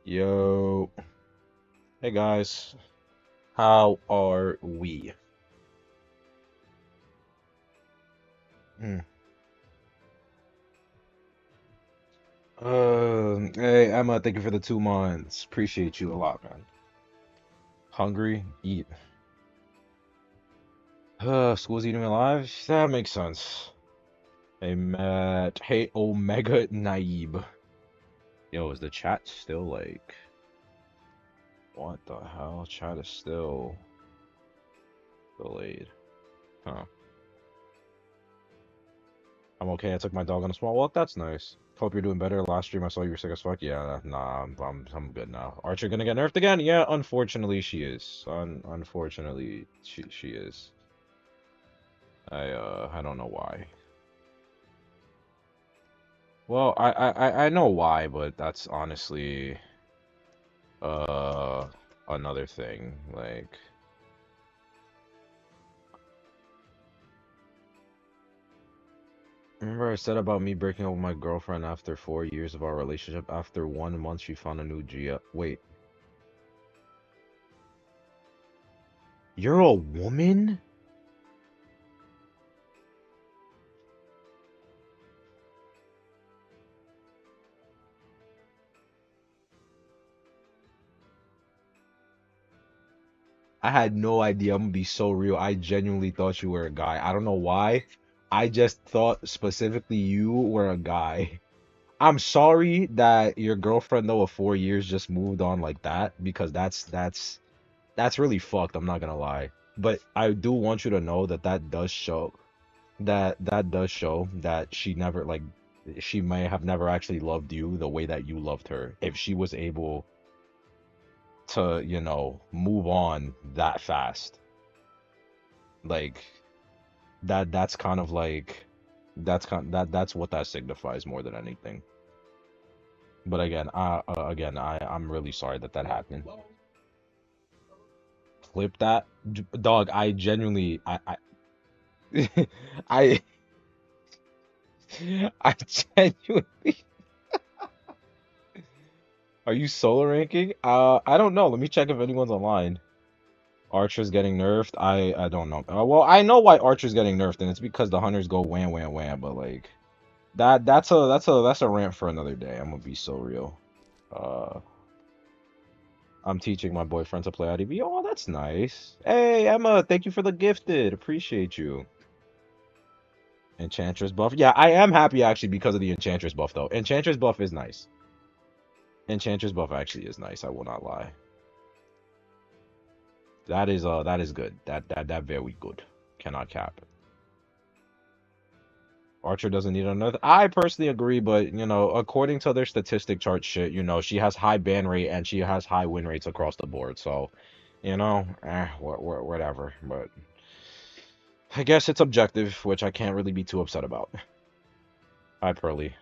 Yo, hey guys, how are we? Hmm. Hey Emma, thank you for the 2 months. Appreciate you a lot, man. Hungry? Eat. School's eating me alive? That makes sense. Hey Matt, hey Omega Naib. Yo, is the chat still like, what the hell? Chat is still delayed. Huh. I'm okay. I took my dog on a small walk. That's nice. Hope you're doing better. Last stream I saw you were sick as fuck. Yeah, nah, I'm good now. Archer gonna get nerfed again? Yeah, unfortunately she is. Unfortunately she is. I don't know why. Well, I know why, but that's honestly uh another thing. Like, remember I said about me breaking up with my girlfriend after 4 years of our relationship. After 1 month, she found a new G. Wait, you're a woman? I had no idea. I'm gonna be so real. I genuinely thought you were a guy. I don't know why. I just thought specifically you were a guy. I'm sorry that your girlfriend though of 4 years just moved on like that because that's really fucked. I'm not gonna lie. But I do want you to know that that does show that she never like she may have never actually loved you the way that you loved her. If she was able to, move on that fast. Like that's kind of like that's what that signifies more than anything. But I'm really sorry that that happened. Clip that, dog. I genuinely, I, I genuinely. Are you solo ranking? I don't know. Let me check if anyone's online. Archer's getting nerfed. I don't know. Well, I know why Archer's getting nerfed, and it's because the hunters go wham wham wham. But like that's a rant for another day. I'm gonna be so real. Uh, I'm teaching my boyfriend to play IDB. Oh, that's nice. Hey, Emma, thank you for the gifted. Appreciate you. Enchantress buff. Yeah, I am happy actually because of the Enchantress buff though. Enchantress buff is nice. Enchantress buff actually is nice. I will not lie. That is good. That very good. Cannot cap. Archer doesn't need another. I personally agree, but according to their statistic chart shit, she has high ban rate and she has high win rates across the board. So, whatever. But I guess it's objective, which I can't really be too upset about. Hi, Pearly.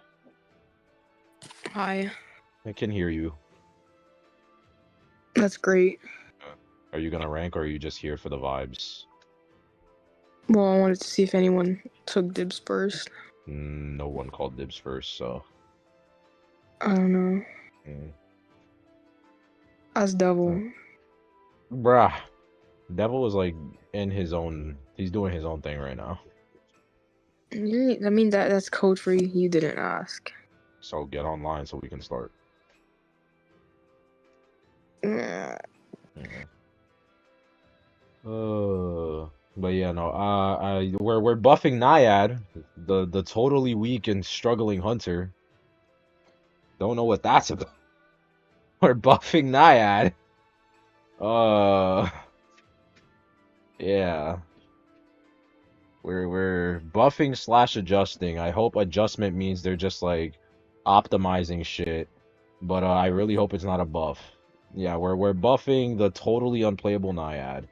Hi. I can hear you. That's great. Are you gonna rank or are you just here for the vibes? Well, I wanted to see if anyone took dibs first. No one called dibs first, so. I don't know. Mm. As Devil. Bruh. Devil is like in his own. He's doing his own thing right now. I mean that's code for you didn't ask. So get online so we can start. Yeah. Yeah. But yeah, no. We're buffing Naiad, the totally weak and struggling hunter. Don't know what that's about. We're buffing Naiad. Uh, yeah. We're buffing slash adjusting. I hope adjustment means they're just like optimizing shit. But I really hope it's not a buff. Yeah, we're buffing the totally unplayable Naiad.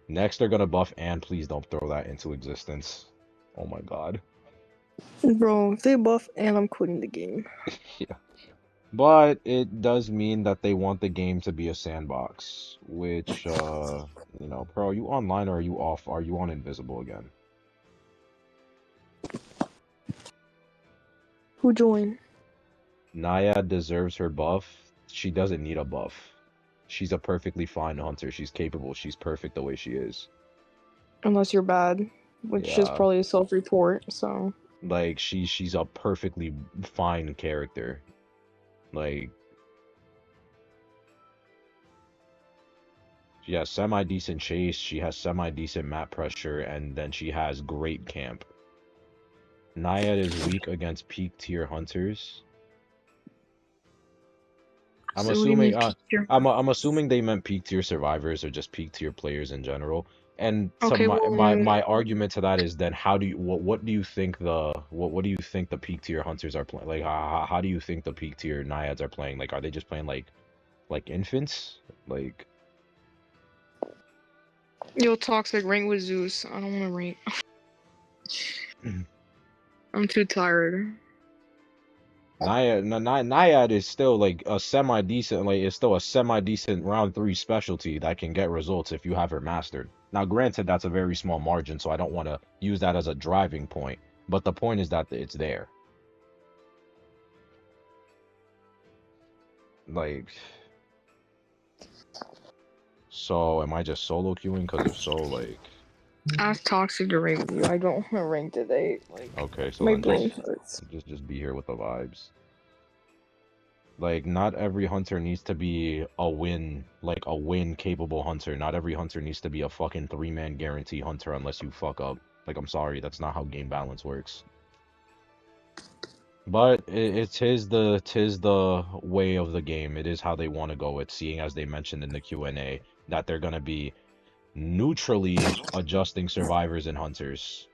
Next they're gonna buff and please don't throw that into existence. Oh my god. Bro, if they buff and I'm quitting the game. Yeah. But it does mean that they want the game to be a sandbox, which Pro, are you online or are you off? Are you on invisible again? Who joined? Naiad deserves her buff. She doesn't need a buff. She's a perfectly fine hunter. She's capable. She's perfect the way she is. Unless you're bad, which is Yeah, probably a self-report. So like she's a perfectly fine character. Like she has semi-decent chase, she has semi-decent map pressure, and then she has great camp. Naiad is weak against peak tier hunters. I'm what do you assuming mean peak tier? I'm assuming they meant peak tier survivors or just peak tier players in general. And so Okay, my well, my my argument to that is then how do you what do you think what do you think the peak tier hunters are playing? Like how do you think the peak tier naiads are playing? Like are they just playing like infants? Like yo, toxic rank with Zeus. I don't want to rank. I'm too tired. Naiad is still like a semi-decent, like it's still a semi-decent round 3 specialty that can get results if you have her mastered. Now, granted, that's a very small margin, so I don't want to use that as a driving point. But the point is that it's there. Like, so am I just solo queuing? Because if so, like, Ask toxic to rank with you. I don't want to rank today. Like okay, so my then brain hurts. just be here with the vibes. Like, not every hunter needs to be a win, like a win capable hunter. Not every hunter needs to be a fucking 3-man guarantee hunter unless you fuck up. Like, I'm sorry, that's not how game balance works. But it's tis the way of the game. It is how they want to go. It's seeing as they mentioned in the Q&A that they're gonna be neutrally adjusting survivors and hunters.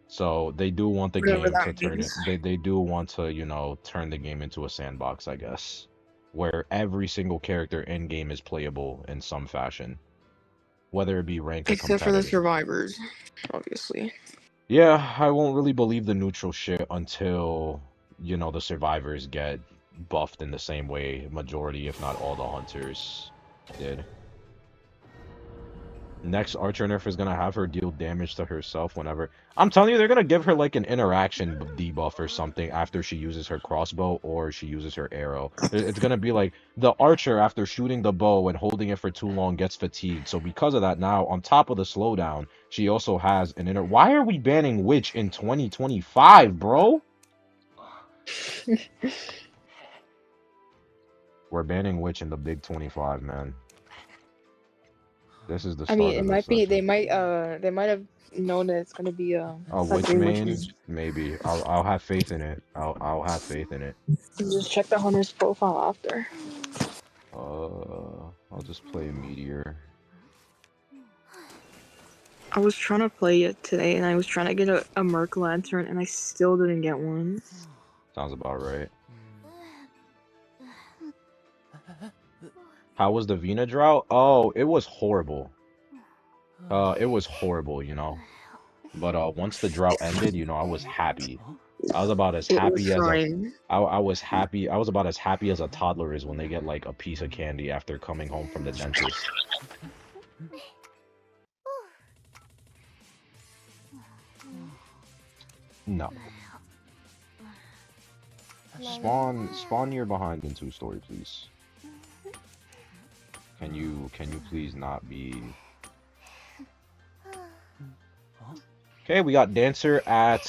So they do want the Whatever game that to turn it. means. They do want to, you know, turn the game into a sandbox, I guess, where every single character in game is playable in some fashion, whether it be ranked or Except for the competitive. survivors, obviously. Yeah, I won't really believe the neutral shit until, you know, the survivors get buffed in the same way majority, if not all the hunters did. Next Archer nerf is gonna have her deal damage to herself whenever. I'm telling you, they're gonna give her like an interaction debuff or something after she uses her crossbow or she uses her arrow. It's gonna be like the Archer after shooting the bow and holding it for too long gets fatigued. So because of that, now on top of the slowdown, she also has an inner. Why are we banning Witch in 2025, bro? We're banning Witch in the big 25, man. This is the I mean, start it of the might be. session. They might have known that it's gonna be A such witch a which main? is. Maybe. I'll have faith in it. I'll have faith in it. Just check the hunter's profile after. I'll just play Meteor. I was trying to play it today, and I was trying to get a Merc Lantern, and I still didn't get one. Sounds about right. How was the Vina drought? Oh, it was horrible. It was horrible, you know. But once the drought ended, you know, I was happy. I was about as It was happy as a fine. I was happy. I was about as happy as a toddler is when they get like a piece of candy after coming home from the dentist. No. Spawn near behind in 2-story, please. Can you please not be. Okay, we got Dancer at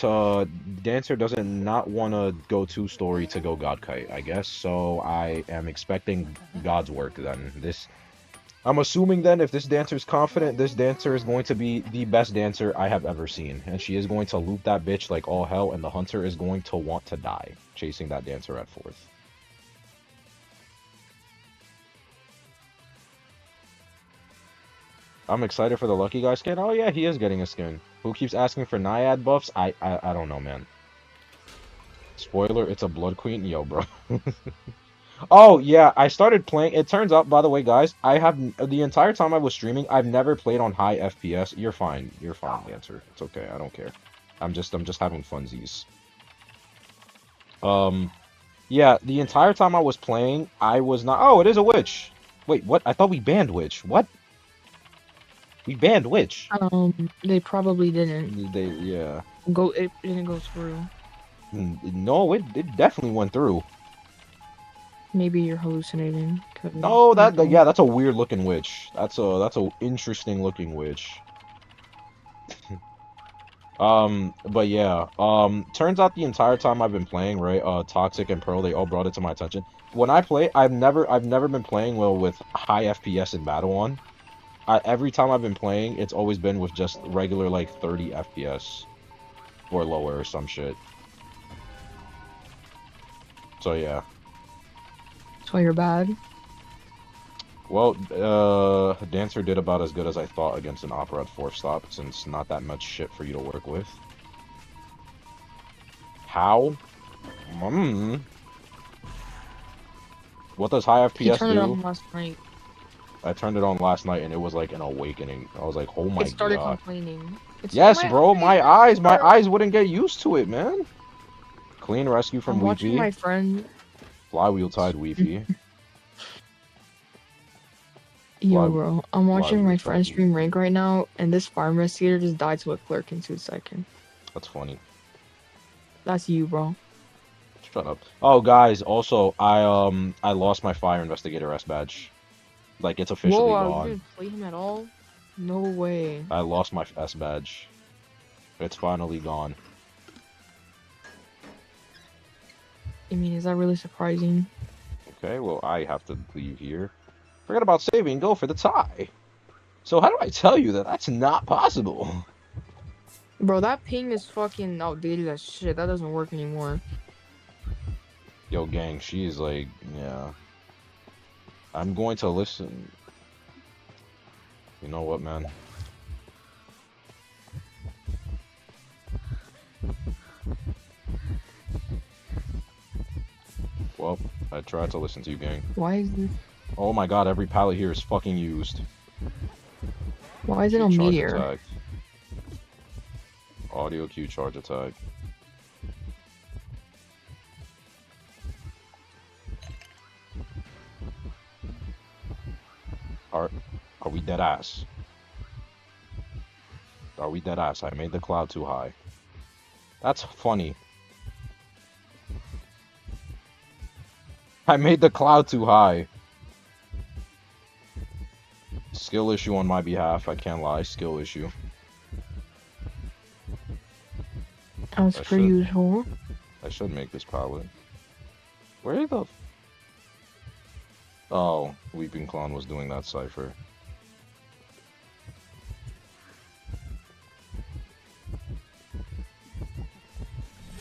Dancer doesn't not want to go 2-story to go God Kite, I guess. So I am expecting God's work then. I'm assuming then if this dancer is confident, this dancer is going to be the best dancer I have ever seen. And she is going to loop that bitch like all hell, and the hunter is going to want to die chasing that dancer at 4th. I'm excited for the Lucky Guy skin. Oh yeah, he is getting a skin. Who keeps asking for Naiad buffs? I don't know, man. Spoiler, it's a Blood Queen. Yo, bro. Oh yeah, I started playing. It turns out, by the way, guys, I have the entire time I was streaming, I've never played on high FPS. You're fine. You're fine, Dancer. It's okay. I don't care. I'm just having funsies. Yeah, the entire time I was playing, I was not. Oh, it is a witch. Wait, what? I thought we banned witch. What? We banned witch. They probably didn't Yeah. go. It didn't go through. No, it definitely went through. Maybe you're hallucinating. Cause No, I yeah, don't. that's a weird looking witch. That's a interesting looking witch. But yeah, turns out the entire time I've been playing, right, Toxic and Pearl, they all brought it to my attention. When I play, I've never been playing well with high FPS in battle on. Every time I've been playing, it's always been with just regular like 30 FPS or lower or some shit. So yeah. So you're bad. Well, Dancer did about as good as I thought against an Opera at 4th stop, since not that much shit for you to work with. How? Mm. What does high He FPS turned it do? on last night. I turned it on last night and it was like an awakening. I was like, oh It my started god. complaining. It's Yes, my bro, eyes. my eyes wouldn't get used to it, man. Clean rescue from I'm watching Weepy. my friend. Flywheel tide Weepy. Yo, Fly, bro. I'm watching flywheel my tide friend stream Weepy. rank right now, and this fire investigator just died to a clerk in 2 seconds. That's funny. That's you, bro. Shut up. Oh, guys, also, I lost my fire investigator S badge. Like, it's Whoa, officially you gone. didn't play him at all? No way. I lost my S badge. It's finally gone. I mean, is that really surprising? Okay, well, I have to leave here. Forget about saving and go for the tie. So how do I tell you that that's not possible? Bro, that ping is fucking outdated as shit. That doesn't work anymore. Yo, gang, she's like, yeah. I'm going to listen. You know what, man? Well, I tried to listen to you, gang. Why is this? Oh my god, every pallet here is fucking used. Why is it Q on charge meteor? attack. Audio Q charge attack. Are, are we dead ass? Are we dead ass? I made the cloud too high. That's funny. I made the cloud too high. Skill issue on my behalf. I can't lie. Skill issue. As I per should. usual. I should make this palette. Where the? Oh, Weeping Clown was doing that cipher.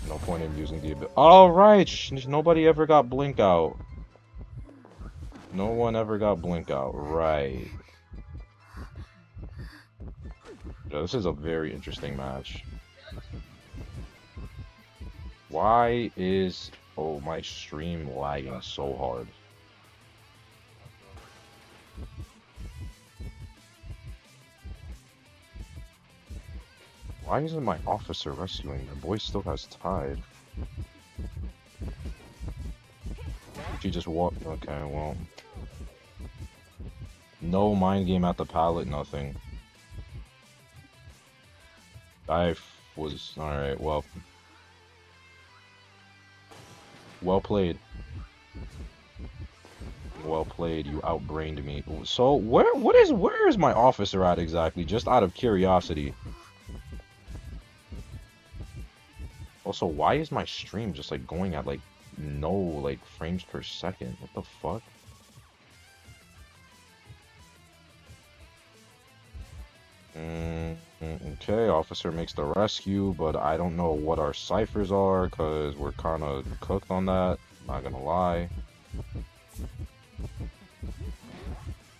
No point in using the ability. All right, nobody ever got blink out. No one ever got blink out. Right. Yeah, this is a very interesting match. Why is my stream lagging so hard? Why isn't my officer rescuing? The boy still has tide. She just walked. Okay, well. No mind game at the pallet, nothing. I was. Alright, well. Well played. Well played, you outbrained me. So, where is my officer at exactly? Just out of curiosity. Also, why is my stream just like going at like no like frames per second? What the fuck? Okay, officer makes the rescue, but I don't know what our ciphers are because we're kind of cooked on that. Not gonna lie.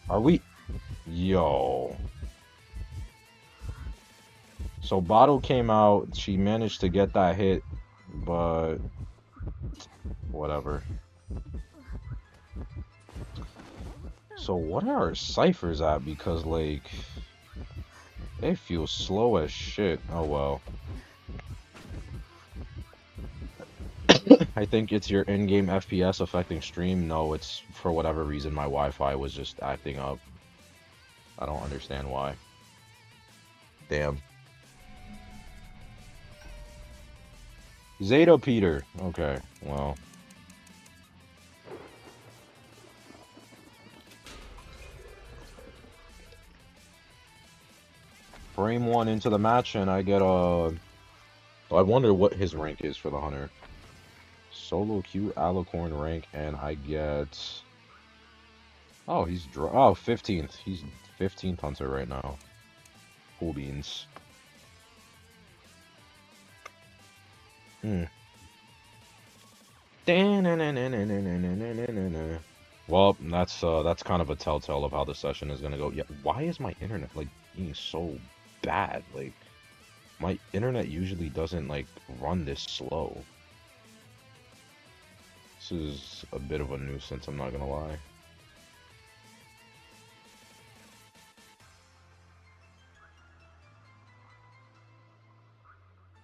Are we? Yo. So Bottle came out. She managed to get that hit, but whatever. So what are our ciphers at? Because like they feel slow as shit. Oh well. I think it's your in-game FPS affecting stream. No, it's for whatever reason my Wi-Fi was just acting up. I don't understand why. Damn. Zeta Peter. Okay, well. Frame 1 into the match, and I get a... I wonder what his rank is for the hunter. Solo Q Alicorn rank, and I get... Oh, he's... Oh, 15th. He's 15th hunter right now. Cool beans. Hmm. Well, that's kind of a telltale of how the session is gonna go. Yeah, why is my internet like being so bad? Like my internet usually doesn't like run this slow. This is a bit of a nuisance, I'm not gonna lie.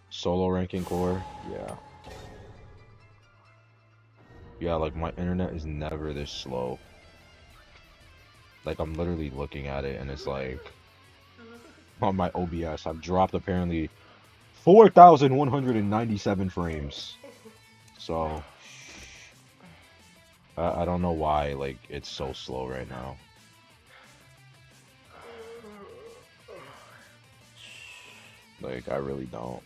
Solo ranking core, yeah. Yeah, like my internet is never this slow. Like I'm literally looking at it and it's like on my OBS, I've dropped apparently 4,197 frames. So I don't know why like it's so slow right now. Like I really don't.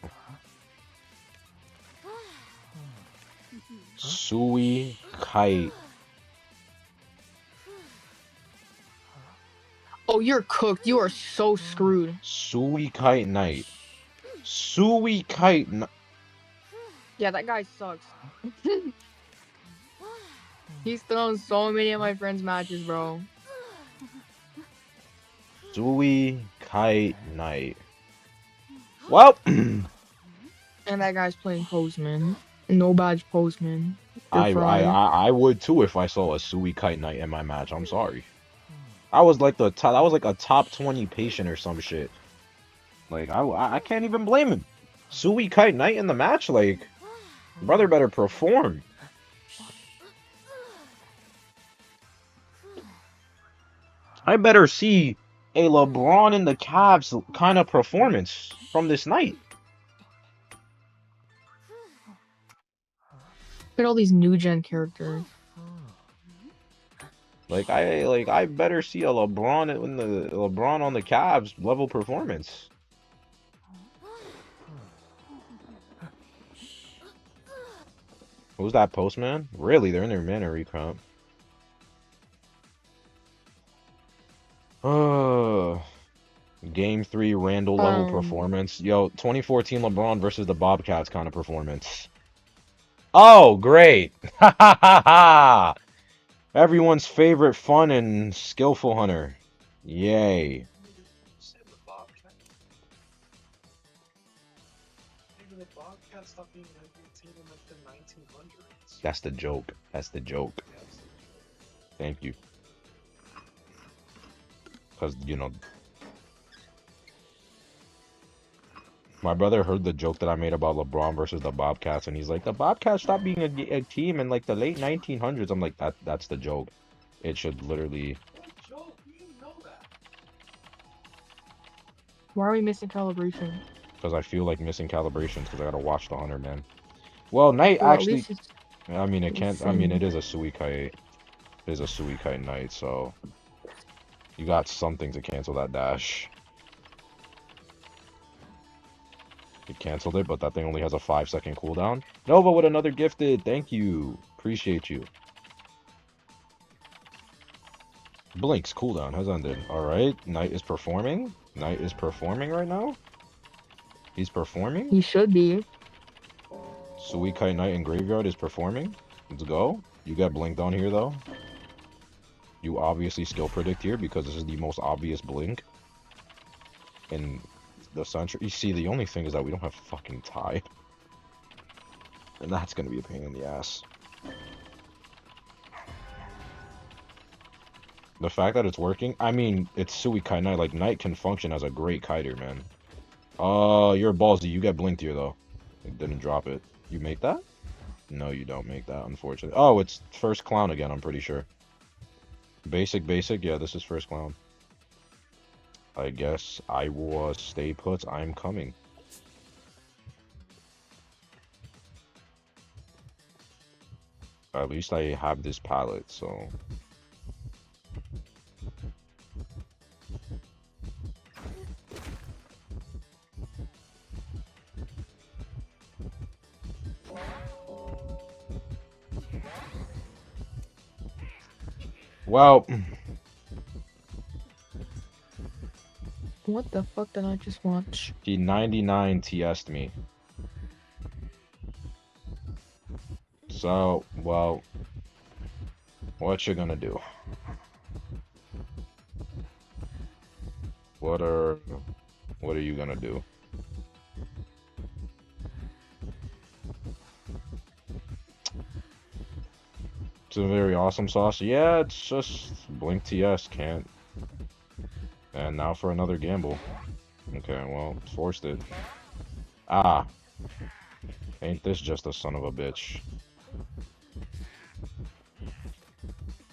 Sui Kite. Oh, you're cooked. You are so screwed. Sui Kite Knight. Sui Kite Knight. Yeah, that guy sucks. He's thrown so many of my friends' matches, bro. Sui Kite Knight. Well, And that guy's playing postman. No badge postman. You're fried. I would too if I saw a Sui Kite Knight in my match. I'm sorry. I was like the top. I was like a top 20 patient or some shit. Like I can't even blame him. Sui Kite Knight in the match, like brother better perform. I better see a LeBron in the Cavs kind of performance from this night. Look at all these new gen characters. Like I better see a LeBron in the LeBron on the Cavs level performance. Who's that postman? Really, they're in their Mercenary comp. Game 3 Randall level performance. Yo, 2014 LeBron versus the Bobcats kind of performance. Oh, great. Ha ha ha ha. Everyone's favorite fun and skillful hunter. Yay. That's the joke. That's the joke. Thank you. Because, you know, my brother heard the joke that I made about LeBron versus the Bobcats, and he's like, the Bobcats stopped being a team in like the late 1900s. I'm like, that's the joke. It should literally... Why are we missing calibration? Because I feel like missing calibrations because I gotta watch the hunter, man. Well, Knight Well, at actually... least it's I mean, it the can't... I mean, it same. is a Suikai. It is a Suikai Knight, so... You got something to cancel that dash. It canceled it, but that thing only has a 5-second cooldown. Nova with another gifted. Thank you. Appreciate you. Blink's cooldown has ended. Alright. Knight is performing. Knight is performing right now. He's performing. He should be. Suikai Knight in Graveyard is performing. Let's go. You got Blink down here, though. You obviously skill predict here because this is the most obvious Blink. And the Sentry. You see, the only thing is that we don't have fucking Tide. And that's gonna be a pain in the ass. The fact that it's working, I mean, it's Suikai Knight. Like, Knight can function as a great kiter, man. You're ballsy. You get blinked here, though. It didn't drop it. You make that? No, you don't make that, unfortunately. Oh, it's first clown again, I'm pretty sure. Basic, basic. Yeah, this is first clown. I guess I will stay put. I'm coming. At least I have this palette, so. Well, What the fuck did I just watch? he 99 TS'd me. So, well, what you gonna do? What are you gonna do? It's a very awesome sauce. Yeah, it's just Blink TS can't. And now for another gamble. Okay, well, forced it. Ah, ain't this just a son of a bitch?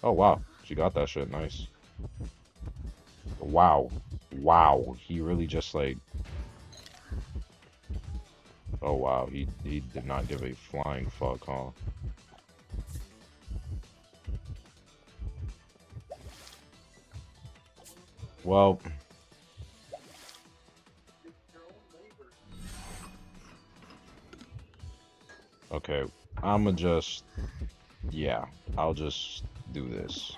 Oh wow, she got that shit. Nice. Wow, wow. He really just like. Oh wow, he did not give a flying fuck, huh? Well, okay. I'ma just, yeah, I'll just do this.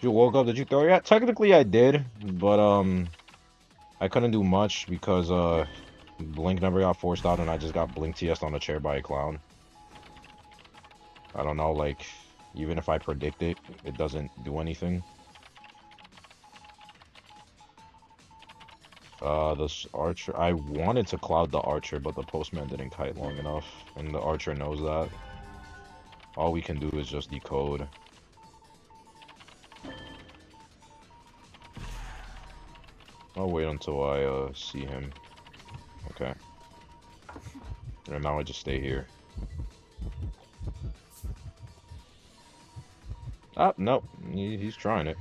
You woke up, did you throw? Yeah, technically I did, but I couldn't do much because Blink never got forced out and I just got Blink TS on a chair by a clown. I don't know, like, even if I predict it, it doesn't do anything. This archer, I wanted to cloud the archer, but the postman didn't kite long enough, and the archer knows that. All we can do is just decode. I'll wait until I see him. Okay. And now I just stay here. Ah, nope. He's trying it.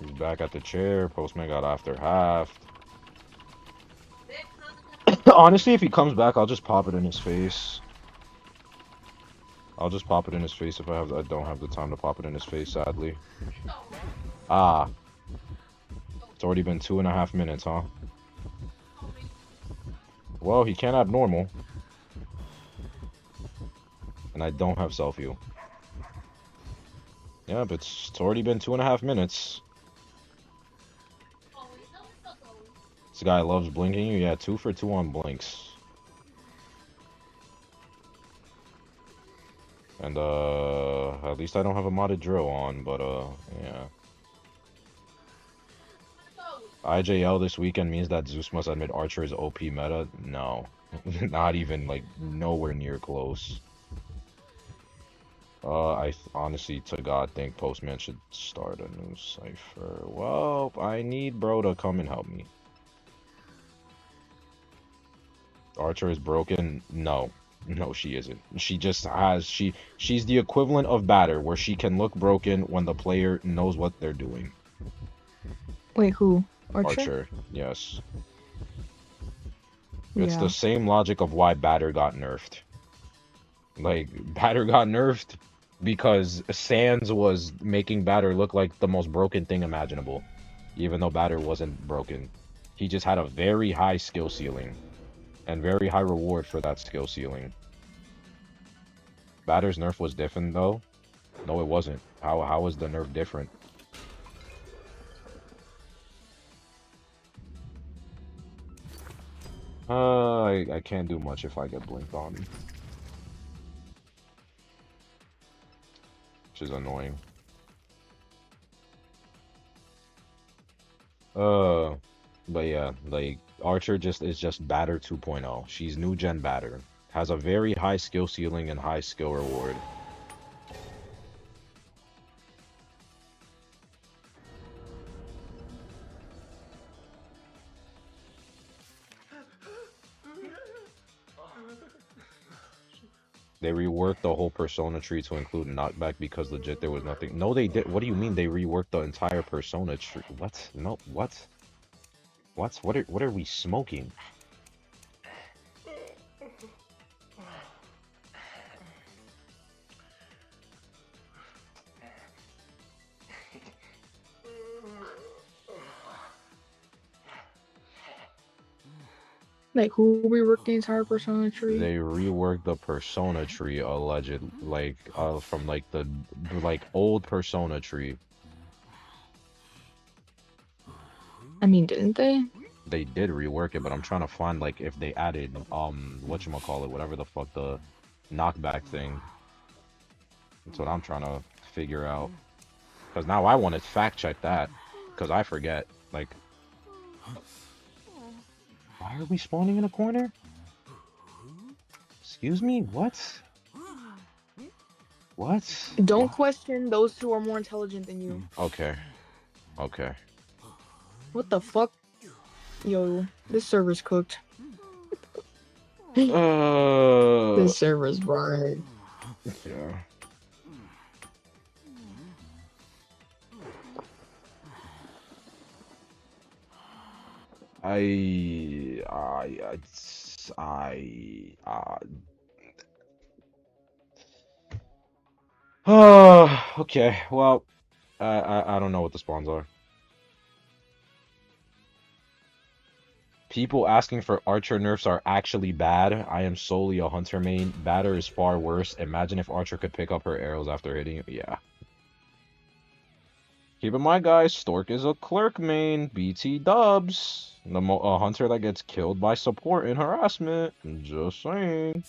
He's back at the chair. Postman got after half. Honestly, if he comes back, I'll just pop it in his face. I'll just pop it in his face if I don't have the time to pop it in his face, sadly. Ah. It's already been 2.5 minutes, huh? Well, he can't abnormal. And I don't have self-heal. Yeah, but it's already been 2.5 minutes. This guy loves blinking you. Yeah, 2 for 2 on blinks. And, at least I don't have a modded drill on, but, yeah. IJL this weekend means that Zeus must admit Archer is OP meta? No. Not even, like, nowhere near close. Honestly, to God, think Postman should start a new cipher. Well, I need bro to come and help me. Archer is broken? No. No, she isn't. She just has, she's the equivalent of batter, where she can look broken when the player knows what they're doing. Wait, who? Archer, yes. Yeah. It's the same logic of why batter got nerfed. Like, batter got nerfed because Sans was making batter look like the most broken thing imaginable, even though batter wasn't broken. He just had a very high skill ceiling and very high reward for that skill ceiling. Batter's nerf was different though. No, it wasn't. How was the nerf different? I can't do much if I get blinked on, which is annoying. But yeah, like Archer is just batter 2.0. She's new gen batter. Has a very high skill ceiling and high skill reward. They reworked the whole persona tree to include knockback because legit there was nothing. No, they did. What do you mean they reworked the entire persona tree? What? No, what? What? What are we smoking? Like, who reworked the entire persona tree? They reworked the persona tree alleged like from like the old persona tree. I mean, didn't they? They did rework it, but I'm trying to find like if they added whatchamacallit, whatever the fuck the knockback thing. That's what I'm trying to figure out. Cause now I want to fact check that. Cause I forget. Like, why are we spawning in a corner? Excuse me? What? What? Don't question those two are more intelligent than you. Okay. Okay. What the fuck? Yo, this server's cooked. This server's fried. Yeah. Okay, well, I don't know what the spawns are. People asking for Archer nerfs are actually bad. I am solely a Hunter main. Batter is far worse. Imagine if Archer could pick up her arrows after hitting it. Yeah. Keep in mind, guys, Stork is a clerk main. BT dubs. A hunter that gets killed by support and harassment. Just saying.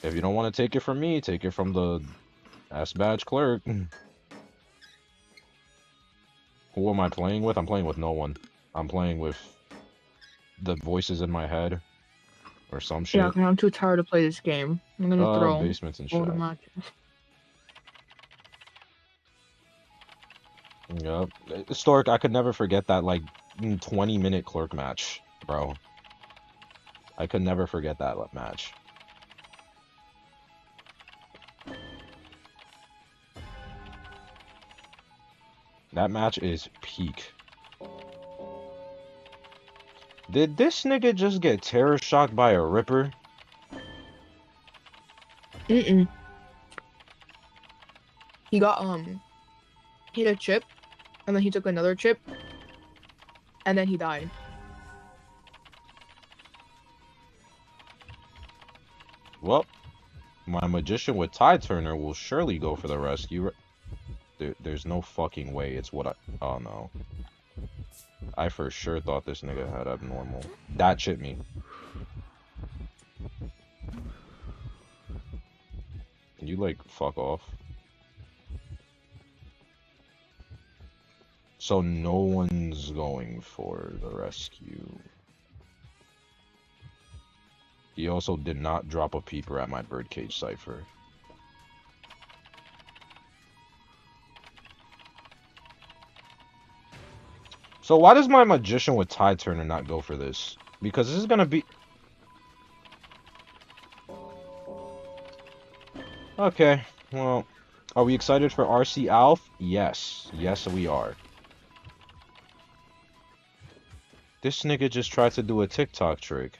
If you don't want to take it from me, take it from the S-Badge clerk. Who am I playing with? I'm playing with no one. I'm playing with the voices in my head. Or some shit. Yeah, I'm too tired to play this game. I'm gonna throw Basements and all the shit. matches. Yep. Stork, I could never forget that, like, 20-minute clerk match, bro. I could never forget that match. That match is peak. Did this nigga just get terror shocked by a ripper? Mm-mm. He got, hit a chip, and then he took another chip, and then he died. Well, my magician with Tide Turner will surely go for the rescue. There's no fucking way it's what I... Oh, no. I for sure thought this nigga had abnormal. That shit me. Can you, like, fuck off? So no one's going for the rescue. He also did not drop a peeper at my birdcage cipher. So why does my magician with Tide Turner not go for this? Because this is gonna be... Okay, well... Are we excited for RC Alf? Yes. Yes, we are. This nigga just tried to do a TikTok trick.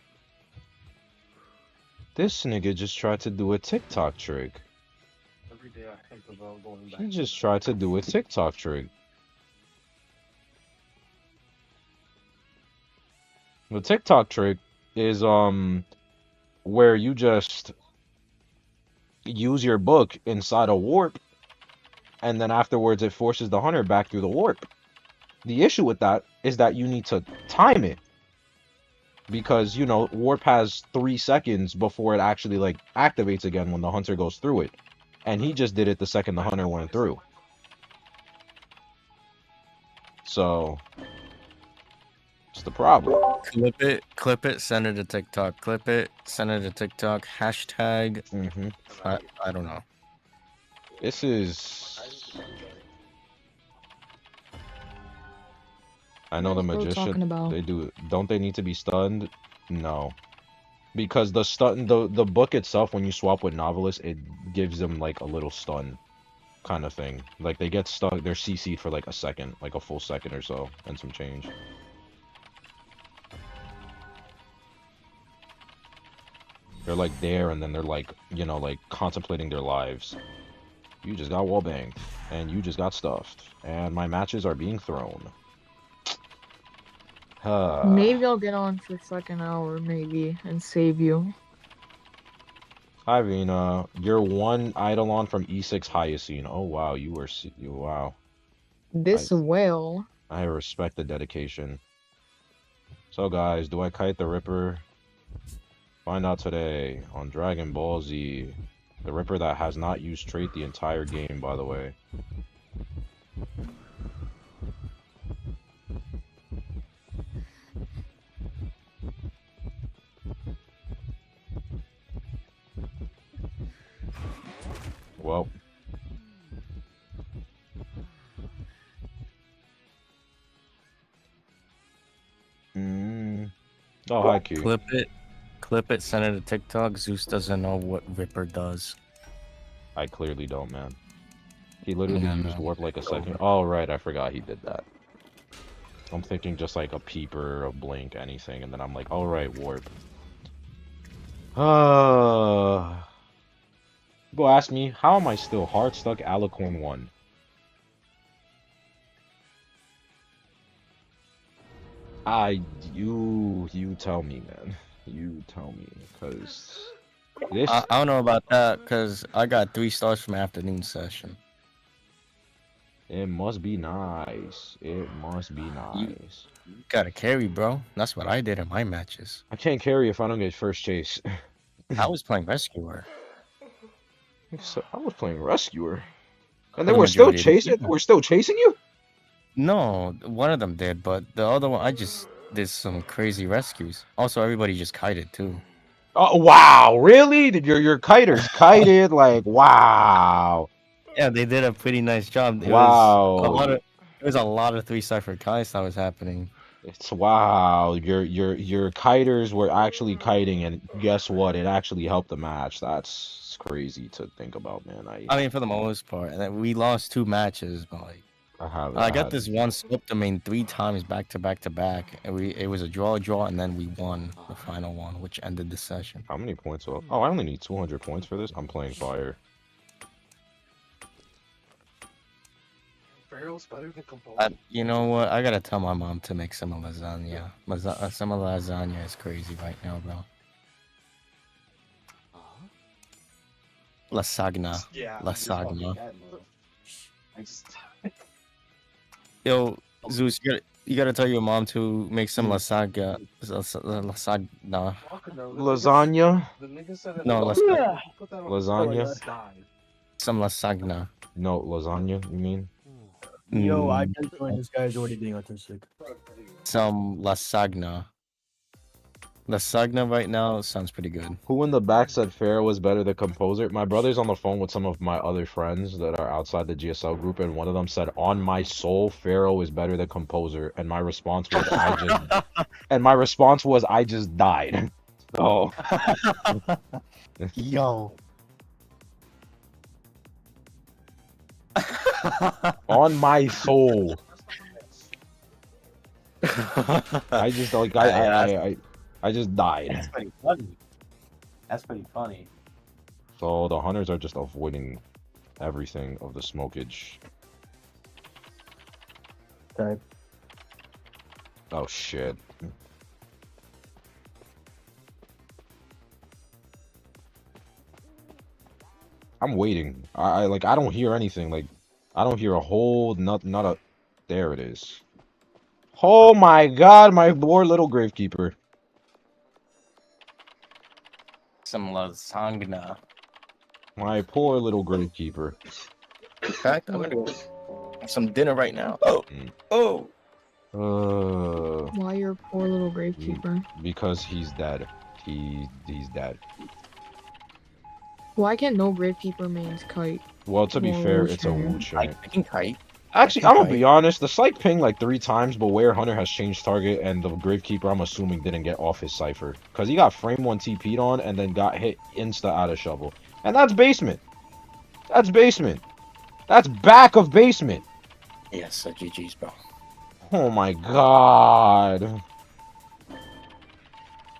This nigga just tried to do a TikTok trick. Every day I think about going back. He just tried to do a TikTok trick. The TikTok trick is where you just use your book inside a warp, and then afterwards it forces the hunter back through the warp. The issue with that is that you need to time it. Because, you know, warp has 3 seconds before it actually, like, activates again when the hunter goes through it. And he just did it the second the hunter went through. So, it's the problem. Clip it, send it to TikTok. Clip it, send it to TikTok. Hashtag, I don't know. This is... I know the What are we talking magician, about? they do... Don't they need to be stunned? No. Because the stun, the book itself, when you swap with Novelist, it gives them like a little stun kind of thing. Like they get stuck, they're CC'd for like a second, like a full second or so, and some change. They're like there, and then they're like, you know, like contemplating their lives. You just got wallbanged, and you just got stuffed, and my matches are being thrown. Maybe I'll get on for second hour, maybe, and save you. Hi, Vina. You're one Eidolon from E6 Hyacine. Oh, wow. Wow. This whale. I respect the dedication. So, guys, do I kite the Ripper? Find out today on Dragon Ball Z. The Ripper that has not used trait the entire game, by the way. Well. Oh, hi, Q. Clip it, send it to TikTok. Zeus doesn't know what Ripper does. I clearly don't, man. He literally used warp like a second. Oh, right, I forgot he did that. I'm thinking just like a peeper, a blink, anything, and then I'm like, alright, warp. People ask me, how am I still hard stuck Alicorn 1? You tell me, man. You tell me, because this... I don't know about that, because I got 3 stars from afternoon session. It must be nice. It must be nice. You gotta carry, bro. That's what I did in my matches. I can't carry if I don't get first chase. I was playing Rescuer. So I was playing Rescuer. And they were still chasing? We're still chasing you? No, one of them did, but the other one, I just did some crazy rescues. Also, everybody just kited, too. Oh, wow. Really? Did your kiters kited? Like, wow. Yeah, they did a pretty nice job. Wow. There was a lot of 3-star for kites that was happening. It's wow. Your kiters were actually kiting, and guess what? It actually helped the match. That's crazy to think about, man. I mean, for the most part, and then we lost 2 matches, but like, I got this one slip domain 3 times back to back to back, and it was a draw, and then we won the final one, which ended the session. How many points? Oh, I only need 200 points for this. I'm playing fire. Pharaoh's better than Composer. You know what? I gotta tell my mom to make some lasagna. Some lasagna is crazy right now, bro. Lasagna. Yeah. Lasagna. I just... Yo, Zeus, you gotta tell your mom to make some lasagna. Lasagna. Lasagna? No, lasagna. Some lasagna. No, lasagna, you mean? Yo, I can't join this guy's already being autistic. Some lasagna. Lasagna right now sounds pretty good. Who in the back said Pharaoh was better than Composer? My brother's on the phone with some of my other friends that are outside the GSL group, and one of them said, "On my soul, Pharaoh is better than Composer." And my response was, "I just died." So, Yo. on my soul. I just like I just died. That's pretty funny. That's pretty funny. So the hunters are just avoiding everything of the smokage. Okay. Oh shit. I'm waiting. I don't hear anything. Like I don't hear a whole not a there it is. Oh my god, my poor little gravekeeper. Some lasagna. My poor little gravekeeper. In fact, I'm gonna go have some dinner right now. Oh. Why your poor little gravekeeper? Because he's dead. He's dead. Why can't no gravekeeper mains kite? Well, to be Well, fair, Wu it's a Wu Chang. Chang. I can kite. Actually, I'm gonna be honest. The Psych pinged like 3 times, but where Hunter has changed target, and the Gravekeeper, I'm assuming, didn't get off his Cypher. Because he got frame 1 TP'd on, and then got hit insta out of shovel. And that's basement. That's basement. That's back of basement. Yes, so GG's, bro. Oh my god.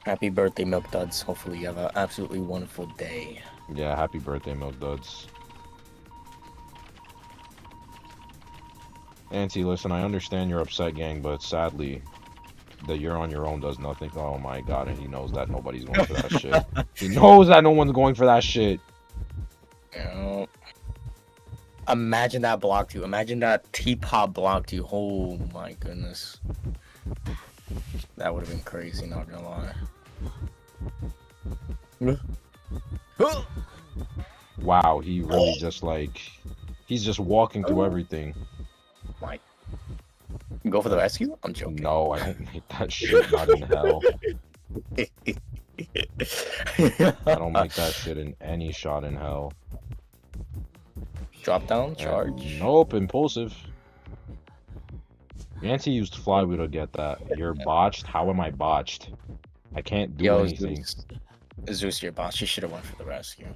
Happy birthday, Milk Duds. Hopefully you have an absolutely wonderful day. Yeah, happy birthday, Milk Duds. Auntie, listen, I understand you're upset, gang, but sadly, that you're on your own does nothing. Oh my god, and he knows that nobody's going for that shit. He knows that no one's going for that shit. Yeah. Imagine that blocked you. Imagine that teapot blocked you. Oh my goodness. That would have been crazy, not gonna lie. Wow, he really just like... He's just walking through everything. Like, go for the rescue? I'm joking. No, I don't make that shit, not in hell. I don't make that shit in any shot in hell. Drop down, charge? Nope, impulsive. Yancy used flywheel to get that. You're botched? How am I botched? I can't do anything. Zeus, your boss. You should have went for the rescue.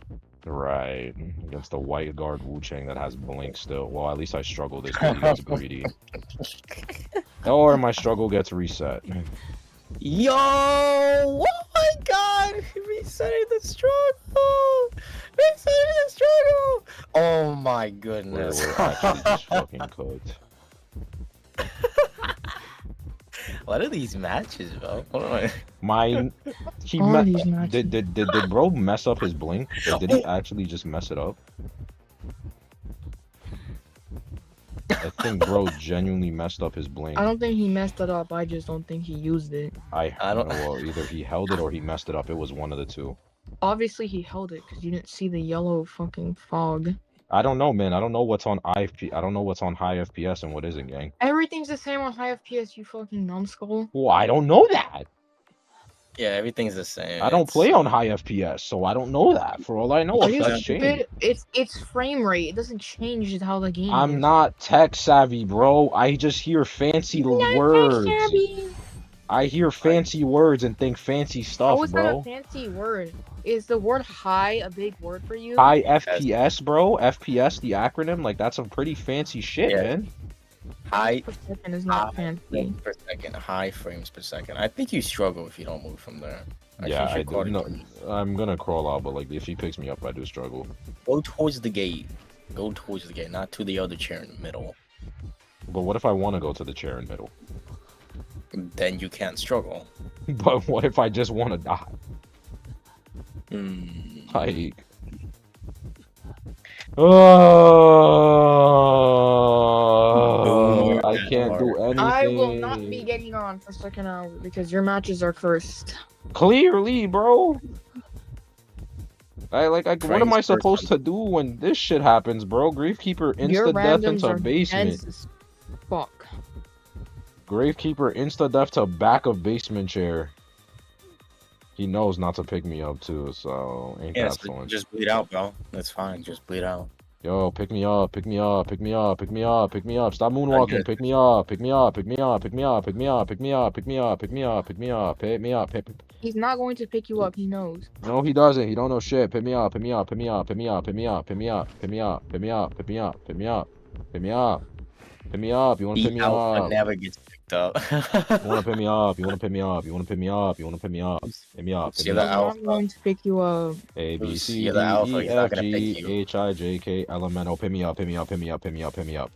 Right. Against the white guard Wu Chang that has blink still. Well, at least I struggle this because he gets greedy. Or my struggle gets reset. Yo! Oh my god! Resetting the struggle! Resetting the struggle! Oh my goodness. We're actually just fucking cooked. What are these matches, bro? Did bro mess up his blink? Or did he actually just mess it up? I think bro genuinely messed up his blink. I don't think he messed it up. I just don't think he used it. I don't know. Well, either he held it or he messed it up. It was one of the two. Obviously, he held it because you didn't see the yellow fucking fog. I don't know, man. I don't know what's on IFP. I don't know what's on high FPS and what isn't, gang. Everything's the same on high FPS, you fucking numbskull. Well, I don't know that. Yeah, everything's the same. I don't play on high FPS, so I don't know that. For all I know, effects change. It's frame rate. It doesn't change how the game is. I'm not tech savvy, bro. I just hear fancy words. I hear fancy words and think fancy stuff, it's bro. not a fancy word. Is the word high a big word for you? High FPS, bro. FPS, the acronym, like that's some pretty fancy shit, man. High per second is not fancy. Per second, high frames per second. I think you struggle if you don't move from there. Yeah, I do. No, I'm gonna crawl out, but like if he picks me up, I do struggle. Go towards the gate. Go towards the gate, not to the other chair in the middle. But what if I want to go to the chair in the middle? Then you can't struggle. But what if I just want to die? Like... I can't do anything. I will not be getting on for second hour because your matches are cursed. Clearly, bro. What am I supposed to do when this shit happens, bro? Gravekeeper insta-death into basement. Fuck. Gravekeeper insta-death to back of basement chair. He knows not to pick me up too, so ain't that fun. Just bleed out, bro. That's fine. Just bleed out. Yo, pick me up, pick me up, pick me up, pick me up, pick me up. Stop moonwalking. Pick me up, pick me up, pick me up, pick me up, pick me up, pick me up, pick me up, pick me up, pick me up, pick me up. He's not going to pick you up. He knows. No, he doesn't. He don't know shit. Pick me up, pick me up, pick me up, pick me up, pick me up, pick me up, pick me up, pick me up, pick me up, pick me up, pick me up. Pick me up. You want to pick me up? Never gets picked up. You want to pick me up? You want to pick me up? You want to pick me up? You want to pick me up? Pick me up. I'm not going to pick you up. A B C D E F G H I J K L M N O. Pick me up. Pick me up. Pick me up. Pick me up. Pick me up.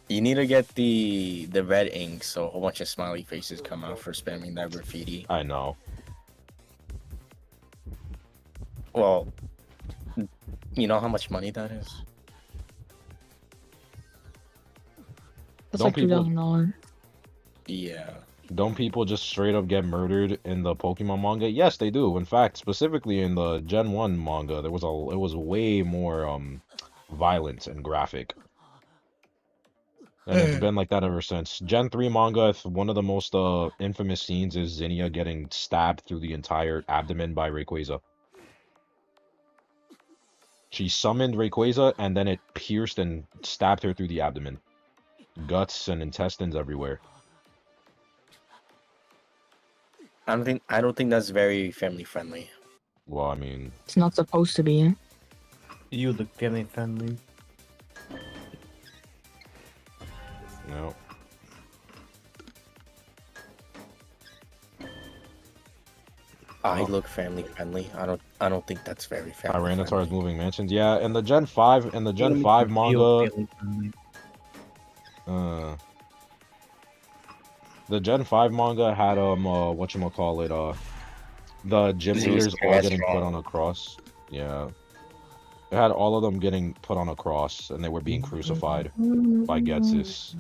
You need to get the red ink so a whole bunch of smiley faces come out for spamming that graffiti. I know. Well, you know how much money that is? That's like $2,000. Yeah. Don't people just straight up get murdered in the Pokemon manga? Yes, they do. In fact, specifically in the Gen 1 manga, it was way more violent and graphic. And it's been like that ever since. Gen 3 manga, one of the most infamous scenes is Zinnia getting stabbed through the entire abdomen by Rayquaza. She summoned Rayquaza, and then it pierced and stabbed her through the abdomen. Guts and intestines everywhere. I don't think that's very family friendly. Well, I mean, It's not supposed to be. You look family friendly. no. I look family friendly. I don't think that's very family Tyranitar's friendly. moving mansions. Yeah, in the Gen 5 Feel manga, family friendly. the Gen 5 manga had whatchamacallit, the gym Zeus leaders is all very getting put strong. on a cross. Yeah. It had all of them getting put on a cross and they were being crucified by Getsus.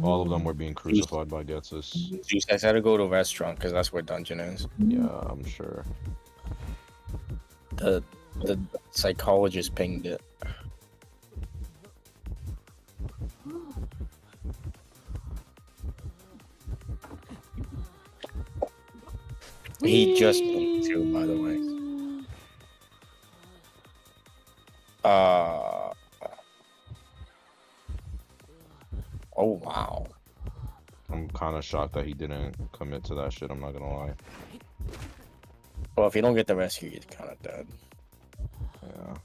All of them were being crucified by Getsus. Zeus, I had to go to a restaurant because that's where dungeon is. Yeah, I'm sure. The psychologist pinged it. He just pinged too, by the way. Oh wow. I'm kind of shocked that he didn't commit to that shit, I'm not gonna lie. Well, if you don't get the rescue, you're kind of dead. Yeah.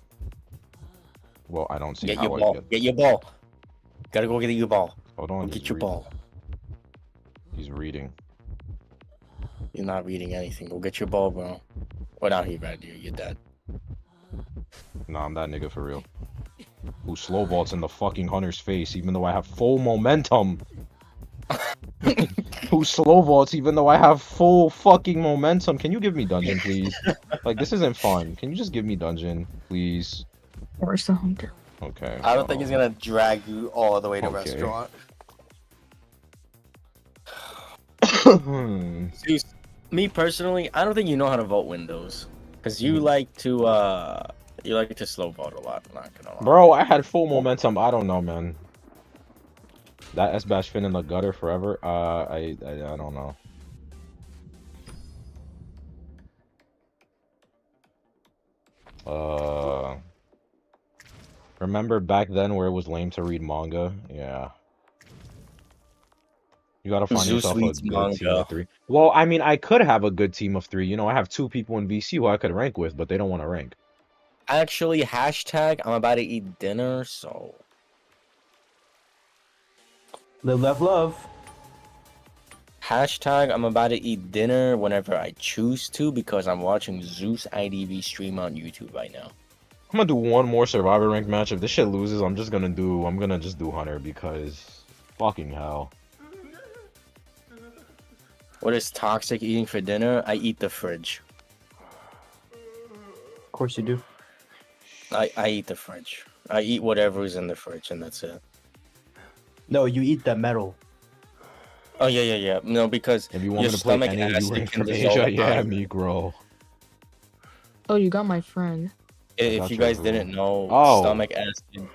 Well, I don't see Get how your I ball. get... Get your ball. Gotta go get your ball. Hold on, Go get your ball. He's reading. You're not reading anything. Go get your ball, bro. Well, now he read you. You're dead. Nah, I'm that nigga for real. Who slow vaults in the fucking hunter's face even though I have full momentum. Who slow vaults even though I have full fucking momentum. Can you give me dungeon, please? Like, this isn't fun. Can you just give me dungeon, please? Where's the hunter? Okay. I don't think he's gonna drag you all the way to Okay. restaurant. Hmm. Zeus, me personally, I don't think you know how to vault windows, cause you like to slow vault a lot. I'm not gonna lie. Bro, I had full momentum. I don't know, man. That S-Bash fin in the gutter forever. I don't know. Remember back then where it was lame to read manga? Yeah. You gotta find Zeus yourself a reads good manga. team of 3. Well, I mean, I could have a good team of 3. You know, I have 2 people in VC who I could rank with, but they don't want to rank. Actually, hashtag I'm about to eat dinner, so Live, laugh, love. hashtag I'm about to eat dinner whenever I choose to because I'm watching Zeus IDV stream on YouTube right now. I'm gonna do one more survivor rank match. If this shit loses, I'm gonna just do Hunter because fucking hell. What is toxic eating for dinner? I eat the fridge. Of course you do. I eat the fridge. I eat whatever is in the fridge and that's it. No, you eat that metal. Oh yeah. No, because If you want your me to play stomach any of you acid rank can from dissolve Asia, yeah, iron. Negro. Oh, you got my friend. If got you your guys room. didn't know, Oh. stomach acid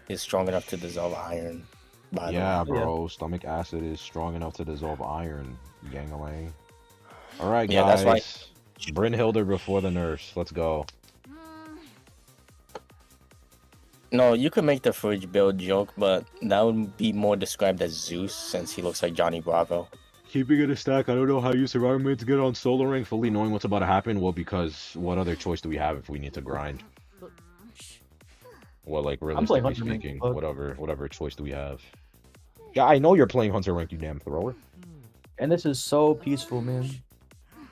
is strong enough to dissolve iron. By the Yeah, way. bro. Stomach acid is strong enough to dissolve iron. Gangalang. All right, Yeah, guys. that's Brynhilder before the nurse. Let's go. No, you could make the fridge build joke, but that would be more described as Zeus since he looks like Johnny Bravo. Keeping it a stack. I don't know how you survivor made to get on solo rank fully knowing what's about to happen. Well, because what other choice do we have if we need to grind? Well, like realistically Hunter rank, speaking, fuck. whatever choice do we have? Yeah, I know you're playing Hunter rank, you damn thrower. And this is so peaceful, man.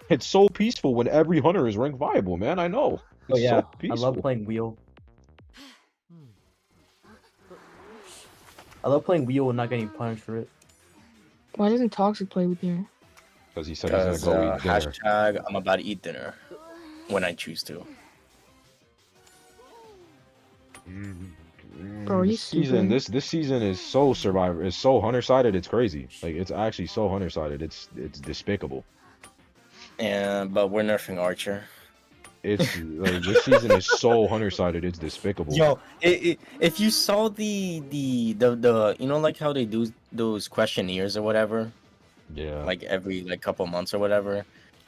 It's so peaceful when every hunter is rank viable, man. I know. Oh It's yeah, so I peaceful. love playing wheel. I love playing wheel and not getting punished for it. Why doesn't Toxic play with you? Because he said he's Because gonna go eat dinner. hashtag I'm about to eat dinner when I choose to. Bro, you This season, stupid. this season is so survivor, it's so hunter sided. It's crazy. Like it's actually so hunter sided. It's despicable. But we're nerfing Archer. It's like this season is so hunter sided. It's despicable. Yo, if you saw the you know like how they do those questionnaires or whatever, Yeah. like every couple months or whatever,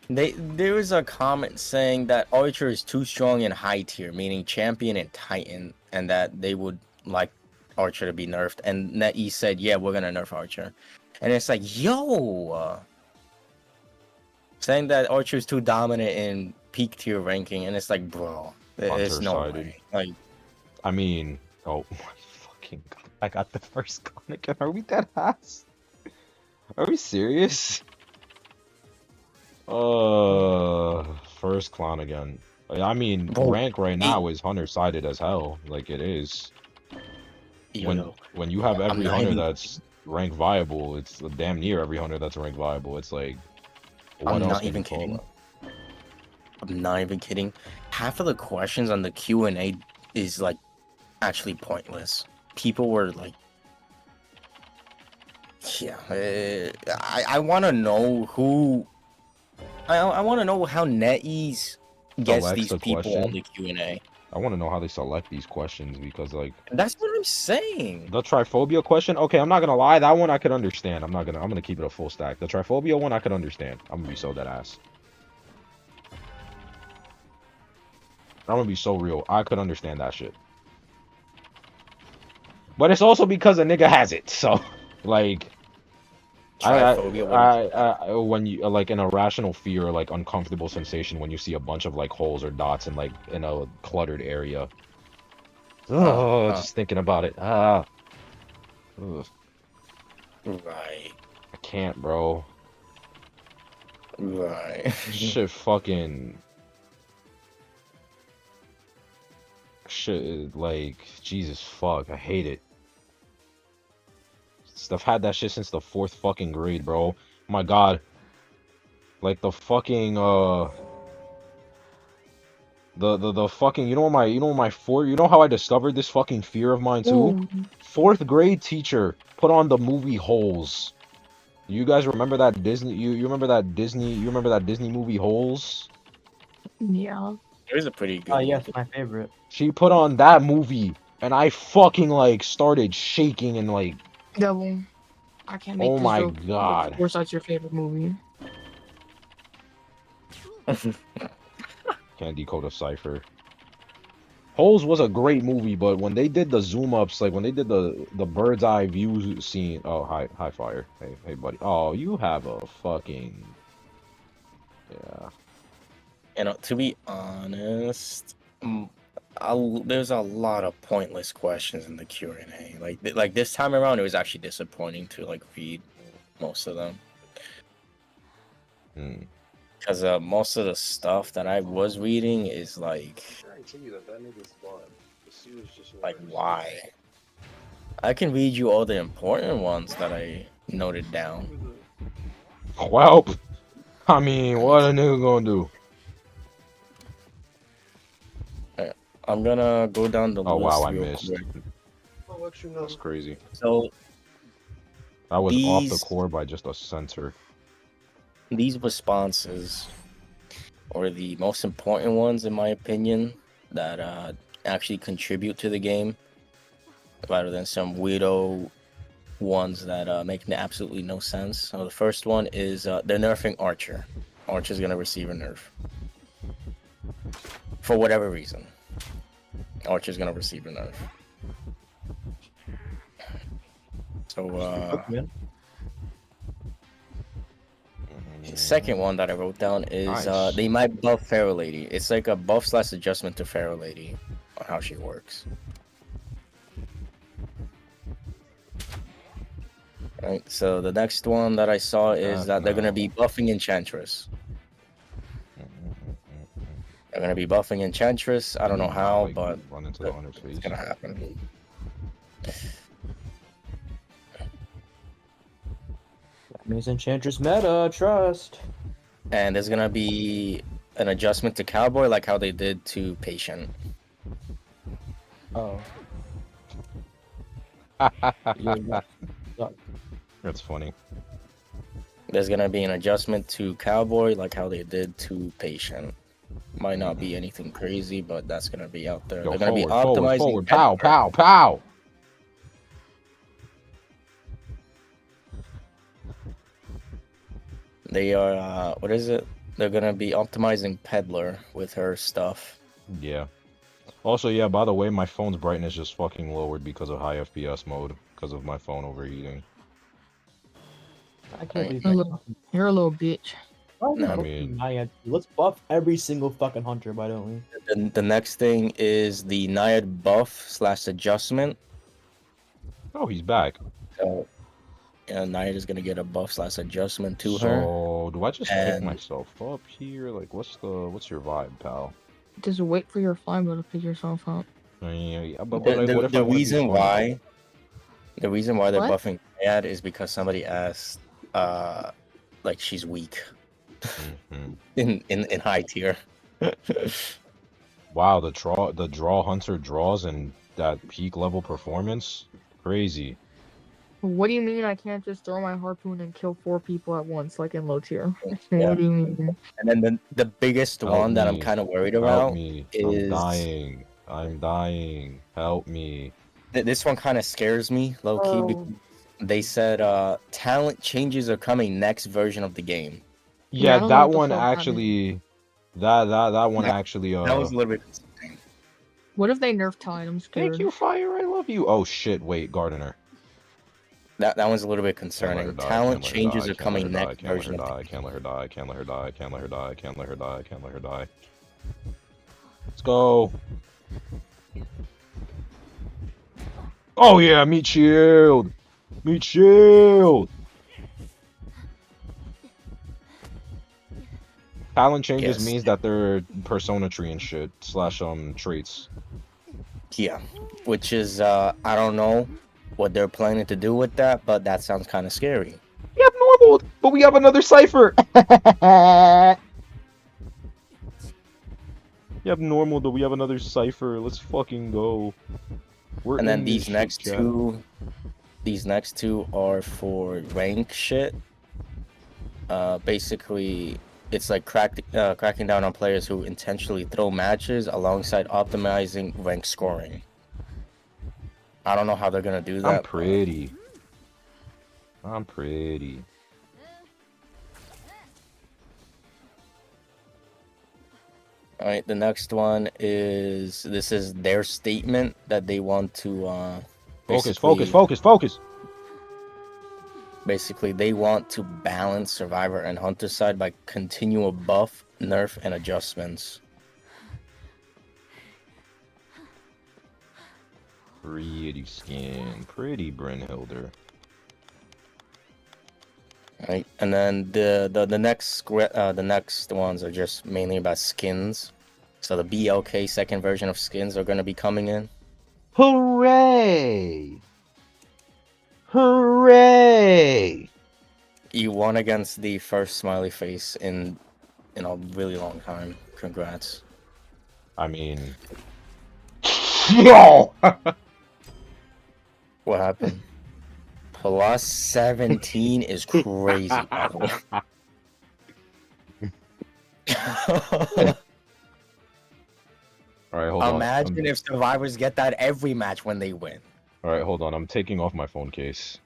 There was a comment saying that Archer is too strong in high tier, meaning champion and Titan, and that they would like Archer to be nerfed. And NetE said, "Yeah, we're gonna nerf Archer," and it's like, yo, saying that Archer is too dominant in peak tier ranking, and it's like, bro, there's no Hunter-sided. way. Like, I mean, oh my fucking god! I got the first clan again. Are we dead ass? Are we serious? First clown again. I mean, bro, rank right now is hunter-sided as hell. Like it is. When you have every hunter that's rank viable, it's damn near every hunter that's rank viable. It's like, what I'm else not can even you call kidding. that? I'm not even kidding. Half of the questions on the Q&A is like actually pointless. People were like, yeah, I want to know who. I want to know how NetEase gets Selects these the people on question. the Q&A. I want to know how they select these questions because, like, That's what I'm saying. the Triphobia question. Okay, I'm not gonna lie, that one I could understand. I'm gonna keep it a full stack. The Triphobia one I could understand. I'm gonna be so dead ass. I'm gonna be so real. I could understand that shit. But it's also because a nigga has it. So, like, when you like an irrational fear, like uncomfortable sensation when you see a bunch of like holes or dots in like in a cluttered area. Oh, just thinking about it. Ugh. Right. I can't, bro. Right. Shit, fucking. Shit, like Jesus, fuck. I hate it. I've had that shit since the 4th fucking grade, bro. Oh my God. Like the fucking the fucking you know how I discovered this fucking fear of mine too? Ooh. 4th grade teacher put on the movie Holes. You guys remember that Disney you remember that Disney movie Holes? Yeah. It was a pretty good Oh yes, movie. my favorite. She put on that movie and I fucking like started shaking and like Devil. I can't make oh this my joke. God. Of course, that's your favorite movie. Can't decode a cipher. Holes was a great movie, but when they did the zoom ups, like when they did the bird's eye view scene, oh hi fire, hey buddy, oh you have a fucking yeah. And to be honest, there's a lot of pointless questions in the Q&A. Like this time around, it was actually disappointing to like read most of them. Because most of the stuff that I was reading is like why? I can read you all the important ones that I noted down. Well, I mean, what a nigga gonna do? I'm gonna go down the oh list wow, I real missed. quick. That's crazy. So I was off the core by just a censor. These responses are the most important ones, in my opinion, that actually contribute to the game, rather than some weirdo ones that make absolutely no sense. So the first one is they're nerfing Archer. Archer's gonna receive a nerf for whatever reason. Archer's gonna receive a nerf. So the second one that I wrote down is Nice. they might buff Pharaoh Lady. It's like a buff / adjustment to Pharaoh Lady on how she works. Right. So the next one that I saw is that they're gonna be buffing Enchantress. They're gonna be buffing Enchantress. I don't know how, but run into the hunter's face. It's gonna happen. That means Enchantress meta, trust. And there's gonna be an adjustment to Cowboy, like how they did to Patient. Oh. That's funny. There's gonna be an adjustment to Cowboy, like how they did to Patient. Might not be anything crazy, but that's gonna be out there. Yo, They're gonna be forward, optimizing. forward, pow, pow, pow. They are what is it? They're gonna be optimizing Peddler with her stuff. Yeah. Also, yeah, by the way, my phone's brightness just fucking lowered because of high FPS mode, because of my phone overheating. I can't believe You're a little bitch. I mean, let's buff every single fucking hunter, why don't we? The next thing is the Naiad buff / adjustment. oh, he's back. So, yeah, Naiad is gonna get a buff / adjustment to her. So, do I just pick And- myself up here? Like, what's your vibe, pal? Just wait for your flybo to pick yourself up. Yeah, but The, like, the, what if I the wanna do reason fun? why, the reason why they're What? buffing Naiad is because somebody asked, like she's weak Mhm. in high tier. Wow, the draw hunter draws and that peak level performance, crazy. What do you mean I can't just throw my harpoon and kill 4 people at once, like in low tier? Yeah. What do you mean? And then the biggest Help one that I'm me. kind of worried Help about me! is I'm dying. Help me! this one kind of scares me low key because they said talent changes are coming next version of the game. Yeah, I Yeah, don't know that what the one fuck that actually, that one actually. That was a little bit concerning. What if they nerf Tide? I'm scared. Thank you, Fire. I love you. Oh shit! Wait, Gardener. That one's a little bit Can't let her concerning. die, Talent can't let her changes die, are can't let her coming die, next can't let her version of the die, can't let her die, can't let her die, can't let her die, can't let her die, can't let her die. Let's go. Oh yeah, meat shield. Meat shield. Talent changes Yes. means that they're persona tree and shit / traits. Yeah, which is I don't know what they're planning to do with that, but that sounds kind of scary. We have normal, but we have another cipher. We have normal, but we have another cipher. Let's fucking go. We're And then in these this next shit, chat. these next two are for rank shit. Basically, it's like cracking down on players who intentionally throw matches alongside optimizing rank scoring. I don't know how they're gonna do that. I'm pretty. I'm pretty. All right, the next one is this is their statement that they want to Focus. Basically, they want to balance Survivor and Hunter side by continual buff, nerf, and adjustments. Pretty skin. Pretty Brynhilder. Right, and then the next ones are just mainly about skins. So the BLK second version of skins are gonna be coming in. Hooray! Hooray! You won against the first smiley face in a really long time. Congrats. I mean, no. What happened? Plus 17 is crazy, by the way. Alright, hold on. Imagine if survivors get that every match when they win. Alright, hold on. I'm taking off my phone case.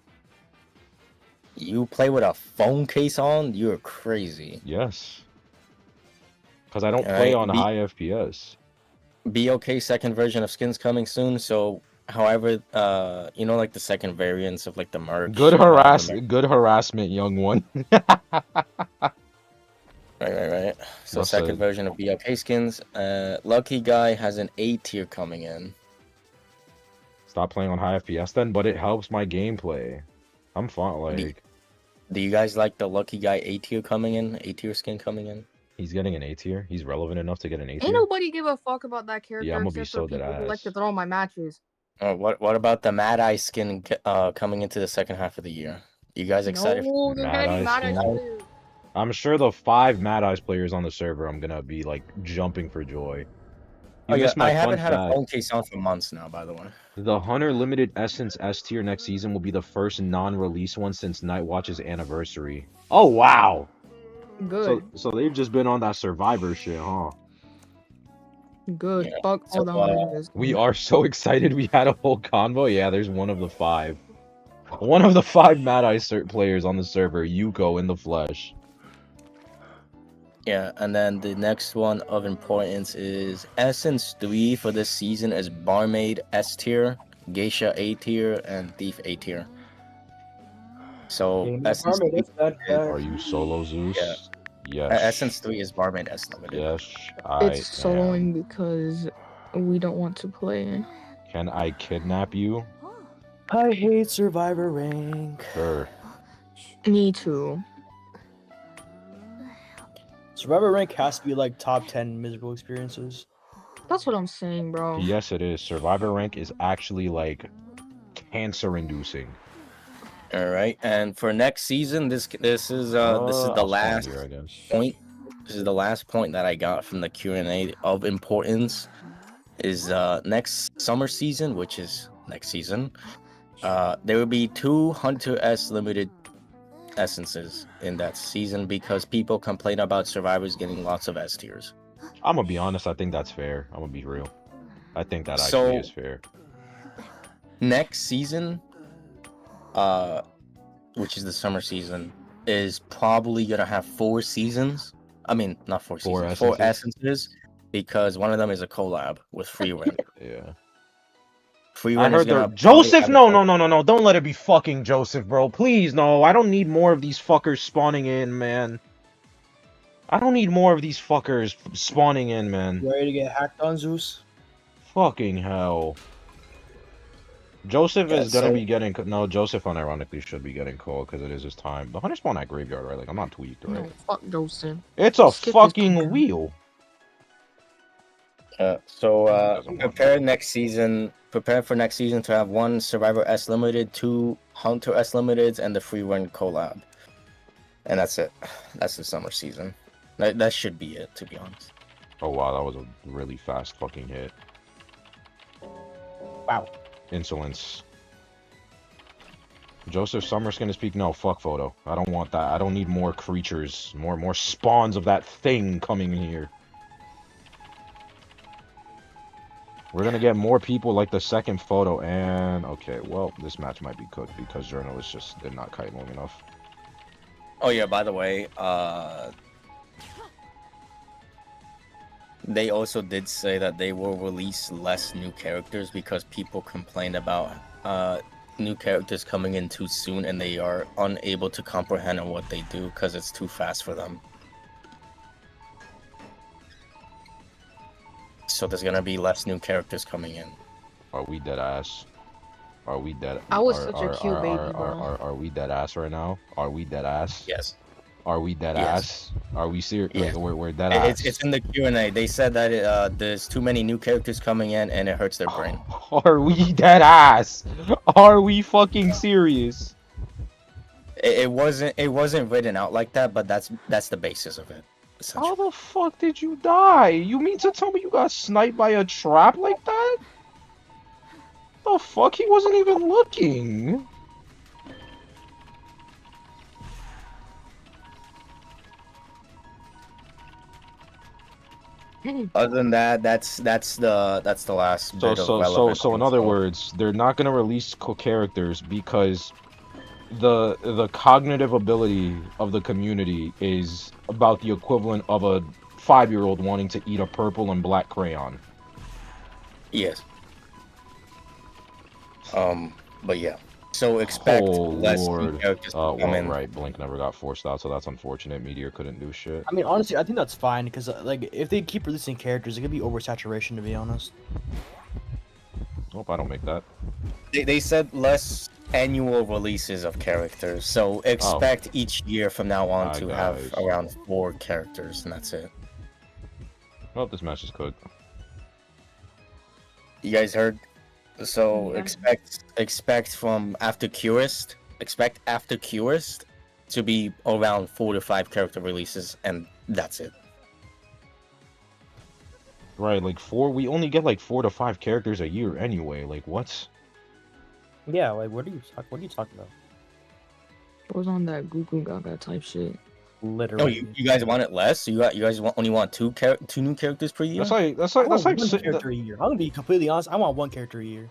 You play with a phone case on? You're crazy. Yes. Because I don't play on high FPS. BOK second version of skins coming soon, so however, like the second variants of like the merch. Good harassment, young one. Right. So Well second said. version of BOK skins. Lucky Guy has an A tier coming in. Stop playing on high FPS then, but it helps my gameplay. I'm fine, like... Do you guys like the Lucky Guy A tier coming in? A tier skin coming in? He's getting an A tier? He's relevant enough to get an A tier? Ain't nobody give a fuck about that character Yeah, I'm gonna be except so for people dead who like ass. to throw my matches. Oh, what about the Mad Eye skin coming into the second half of the year? You guys excited? No, there's Mad gonna Eye be Mad Eye skin? players. I'm sure the 5 Mad Eyes players on the server, I'm gonna be like jumping for joy. You missed my I haven't fun had a fact. phone case on for months now, by the way. The Hunter Limited Essence S tier next season will be the first non-release one since Nightwatch's anniversary. Oh wow! Good. So they've just been on that Survivor shit, huh? Good. Yeah. Fuck all the hunters. We are so excited we had a whole convo. Yeah, there's one of the 5. One of the 5 Mad Eye players on the server, Yuko in the flesh. Yeah, and then the next one of importance is Essence 3 for this season is Barmaid S tier, Geisha A tier, and Thief A tier. So Game Essence Barmaid, 3 that's that is, fact. Are you solo yeah, Zeus? Yes. Essence 3 is Barmaid S limited. Yes, It's I am. soloing because we don't want to play. Can I kidnap you? I hate Survivor rank. Sure. Me too. Survivor rank has to be like top 10 miserable experiences. That's what I'm saying, bro. Yes, it is. Survivor rank is actually like cancer-inducing. All right, and for next season, this is the I'll spawn last here, I guess. point. This is the last point that I got from the Q&A of importance. Is next summer season, which is next season. There will be 2 Hunter S limited essences in that season because people complain about survivors getting lots of S tiers. I'm gonna be honest. I think that's fair. I'm gonna be real. I think that actually is fair. Next season, which is the summer season, is probably gonna have 4 seasons. I mean, not 4 seasons, 4 essences, because one of them is a collab with Free Run. Yeah. Free I Run is heard gonna Joseph. No. Don't let it be fucking Joseph, bro. Please, no. I don't need more of these fuckers spawning in, man. I don't need more of these fuckers spawning in, man. You ready to get hacked on, Zeus? Fucking hell. Joseph is gonna be getting... No, Joseph unironically should be getting called because it is his time. The Hunter spawn at graveyard, right? Like, I'm not tweaked, right? No, fuck Joseph. It's a Skip his fucking turn. wheel. Prepare next season. Prepare for next season to have 1 Survivor S limited, 2 Hunter S limiteds, and the Free Run collab. And that's it. That's the summer season. That should be it, to be honest. Oh wow, that was a really fast fucking hit. Wow. Insolence. Joseph Summer's gonna speak. No, fuck photo. I don't want that. I don't need more creatures, more spawns of that thing coming in here. We're gonna get more people like the second photo, and okay, well, this match might be cooked because journalists just did not kite long enough. Oh yeah, by the way, they also did say that they will release less new characters because people complained about new characters coming in too soon and they are unable to comprehend on what they do because it's too fast for them. So there's gonna be less new characters coming in. Are we dead ass? Are we dead? I was such a cute baby, bro. Are we dead ass right now? Are we dead ass? Yes. Are we dead ass? Are we serious? Yes. We're dead ass. It's in the Q&A. They said that there's too many new characters coming in and it hurts their brain. Are we dead ass? Are we fucking serious? It wasn't written out like that, but that's the basis of it. How the fuck did you die? You mean to tell me you got sniped by a trap like that? The fuck? He wasn't even looking. Other than that, that's the last bit of relevant So in other words, they're not gonna release characters because the cognitive ability of the community is about the equivalent of a 5-year-old wanting to eat a purple and black crayon. Yes. But yeah. So expect less new characters to come in. Right, Blink never got forced out, so that's unfortunate. Meteor couldn't do shit. I mean, honestly, I think that's fine because like if they keep releasing characters, it could be oversaturation. To be honest. Hope I don't make that. They said less annual releases of characters, so expect each year from now on to have around 4 characters, and that's it. Well, this match is cooked. You guys heard? So expect from after Curist to be around 4 to 5 character releases, and that's it. Right, like 4. We only get like 4 to 5 characters a year anyway. Like what? Yeah, like what are you talking about? It was on that Goo Goo Gaga type shit. Literally. Oh, you guys want it less? You guys only want 2 new characters per year? That's like one character a year. I'm gonna be completely honest. I want 1 character a year.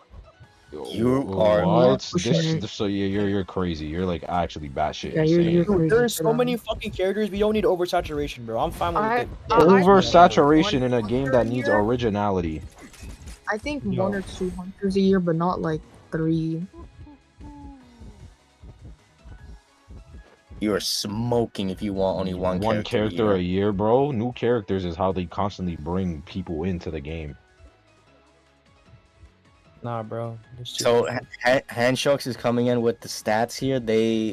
You are What? pushing it. So you're crazy. You're like actually batshit Yeah, you're insane. crazy. There's for so that. many fucking characters. We don't need oversaturation, bro. I'm fine with I it. I think Oversaturation one in a game hunter a that needs year. originality. I think Yo. 1 or 2 hunters a year, but not like 3. You're smoking if you want only one One character a character a year. year, bro. New characters is how they constantly bring people into the game. Nah, bro. So Handsharks is coming in with the stats here.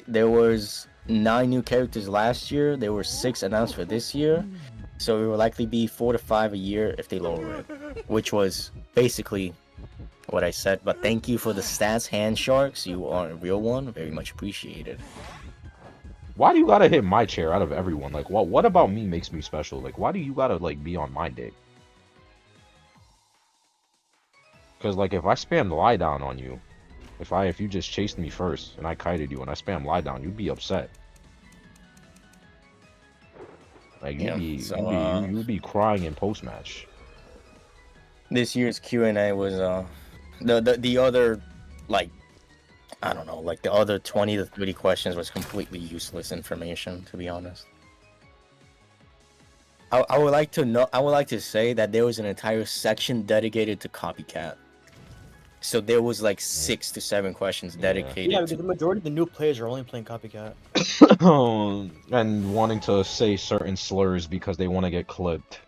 There was 9 new characters last year. There were 6 announced for this year. So it will likely be 4 to 5 a year if they lower it, which was basically what I said. But thank you for the stats, Handsharks. You are a real one. Very much appreciated. Why do you gotta hit my chair out of everyone? Like, what about me makes me special? Like, why do you gotta like be on my dick? Because like if I spam lie down on you, if you just chased me first and I kited you and I spam lie down, you'd be upset. Like you'd be crying in post match. This year's Q&A was the other, like, I don't know, like the other 20 to 30 questions was completely useless information, to be honest. I would like to say that there was an entire section dedicated to copycat. So there was like 6 to 7 questions dedicated Yeah, to because the majority of the new players are only playing copycat. And wanting to say certain slurs because they want to get clipped.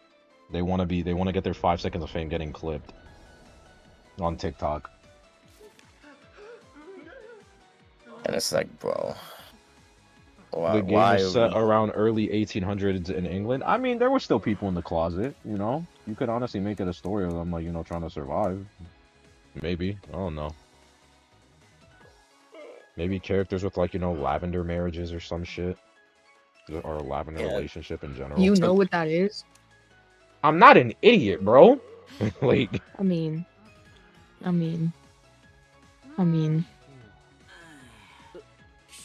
They want to get their 5 seconds of fame getting clipped on TikTok. And it's like, bro, The game was set around early 1800s in England. I mean, there were still people in the closet, you know? You could honestly make it a story of them, like, you know, trying to survive. Maybe. I don't know. Maybe characters with, like, you know, lavender marriages or some shit. Or a lavender relationship in general. You know what that is? I'm not an idiot, bro. Like... I mean...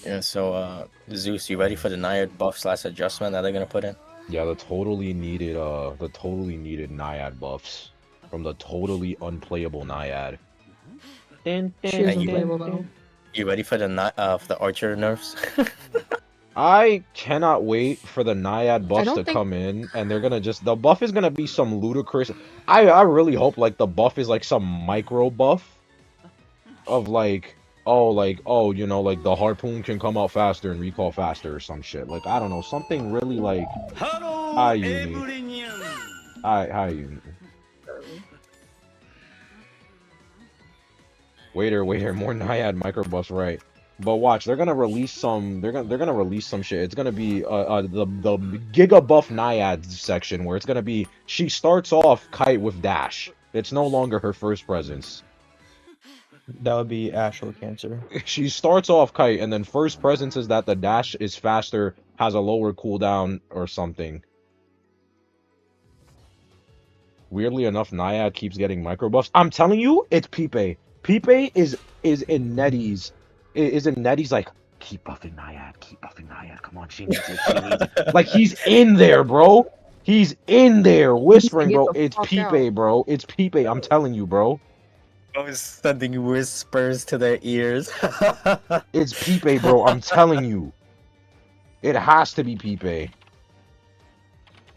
Yeah, so, Zeus, you ready for the Naiad buff / adjustment that they're gonna put in? Yeah, the totally needed Naiad buffs from the totally unplayable Naiad. She isn't playable though. You ready for the Archer nerfs? I cannot wait for the Naiad buffs to come in, and they're gonna the buff is gonna be some ludicrous. I really hope like the buff is like some micro buff of like, oh, you know, like the harpoon can come out faster and recall faster or some shit. Like, I don't know, something really like... Hi, Uni. Hi, Uni. Waiter, more Naiad micro buffs, right? But watch, they're gonna release some. They're gonna release some shit. It's gonna be the Giga Buff Naiad section where it's gonna be she starts off Kite with dash. It's no longer her first presence. That would be Astral Cancer. She starts off Kite, and then first presence is that the dash is faster, has a lower cooldown, or something. Weirdly enough, Naiad keeps getting micro buffs. I'm telling you, it's Pipe. Pipe is in Nettie's. Is in Nettie's like, keep buffing Naiad, come on, she needs it. Like, he's in there, bro. He's in there, whispering, bro. It's Pipe, bro. It's Pipe, I'm telling you, bro. I was sending whispers to their ears. It's Pipe, bro. I'm telling you. It has to be Pipe.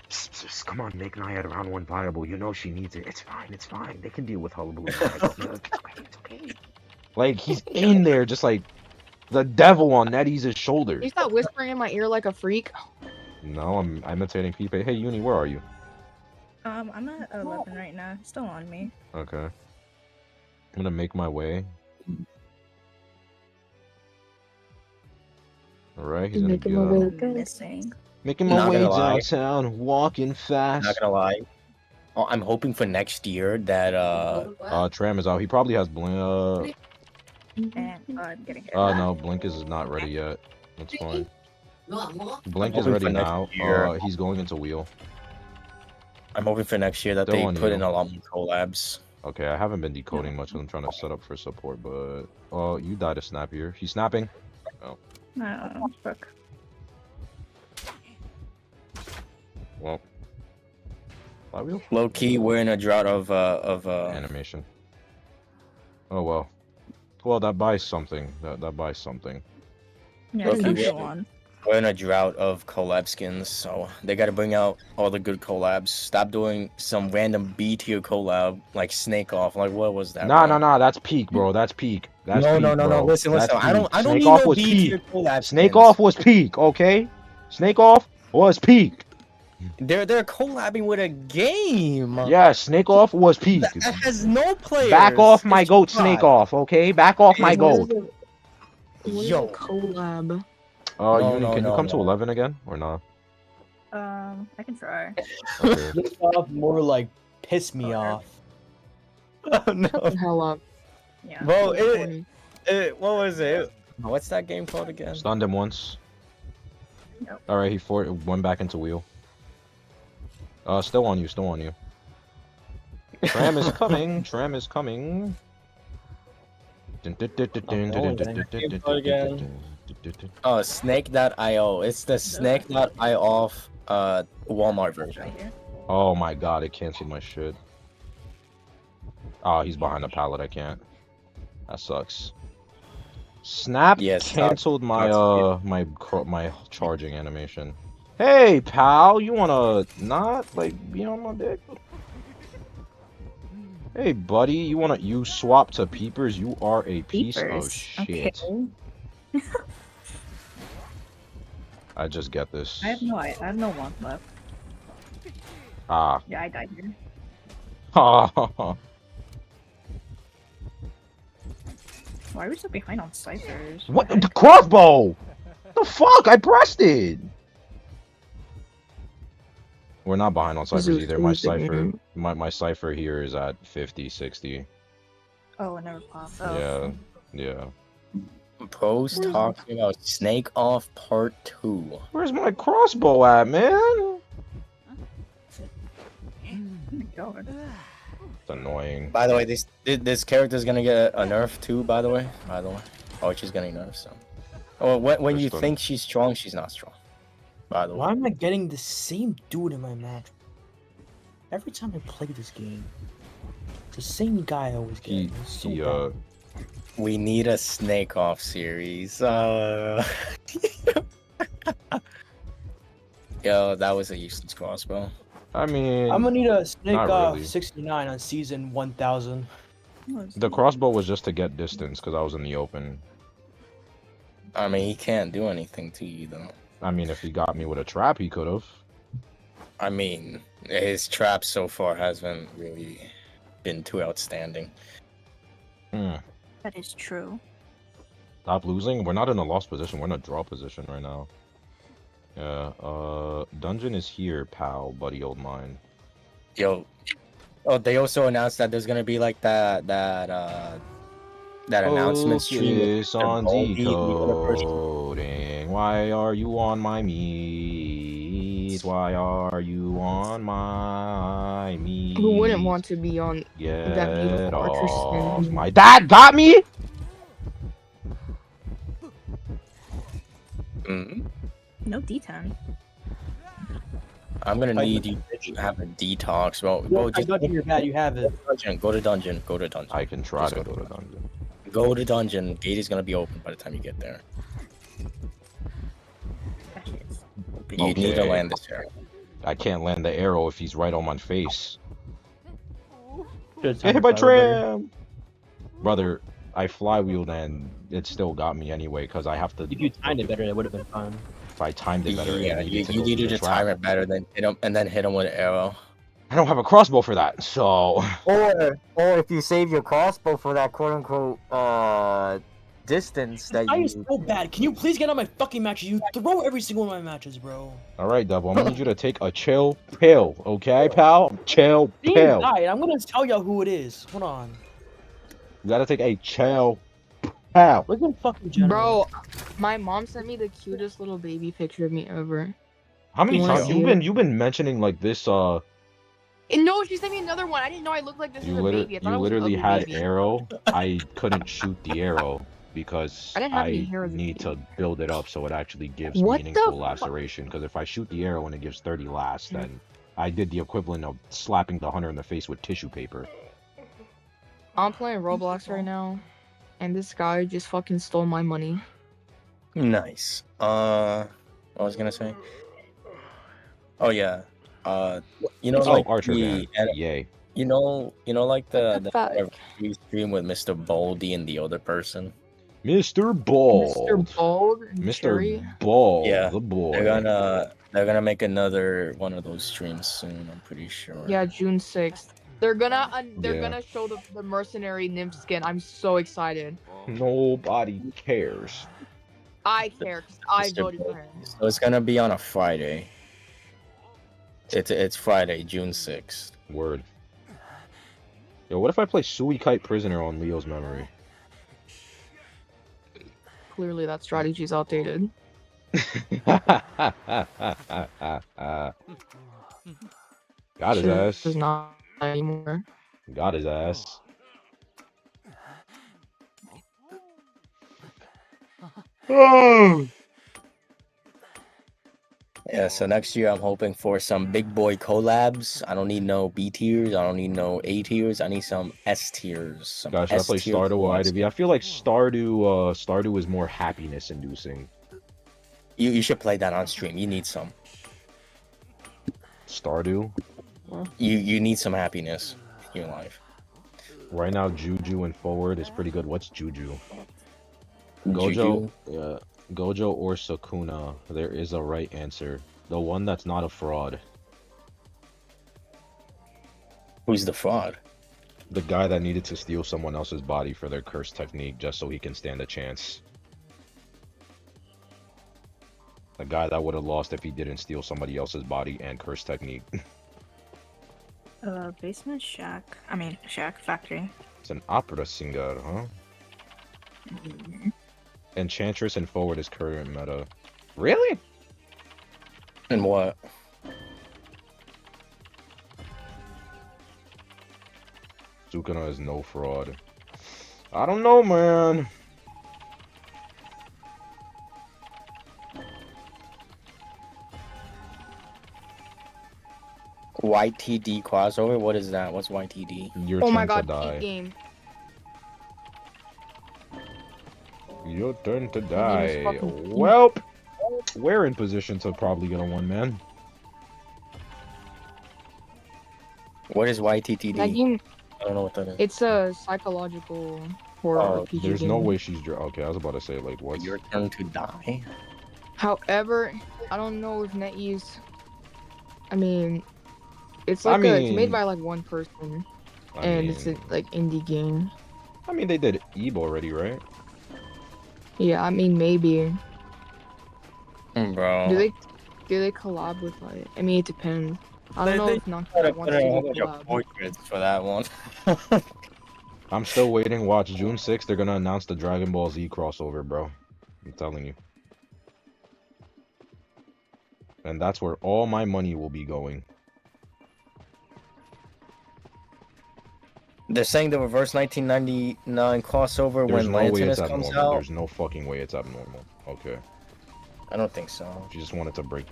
Psst, come on, make Naiad round 1 viable. You know she needs it. It's fine. They can deal with Hullabaloo. It's okay. Like, he's in there just like the devil on Nettie's shoulder. He's not whispering in my ear like a freak. No, I'm imitating Pipe. Hey, Uni, where are you? I'm at 11 right now. It's still on me. Okay. I'm gonna make my way. Alright, he's gonna get Missing. making my way downtown, walking fast. Not gonna lie. Oh, I'm hoping for next year that Tram is out. He probably has Blink. And I'm getting hit. No, Blink is not ready yet. That's fine. Blink is ready now. He's going into wheel. I'm hoping for next year that they put in a lot more collabs. Okay, I haven't been decoding much because I'm trying to set up for support, but... Oh, you died a snap here. He's snapping. Oh. No, fuck. Well. Low key, we're in a drought of animation. Oh, well. Well, that buys something. That buys something. Yeah, Look, still you go on. We're in a drought of collab skins, so they gotta bring out all the good collabs. Stop doing some random B tier collab like Snake Off. Like what was that, Nah, bro? nah, nah. That's peak, bro. That's peak. That's No, no, peak, no, no. bro. Listen, That's listen. I peak. don't Snake need Off no was B peak. tier collab Snake skins. Off was peak. Okay. Snake Off was peak. They're collabing with a game. Yeah, Snake Off was peak. That has no players. Back off my It's goat, Snake trash. Off. Okay, back off my What is goat. it? What is a Yo. collab? No, Uni, no, can you no, come to no. 11 again or not? I can try. Okay. This off more like piss me off. Oh, no. Shut the hell up. Yeah. Bro, Corny. what was it? What's that game called again? Stunned him once. Nope. All right, he went back into wheel. Still on you. Still on you. Tram is coming. Tram is coming. Oh, Snake.io. It's the Snake.io Walmart version. Right here. Oh my god, it canceled my shit. Oh, he's behind the pallet. I can't. That sucks. Snap Yes, canceled my my charging animation. Hey pal, you wanna not like be on my dick? Hey buddy, you swap to peepers? You are a piece of Peepers. shit. Okay. I just get this. I have no one left. Ah. Yeah, I died here. Why are we so behind on ciphers? What the crossbow? The fuck? I pressed it. We're not behind on ciphers Zeus either. My lose the cipher, game. my cipher here is at 50, 60. Oh, it never popped. Oh. Yeah, yeah. Post talking about Snake Off Part 2. Where's my crossbow at, man? Oh my god. It's annoying. By the way, this character's gonna get a nerf too. By the way. Oh, she's getting nerfed. So, oh, when you think she's strong, she's not strong. By the way. Why am I getting the same dude in my match? Every time I play this game, the same guy I always get. We need a Snake Off series. Yo, that was a useless crossbow. I mean, I'm gonna need a Snake Off really. 69 on season 1000. The crossbow was just to get distance because I was in the open. I mean, he can't do anything to you though. I mean, if he got me with a trap, he could have. I mean, his trap so far hasn't really been too outstanding. That is true. Stop losing. We're not in a lost position. We're in a draw position right now. Yeah. Dungeon is here, pal, buddy, old mine. Yo. Oh, they also announced that there's gonna be like that announcement stream. Focus on decoding. Why are you on my meat? Why are you on my meat? Who wouldn't want to be on that beautiful Get archer off skin? my dad got me? No D10. I'm gonna need you to have a detox, bro. Yo, I got your bad, you have it. Go to dungeon. Go to dungeon. I can try to go to dungeon. Go to dungeon. Gate is gonna be open by the time you get there. That shit is. You need to land this arrow. I can't land the arrow if he's right on my face. Get Get hit by tram! Brother, I flywheeled and it still got me anyway because I have to. If you timed it better, it would have been fine. If I timed it better, Yeah, you go needed the to time it better than hit him and then hit him with an arrow. I don't have a crossbow for that, so. Or if you save your crossbow for that quote unquote distance that I you. is so bad. Can you please get on my fucking matches? You throw every single one of my matches, bro. All right, Devil. I'm gonna need you to take a chill pill, okay, pal? Chill pill. Died. I'm gonna tell y'all who it is. Hold on. You gotta take a chill pill. Look at fucking general. Bro, my mom sent me the cutest little baby picture of me ever. How many You wanna times see you've been mentioning like this? And no, she sent me another one. I didn't know I looked like this as a baby. I thought You I was an literally ugly had baby. arrow. I couldn't shoot the arrow because I didn't have any hair I as a need baby. to build it up so it actually gives What the meaningful fuck? laceration. Because if I shoot the arrow and it gives 30 last, then I did the equivalent of slapping the hunter in the face with tissue paper. I'm playing Roblox right now, And this guy just fucking stole my money. Nice. What was I gonna say? Oh yeah. You know, It's Oh, like Archer the van. Yay. you know, like the Pathetic. anniversary stream with Mr. Baldy and the other person. Mr. Bald. Mr. Bald and Mr. Cherry. Bald, Yeah, the boy. they're gonna make another one of those streams soon. I'm pretty sure. Yeah, June 6th. They're Yeah. gonna show the mercenary nymph skin. I'm so excited. Nobody cares. I care because I Mr. voted for Baldy. him. So it's gonna be on a Friday. It's Friday, June 6th. Word. Yo, what if I play Sui Kite Prisoner on Leo's memory? Clearly, that strategy's outdated. Got his ass. Is not anymore. Got his ass. Yeah, so next year I'm hoping for some big boy collabs. I don't need no B tiers. I don't need no A tiers. I need some S tiers. Some Gosh, should I play S-tier Stardew or collabs. IDV? I feel like Stardew is more happiness inducing. You should play that on stream. You need some. Stardew? You need some happiness in your life. Right now, Juju and Forward is pretty good. What's Juju? Juju? Yeah, Gojo or Sukuna. There is a right answer. The one that's not a fraud. Who's the fraud? The guy that needed to steal someone else's body for their curse technique just so he can stand a chance. The guy that would have lost if he didn't steal somebody else's body and curse technique. Basement shack. I mean, shack factory. It's an opera singer, huh? Enchantress and Forward is current meta. Really? And what? Sukuna is no fraud. I don't know, man. YTD crossover? What is that? What's YTD? Your Oh my turn god, to die. peak game. Your turn to game is die. fucking peak. Welp. We're in position to probably get a one man. What is YTTD? That game, I don't know what that is. it's a psychological horror Oh, RPG There's game. no way she's okay. I was about to say like what's Your turn to die? However, I don't know if NetEase. I mean, it's I like it's mean- made by like one person, and it's a like indie game. I mean, they did Eve already, right? Yeah, I mean maybe. Bro. Do they collab with like? I mean, it depends. I don't know They if gotta Nocturne wants put to in a whole do bunch of collab. portraits for that one. I'm still waiting. Watch June 6th. They're gonna announce the Dragon Ball Z crossover, bro. I'm telling you. And that's where all my money will be going. They're saying the reverse 1999 crossover There's when no way it's Lantinus comes abnormal. out. There's no fucking way it's abnormal. Okay. I don't think so. She just wanted to break.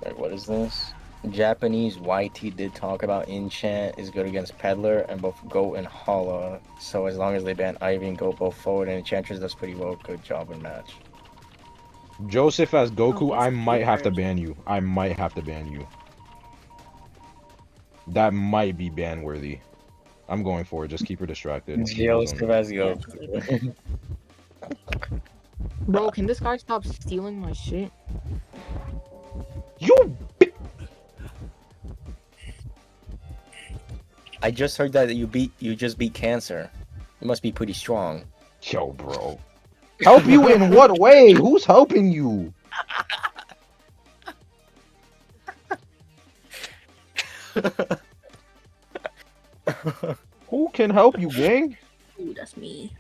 Wait, what is this? Japanese YT did talk about Enchant is good against Peddler and both Goat and Hala. So as long as they ban Ivy and Goat both forward and Enchantress does pretty well. Good job in match. Joseph as Goku, Oh, I he's might have to weird. ban you. I might have to ban you. That might be ban worthy. I'm going for it. Just keep her distracted. Joseph as Goku. Bro, can this guy stop stealing my shit? You. I just heard that you just beat Cancer. You must be pretty strong. Yo, bro. Help you in what way? Who's helping you? Who can help you, gang? Ooh, that's me.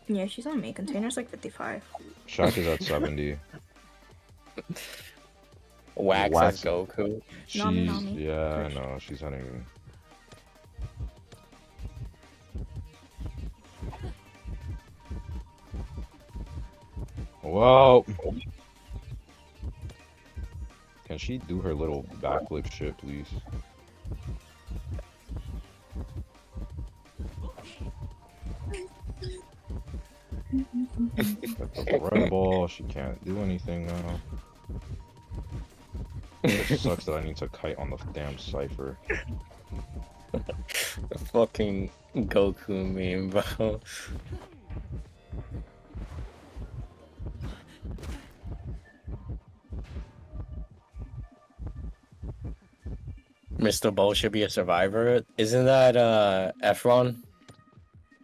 Yeah, she's on me. Container's like 55. Shaq is at 70. Wax Wax. as Goku. She's Nami. yeah, I know. She's heading. Whoa. Can she do her little backflip shit, please? Got the red ball. She can't do anything now. It sucks that I need to kite on the damn cipher. The fucking Goku meme, bro. Mr. Bull should be a survivor. Isn't that Efron?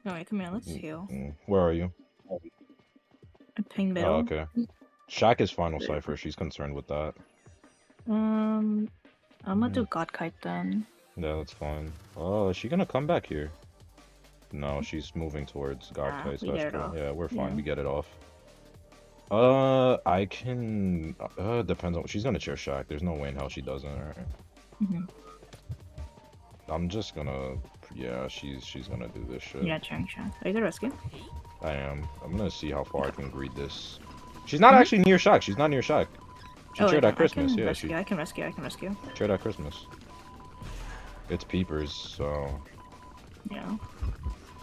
No, wait, come here. Let's heal. Where are you? Ping Oh, middle. okay. Shaq is final cipher. She's concerned with that. I'm gonna do God Kite then. Yeah, that's fine. Oh, is she gonna come back here? No, she's moving towards God Kite. we get That's it cool. off. Yeah, we're fine. Yeah. We get it off. I can. Depends on. She's gonna chair Shaq. There's no way in hell she doesn't. Right? Mhm. I'm just gonna. Yeah, she's gonna do this shit. Yeah, Chang. Are you gonna rescue? I am. I'm gonna see how far I can greed this. She's not actually near Shaq. She's not near Shaq. She chaired at Christmas. Yeah, she I can rescue. chaired at Christmas. It's peepers, so. Yeah.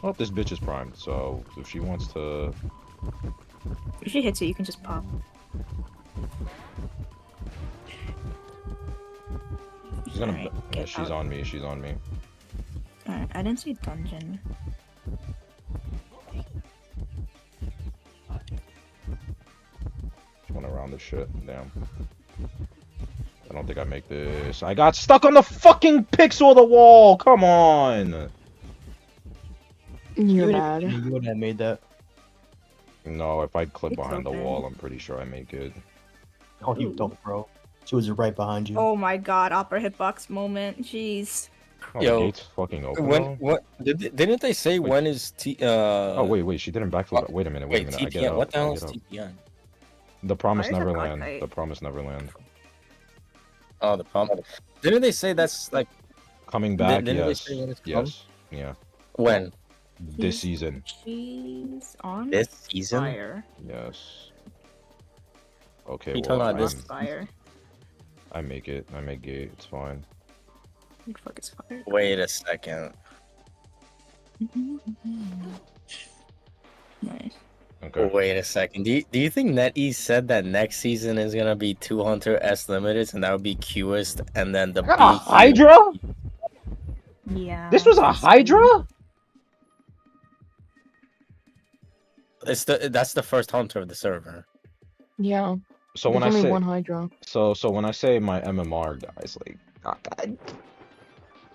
Well, this bitch is primed, so if she wants to. If she hits you, you can just pop. She's gonna. Alright, Yeah, get she's out. on me. She's on me. Alright, I didn't see dungeon. She went around this shit. Damn. I don't think I make this. I got stuck on the fucking pixel of the wall. Come on. You're You bad. wouldn't have made that. No, if I clip It's behind the okay. wall, I'm pretty sure I make it. Oh, you don't, bro. She was right behind you. Oh my god, opera hitbox moment. Jeez. Oh, Yo, the gate's fucking open. When though? what didn't they say Wait. when is T Oh wait, she didn't backflip. Wait a minute. Wait, I TPN. get up. What the hell I is get up. TPN? The Promised Why is it Neverland. Godkite? The Promised Neverland. Oh, the problem. Didn't they say that's like Coming back. didn't they Yes. say when it's Yes. Yeah. when This season. She's on this season? fire. Yes. Okay. You Well, talking about On this? fire. I make it. I make gate. It's fine. What the fuck is fire? Wait a second. Nice. Okay. Wait a second. Do you think NetEase said that next season is gonna be 2 Hunter S Limited and that would be Qist and then the A B Hydra? Yeah. This was a Hydra? That's the first Hunter of the server. Yeah. So There's when I only say one Hydra. so when I say my MMR guys, like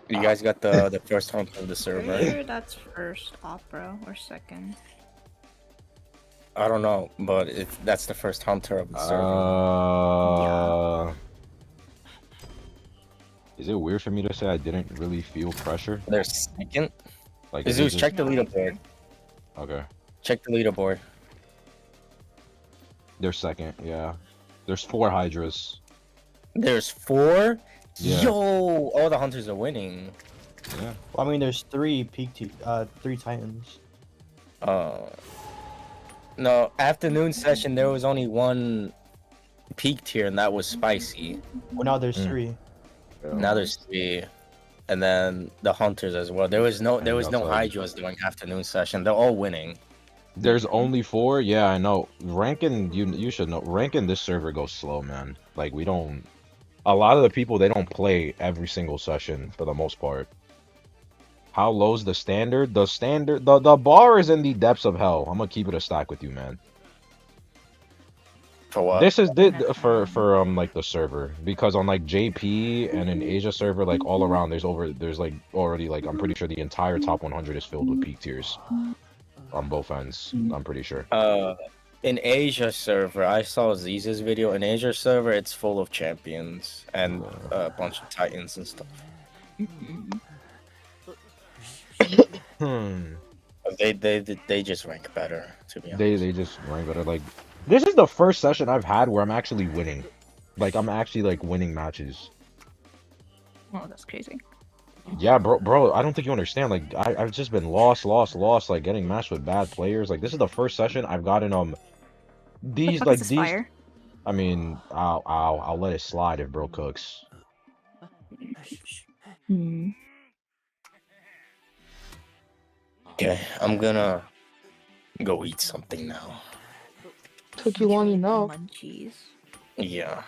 You guys got the first Hunter of the server. Pretty sure that's first opera or second. I don't know, but that's the first Hunter of the server. Is it weird for me to say I didn't really feel pressure? Their second. Like Zeus, just... check the leaderboard. Okay. Check the leaderboard. They're second, yeah. There's 4 Hydras. There's 4? Yeah. Yo, all the hunters are winning. Yeah. Well, I mean, there's 3 3 Titans. No, afternoon session there was only 1 peak tier and that was spicy. Well, now there's 3. Now there's 3. And then the hunters as well. There was no Hydras during afternoon session. They're all winning. There's only 4? Yeah, I know. Ranking, you should know. Ranking this server goes slow, man. Like, we don't... A lot of the people, they don't play every single session, for the most part. How low's the standard? The bar is in the depths of hell. I'm gonna keep it a stack with you, man. For what? This is for like the server, because on like JP and in Asia server, like all around, there's like already like I'm pretty sure the entire top 100 is filled with peak tiers on both ends. I'm pretty sure. In Asia server, I saw Zeus's video. In Asia server, it's full of champions and a bunch of titans and stuff. They just rank better, to be honest. They just rank better. Like, this is the first session I've had where I'm actually winning. Like, I'm actually like winning matches. Oh, that's crazy. Yeah, bro, I don't think you understand. Like, I've just been lost, like getting matched with bad players. Like, this is the first session I've gotten these What the fuck like is this these. fire? I mean, I'll let it slide if bro cooks. Okay, I'm gonna Go eat something now. Took you long enough. Munchies. Yeah.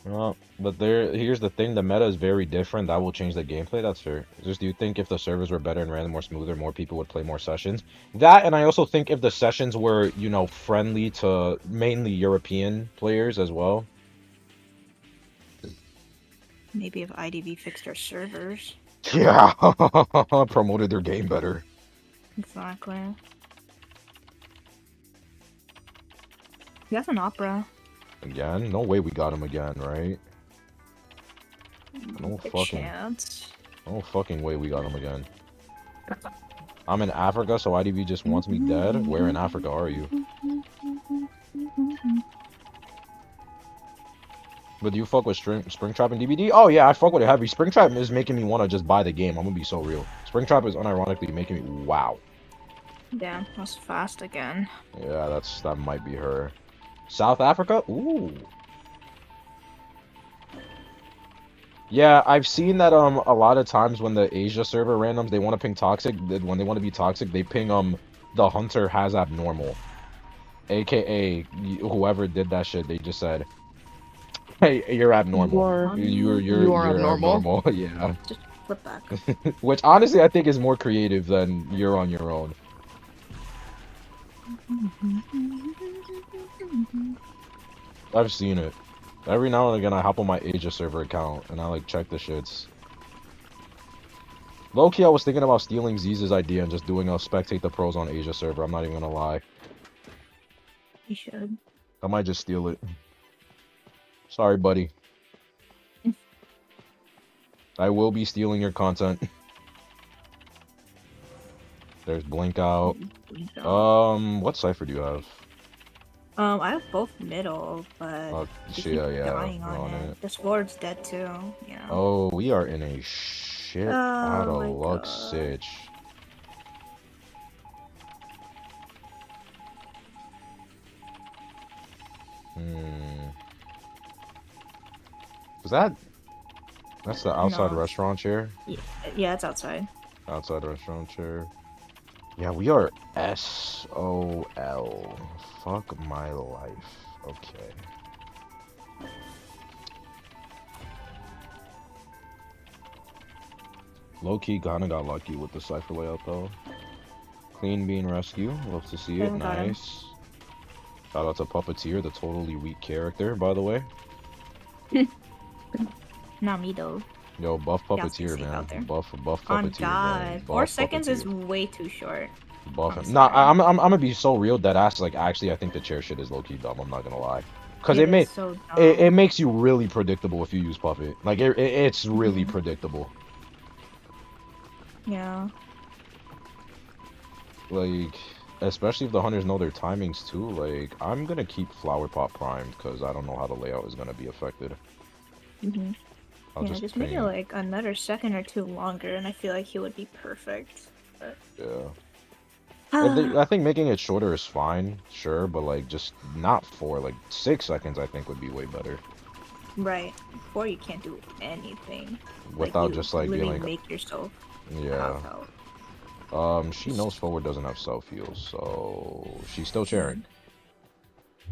Well, but here's the thing, the meta is very different. That will change the gameplay, that's fair. Just do you think if the servers were better and ran more smoother, more people would play more sessions? That, and I also think if the sessions were, you know, friendly to mainly European players as well. Maybe if IDV fixed their servers. Yeah, promoted their game better. Exactly. That's an opera. Again? No way we got him again, right? No Good fucking, chance. no fucking way we got him again. I'm in Africa, so IDV just wants me dead? Where in Africa are you? But do you fuck with Springtrap and DBD? Oh yeah, I fuck with it heavy. Springtrap is making me want to just buy the game. I'm gonna be so real. Springtrap is unironically making me wow. Damn, that's fast again. Yeah, that might be her. South Africa? Ooh. Yeah, I've seen that a lot of times when the Asia server randoms they want to ping toxic, when they want to be toxic, they ping the hunter has abnormal. AKA whoever did that shit, they just said, "Hey, you're abnormal. You're abnormal." Yeah. Just flip back. Which honestly I think is more creative than you're on your own. I've seen it. Every now and again I hop on my Asia server account and I like check the shits. Low-key I was thinking about stealing Zeus's idea and just doing a spectate the pros on Asia server, I'm not even gonna lie. You should. I might just steal it. Sorry, buddy. I will be stealing your content. There's Blink Out. What cipher do you have? I have both middle, but yeah, dying on it. This ward's dead too. Yeah. Oh, we are in a shit out of luck sitch. Is that's the outside restaurant chair? Yeah, it's outside. Outside restaurant chair. Yeah, we are SOL. Fuck my life. Okay. Low-key kinda got lucky with the cipher layout though. Clean Bean Rescue. Love to see it. Nice. Shout out to Puppeteer, the totally weak character, by the way. Not me though. Yo, buff Puppeteer, man. Buff Puppeteer. On God, man. 4 seconds is way too short. Buff him. Nah, I'm gonna be so real that ass. Like, actually, I think the chair shit is low-key dumb. I'm not gonna lie, because it makes you really predictable if you use Puppet. Like, it's really predictable. Yeah. Like, especially if the hunters know their timings too. Like, I'm gonna keep Flower Pot primed because I don't know how the layout is gonna be affected. I'll just make it like another second or two longer, and I feel like he would be perfect. But... Yeah. I think making it shorter is fine, sure, but like just not 4, like 6 seconds I think would be way better. Right. 4 you can't do anything. Without just like being like make yourself. Yeah. She knows forward doesn't have self heals, so she's still chairing.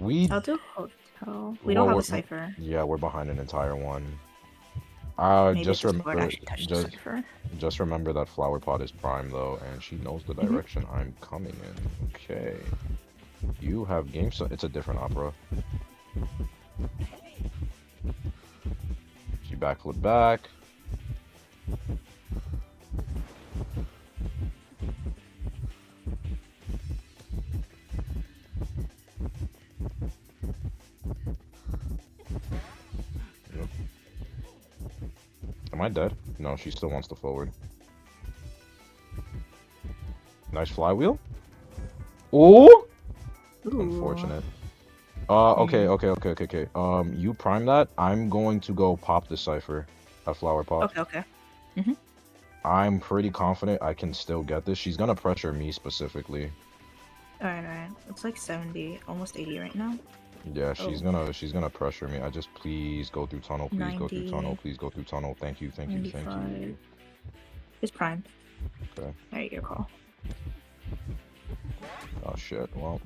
I'll do hotel. We don't have a cipher. Yeah, we're behind an entire one. Just remember that Flower Pot is prime though, and she knows the direction I'm coming in. Okay. You have game, so it's a different opera. She backflip back. Am I dead? No, she still wants to forward. Nice flywheel. Ooh! Unfortunate. Okay. You prime that. I'm going to go pop the cipher. A flower pop. Okay. I'm pretty confident I can still get this. She's gonna pressure me specifically. Alright. It's like 70, almost 80 right now. Yeah, she's gonna pressure me. I just please go through tunnel. Please go through tunnel. 90, Please go through tunnel. Thank you. Thank you. Thank 95. you. It's prime. Okay. Alright, your call. Oh shit. Well.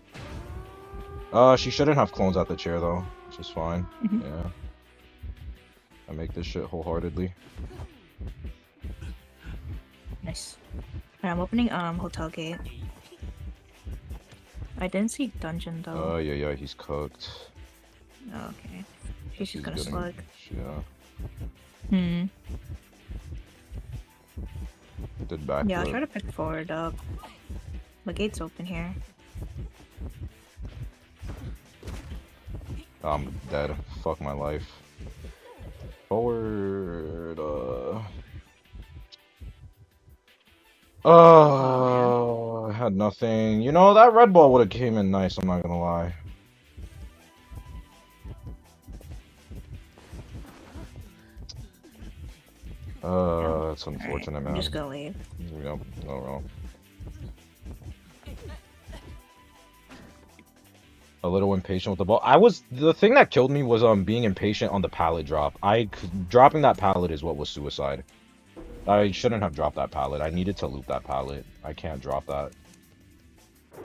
She shouldn't have clones at the chair though, which is fine. Mhm. Yeah. I make this shit wholeheartedly. Nice. Alright, I'm opening hotel gate. I didn't see dungeon though. Oh yeah, he's cooked. Oh, okay. She's just gonna getting, slug. Yeah. Did back. Yeah, I'll try to pick forward up. The gate's open here. I'm dead. Fuck my life. Forward. Oh, I had nothing. You know, that red ball would have came in nice, I'm not gonna lie. That's unfortunate, man. I'm just gonna leave. Yep, no wrong. A little impatient with the ball. The thing that killed me was being impatient on the pallet drop. Dropping that pallet is what was suicide. I shouldn't have dropped that pallet. I needed to loop that pallet. I can't drop that.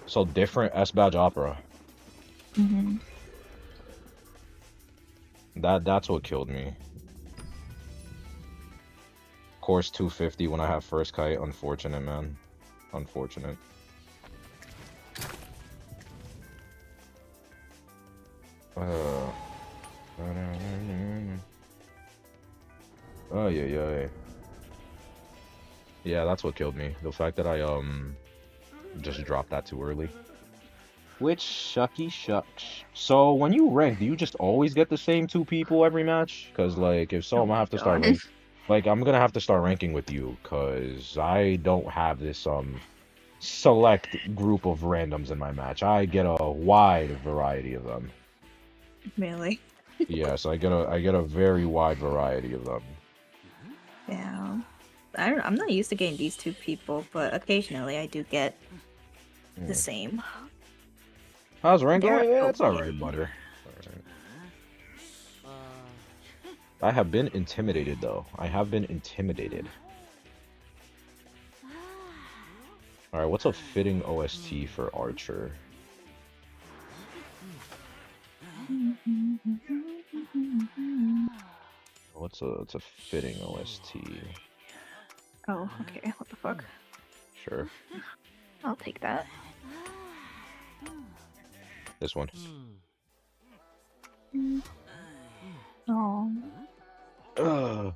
So different S-Badge Opera. That's what killed me. Course 250 when I have first kite. Unfortunate, man. Unfortunate. Oh yeah. Yeah, that's what killed me. The fact that I just dropped that too early. Which shucky shucks. So when you rank, do you just always get the same 2 people every match? Cause like if so, I'm gonna have to start ranking. Like I'm gonna have to start ranking with you, cause I don't have this select group of randoms in my match. I get a wide variety of them. Really? Yes, I get a very wide variety of them. Yeah. I'm not used to getting these 2 people, but occasionally I do get the same. How's rank going? Yeah, it's alright, butter. I have been intimidated, though. I have been intimidated. Alright, what's a fitting OST for Archer? What's a fitting OST? Oh, okay. What the fuck? Sure. I'll take that. This one. Oh. Oh,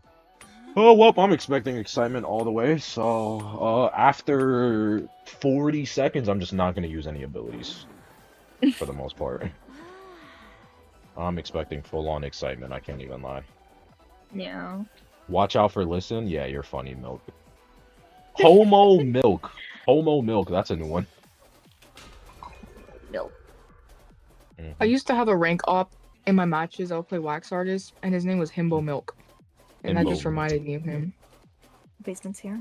well, I'm expecting excitement all the way, so after 40 seconds, I'm just not going to use any abilities, for the most part. I'm expecting full-on excitement, I can't even lie. Yeah. Watch out for listen. Yeah, you're funny, Milk. Homo Milk. Homo Milk, that's a new one. Milk. I used to have a rank op in my matches. I would play Wax Artist, and his name was Himbo Milk. And that just reminded me of him. Basement's here.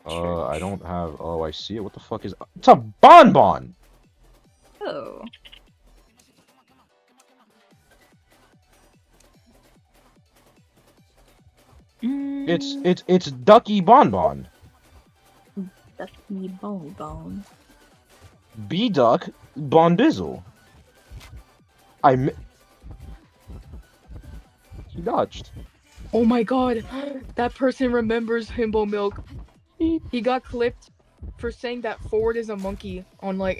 I don't have... Oh, I see it. What the fuck is... It's a bonbon! Oh. It's Ducky Bonbon. Ducky Bonbon. B-Duck Bondizzle. He dodged. Oh my god, that person remembers Himbo Milk. He got clipped for saying that Ford is a monkey on like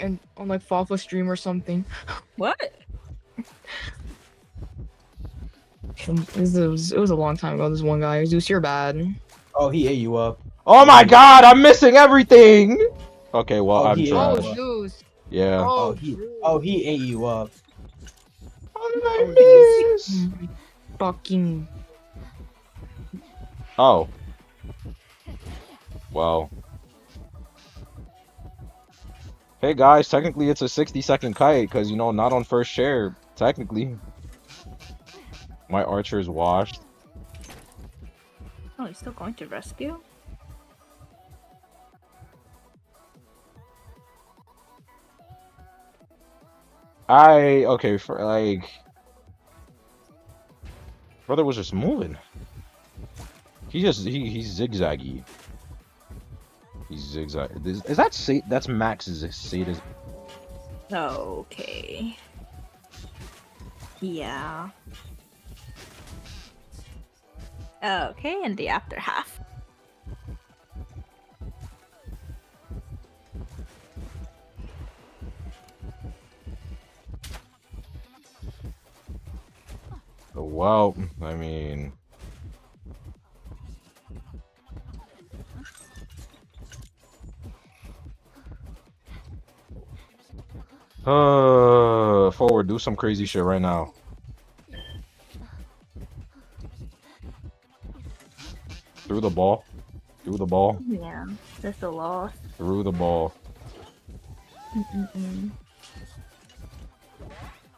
Fafa stream or something. What? It was a long time ago. This one guy, Zeus, you're bad. Oh, he ate you up. Oh my god, I'm missing everything! Okay, well, I'm trash. Oh, Zeus. Yeah. Oh, he ate you up. How did I miss? Fucking. Oh. Well. Hey guys, technically it's a 60-second kite, because, you know, not on first share, technically. My Archer is washed. Oh, he's still going to rescue? Okay, for like brother was just moving. He's zigzaggy. He's zigzag. Is that that's Max's sadism? Okay. Yeah. Okay, and the after half. Well, I mean, forward, do some crazy shit right now. Through the ball. Through the ball. Yeah, that's a loss. Through the ball. You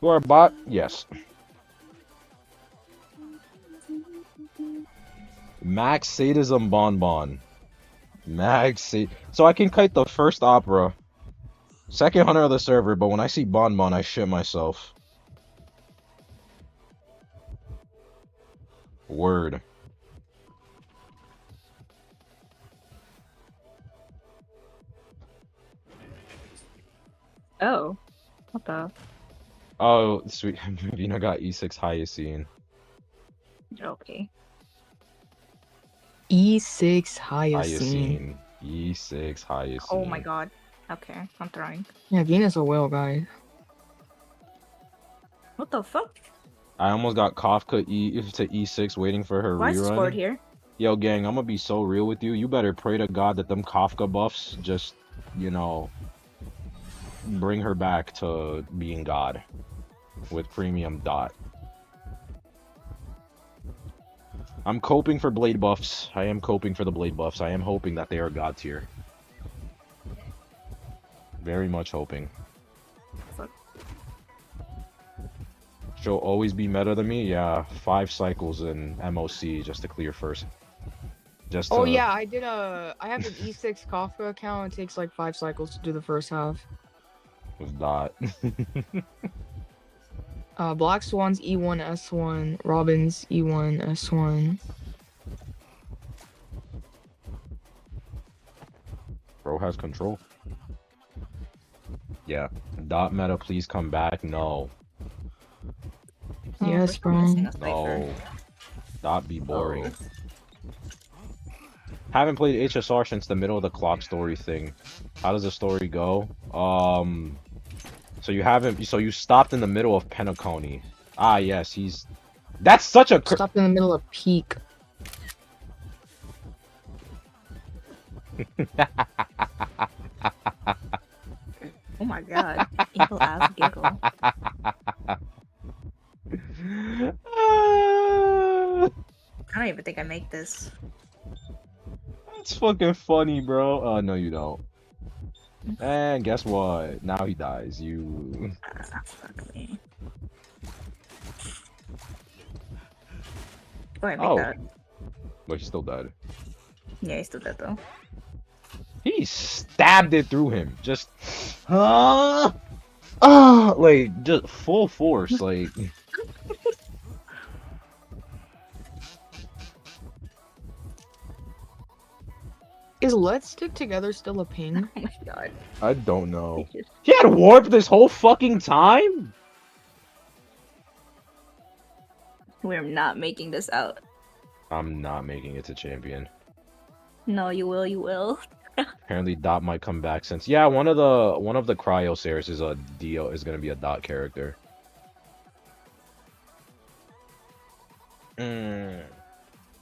are a bot? Yes. Max sadism bonbon. So I can kite the first opera. Second hunter of the server, but when I see bonbon, I shit myself. Word. Oh. What the? Oh, sweet. Vina got E6 Hyacine. Okay. E6 Hyacine. E6 Hyacine. Oh my god. Okay, I'm throwing. Yeah, Venus a whale, guys. What the fuck? I almost got Kafka to E6 waiting for her Why is the scored rerun. here? Yo, gang, I'm gonna be so real with you. You better pray to God that them Kafka buffs just, you know, bring her back to being God with premium dot. I'm coping for blade buffs. I am coping for the blade buffs. I am hoping that they are God tier. Very much hoping. Fuck. She'll always be meta than me. Yeah, 5 cycles in MOC just to clear first. Just to... Oh yeah, I have an E6 Kafka account. It takes like 5 cycles to do the first half. With dot. Black Swan's E1 S1, Robin's E1 S1. Bro has control. Yeah. Dot meta, please come back. No. Yes, bro. No. Dot be boring. Haven't played HSR since the middle of the clock story thing. How does the story go? So you stopped in the middle of Penacony. Ah, yes, that's such a... Stopped in the middle of peak. Oh my god. Evil ass giggle. I don't even think I make this. That's fucking funny, bro. Oh, no, you don't. And guess what? Now he dies. You... Fuck me. Go ahead, make that. But he's still dead. Yeah, he's still dead though. He stabbed it through him. Just... like, just full force, like... Is Let's Stick Together still a ping? Oh my god. I don't know. He had warp this whole fucking time? We're not making this out. I'm not making it to champion. No, you will, you will. Apparently Dot might come back since... Yeah, one of the Cryoceres is gonna be a Dot character.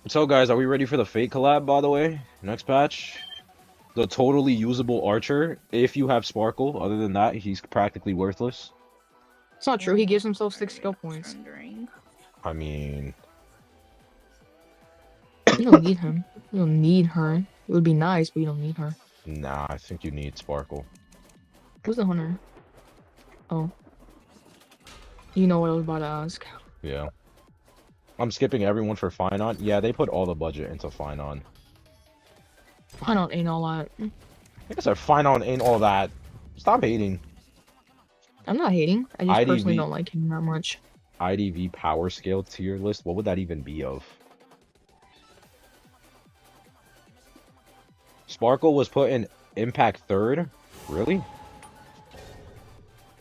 So guys, are we ready for the Fate collab, by the way? Next patch? The totally usable Archer, if you have Sparkle. Other than that, he's practically worthless. It's not true. He gives himself 6 skill points. I mean... You don't need him. You don't need her. It would be nice, but you don't need her. Nah, I think you need Sparkle. Who's the hunter? Oh. You know what I was about to ask. Yeah. I'm skipping everyone for Finon. Yeah, they put all the budget into Finon. Finon ain't all that. I guess Finon ain't all that. Stop hating. I'm not hating. I just personally IDV don't like him that much. IDV power scale tier list. What would that even be of? Sparkle was put in Impact 3rd? Really?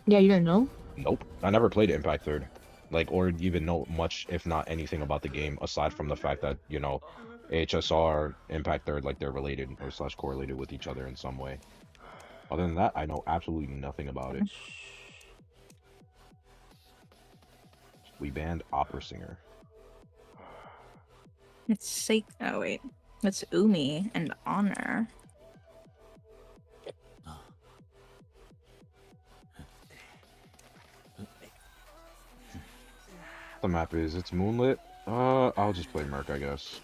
Yeah, you didn't know? Nope. I never played Impact 3rd. Like, or even know much, if not anything about the game, aside from the fact that, you know, HSR, Impact 3rd, like they're related or slash correlated with each other in some way. Other than that, I know absolutely nothing about it. We banned Opera Singer. It's Sake. Oh wait, it's Umi and Honor. The map is, it's moonlit. I'll just play Merc, I guess.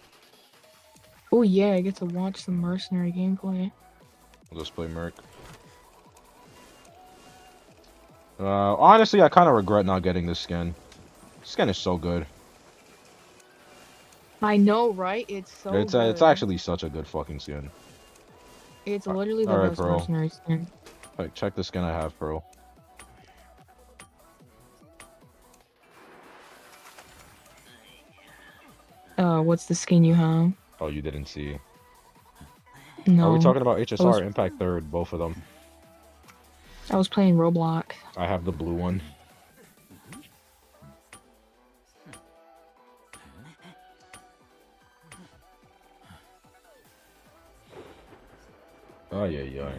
Oh yeah, I get to watch some Mercenary gameplay. I'll just play Merc. Honestly, I kind of regret not getting this skin. This skin is so good. I know, right? It's so It's good. it's actually such a good fucking skin. It's literally the Alright, best Pearl. Mercenary skin. Like, check the skin I have, Pearl. What's the skin you have? Oh, you didn't see. No. Are we talking about HSR or Impact 3rd? Both of them. I was playing Roblox. I have the blue one. Oh, yeah.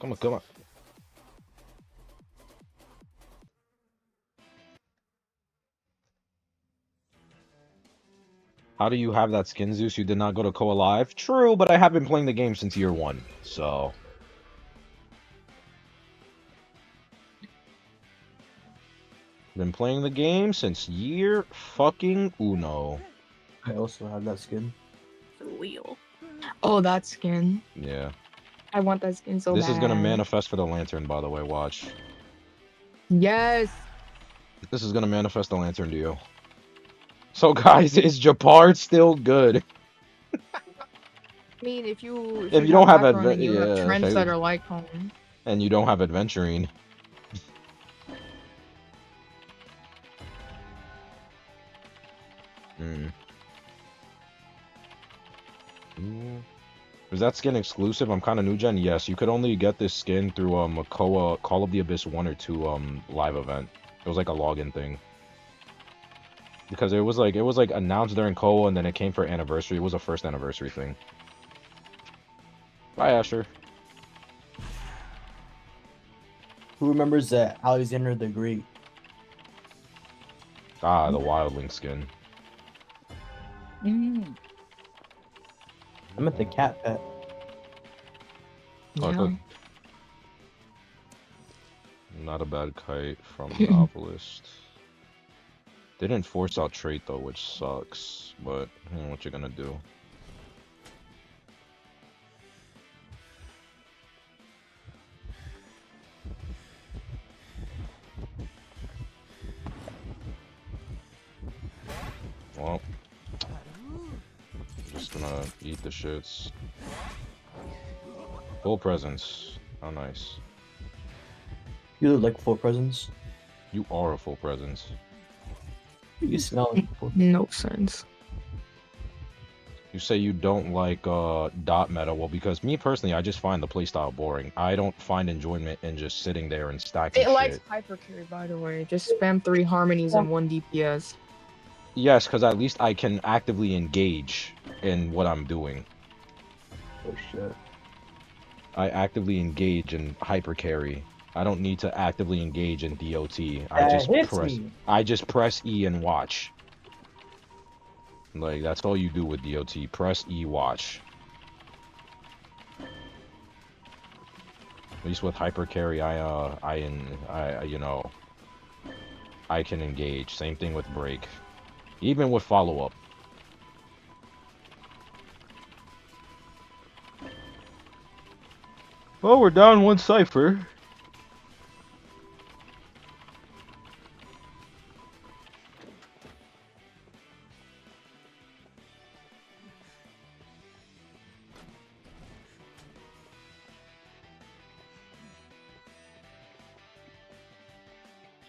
Come on, come on. How do you have that skin, Zeus? You did not go to Koa Live? True, but I have been playing the game since year 1, so... Been playing the game since year fucking uno. I also have that skin. The wheel. Oh, that skin. Yeah. I want that skin so bad. This is gonna manifest for the lantern, by the way, watch. Yes! This is gonna manifest the lantern deal. So guys, is Japard still good? I mean, if you don't have background, you have trends that are like home. And you don't have adventuring. Is that skin exclusive? I'm kind of new gen. Yes, you could only get this skin through a Koa Call of the Abyss 1 or 2 live event. It was like a login thing. Because it was like announced during Koa and then it came for anniversary. It was a first anniversary thing. Bye, Asher. Who remembers Alexander the Great? Ah, the Wildling skin. Mm. I meant the cat pet. Oh, Yeah. not a bad kite from Novelist. They didn't force out trait though, which sucks. But what you gonna do? Well, I'm just gonna eat the shits. Full presence. How nice. You look like full presents. You are a full presence. You smell like full. No sense. You say you don't like dot meta. Well, because me personally, I just find the playstyle boring. I don't find enjoyment in just sitting there and stacking It likes shit. hyper carry, by the way. Just spam 3 harmonies and 1 DPS. Yes, because at least I can actively engage in what I'm doing. Oh shit. I actively engage in hyper carry. I don't need to actively engage in DOT. I just press E and watch. Like that's all you do with DOT. Press E, watch. At least with hyper carry, you know, I can engage. Same thing with break. Even with follow up. Oh, we're down 1 cipher.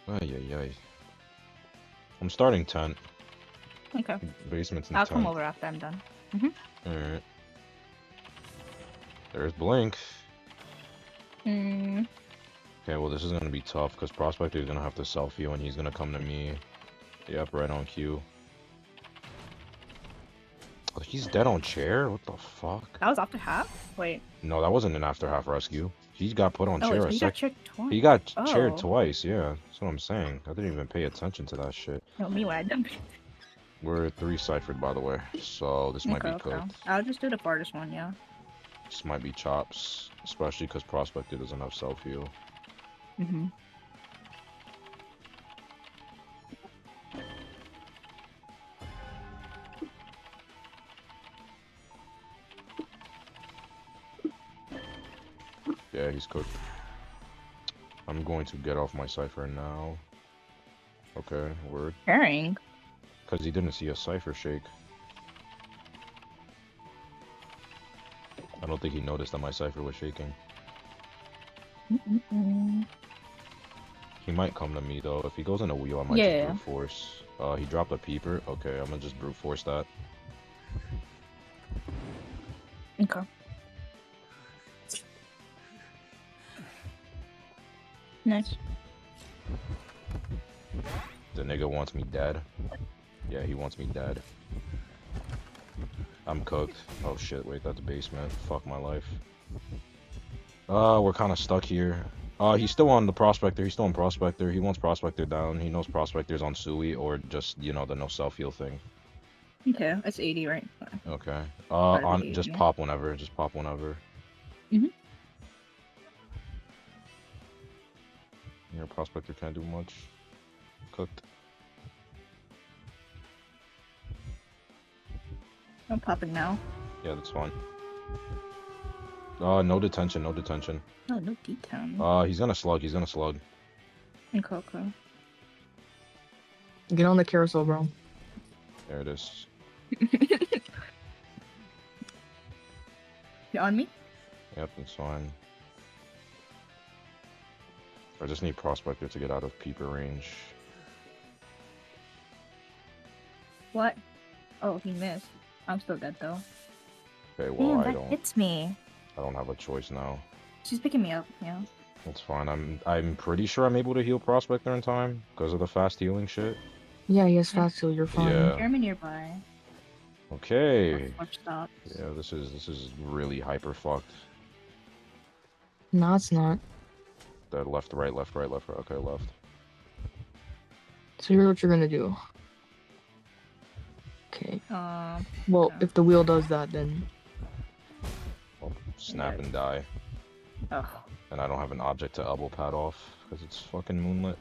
Ay, ay, ay. I'm starting 10. Okay. Basement's in I'll 10. come over after I'm done. Alright. There's Blink. Hmm. Okay, well this is gonna be tough because Prospector is gonna have to self-heal and he's gonna come to me. Yep, right on cue. Oh, he's dead on chair? What the fuck? That was after half? Wait. No, that wasn't an after half rescue. He got put on Oh, chair a he got sec. checked twice. He got chaired Oh. twice, yeah. That's what I'm saying. I didn't even pay attention to that shit. No, me when I done. We're 3 ciphered, by the way, so this might be Okay. cooked. I'll just do the farthest one, yeah. This might be chops, especially because Prospector doesn't have self-heal. Yeah, he's cooked. I'm going to get off my cipher now. Okay, word. Herring? Because he didn't see a cipher shake. I don't think he noticed that my cipher was shaking. He might come to me though. If he goes in a wheel, I might just brute force. He dropped a peeper. Okay, I'm gonna just brute force that. Okay. Nice. The nigga wants me dead. Yeah, he wants me dead. I'm cooked. Oh shit, wait, that's basement. Fuck my life. We're kind of stuck here. He's still on the Prospector. He's still on Prospector. He wants Prospector down. He knows Prospector's on Sui or just, you know, the no self-heal thing. Okay, that's 80, right? Okay. On just pop whenever. Just pop whenever. Your Prospector can't do much. Cooked. I'm popping now. Yeah, that's fine. No detention, no detention. Oh, no deton. He's gonna slug, he's gonna slug. Okay. Get on the carousel, bro. There it is. You on me? Yep, that's fine. I just need Prospector to get out of peeper range. What? Oh, he missed. I'm still dead though. Okay, well, that hits me. I don't have a choice now. She's picking me up, yeah. That's fine. I'm pretty sure I'm able to heal Prospector in time because of the fast healing shit. Yeah, he has fast heal, you're fine. Yeah. Hear me nearby. Okay. Stops. Yeah, this is really hyper fucked. No, it's not. That left, right, left, right, left, right. Okay, left. So here's what you're gonna do. Okay. Well, if the wheel does that, then... Well, snap and die. Oh. And I don't have an object to elbow pad off because it's fucking moonlit.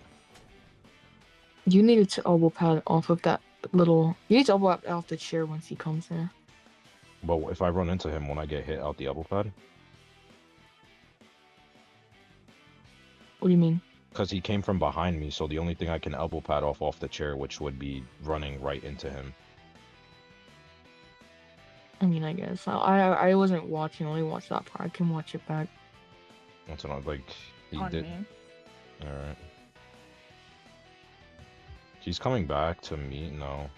You needed to elbow pad off of that little... You need to elbow pad off the chair once he comes there. But if I run into him, when I get hit out the elbow pad? What do you mean? Because he came from behind me, so the only thing I can elbow pad off the chair, which would be running right into him. I mean, I guess. I wasn't watching, I only watched that part. I can watch it back. That's what I like. He On did. me. Alright. He's coming back to me? No.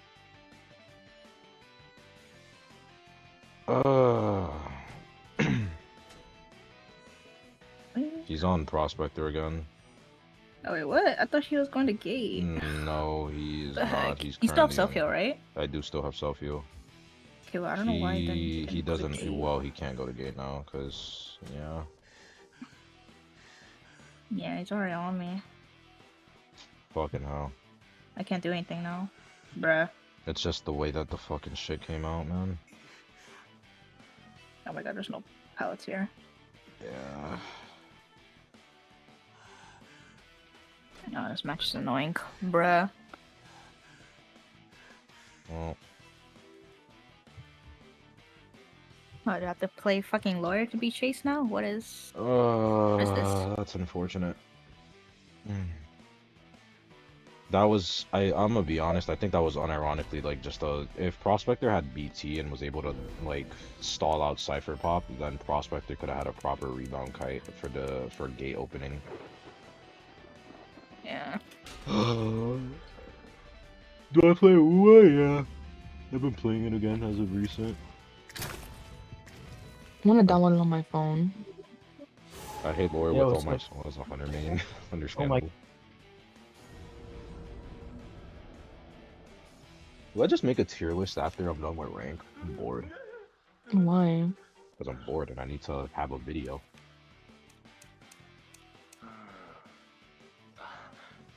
He's on Prospector again. Oh wait, what? I thought she was going to gate. No, he's not. He's you still have currently self-heal, right? I do still have self-heal. Okay, well, I don't know why he doesn't. Well, he can't go to gate now, cause yeah. Yeah, he's already on me. Fucking hell. I can't do anything now, bruh. It's just the way that the fucking shit came out, man. Oh my god, there's no pallets here. Yeah. No, this match is annoying, bruh. Well. Oh, do I have to play fucking lawyer to be chased now? What is this? That's unfortunate. That was I'm gonna be honest, I think that was unironically like just if Prospector had BT and was able to like stall out Cypher Pop, then Prospector could have had a proper rebound kite for gate opening. Yeah. Do I play Ua? Yeah. I've been playing it again as of recent. I want to download it on my phone. I hate lore Yeah, with all what's my up? soul as a hunter main. Oh my. Understandable. Do I just make a tier list after I'm done with rank? I'm bored. Why? Because I'm bored and I need to have a video.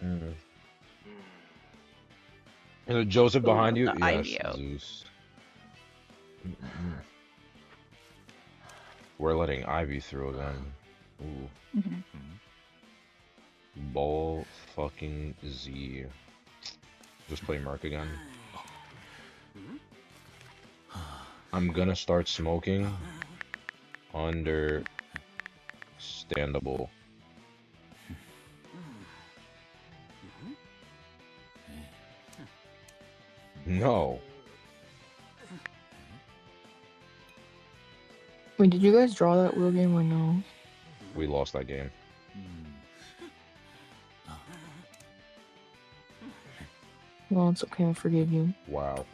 Mm. Is it Joseph behind you? The Yes, IVO. Zeus. Mm-mm. We're letting Ivy through again. Ooh. Ball fucking Z. Just play Merc again. I'm gonna start smoking. Understandable. No. Wait, did you guys draw that wheel game or no? We lost that game. Well, it's okay, I forgive you. Wow.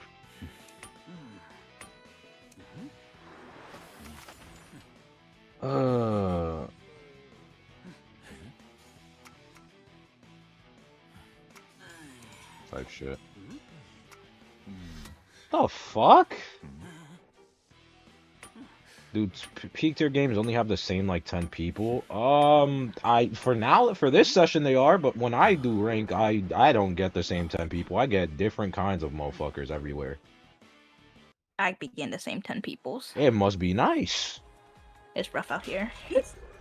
Type shit. The fuck? Dude, peak tier games only have the same like 10 people. For this session they are, but when I do rank, I don't get the same 10 people. I get different kinds of motherfuckers everywhere. I begin the same 10 peoples. It must be nice. It's rough out here.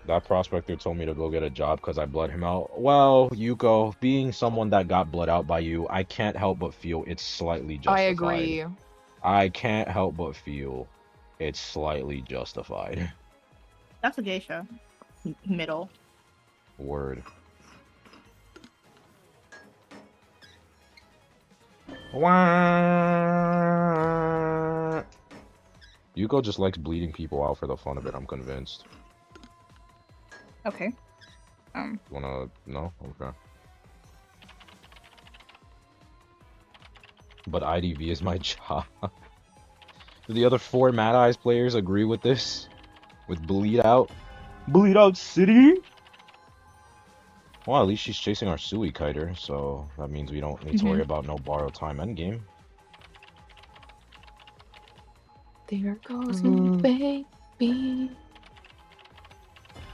That prospector told me to go get a job because I bled him out. Well, Yuko, being someone that got bled out by you, I can't help but feel it's slightly justified. I agree. I can't help but feel it's slightly justified. That's a Geisha. Middle. Word. Wah! Yuko just likes bleeding people out for the fun of it, I'm convinced. Okay. Wanna... No? Okay. But IDV is my job. Do the other 4 Mad Eyes players agree with this? With Bleed Out? Bleed Out City? Well, at least she's chasing our Sui Kiter, so that means we don't need to worry about no borrowed time endgame. There goes my baby.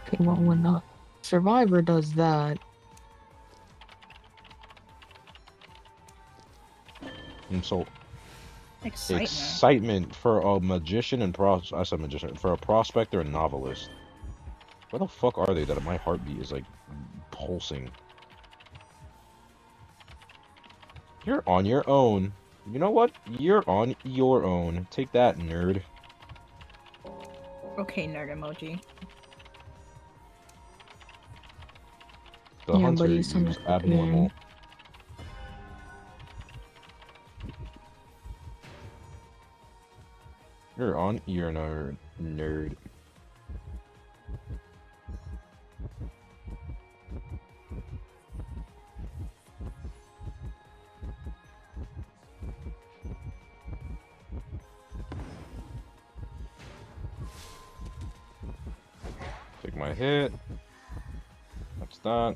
Okay, well, when the Survivor does that... I'm so... Excitement. Excitement for a magician and I said magician. For a prospector and novelist. Where the fuck are they that my heartbeat is like pulsing? You're on your own. You know what? You're on your own. Take that, nerd. Okay, nerd emoji. The Yeah, hunter but used he's abnormal. You're on your nerd. Take my hit. That's that.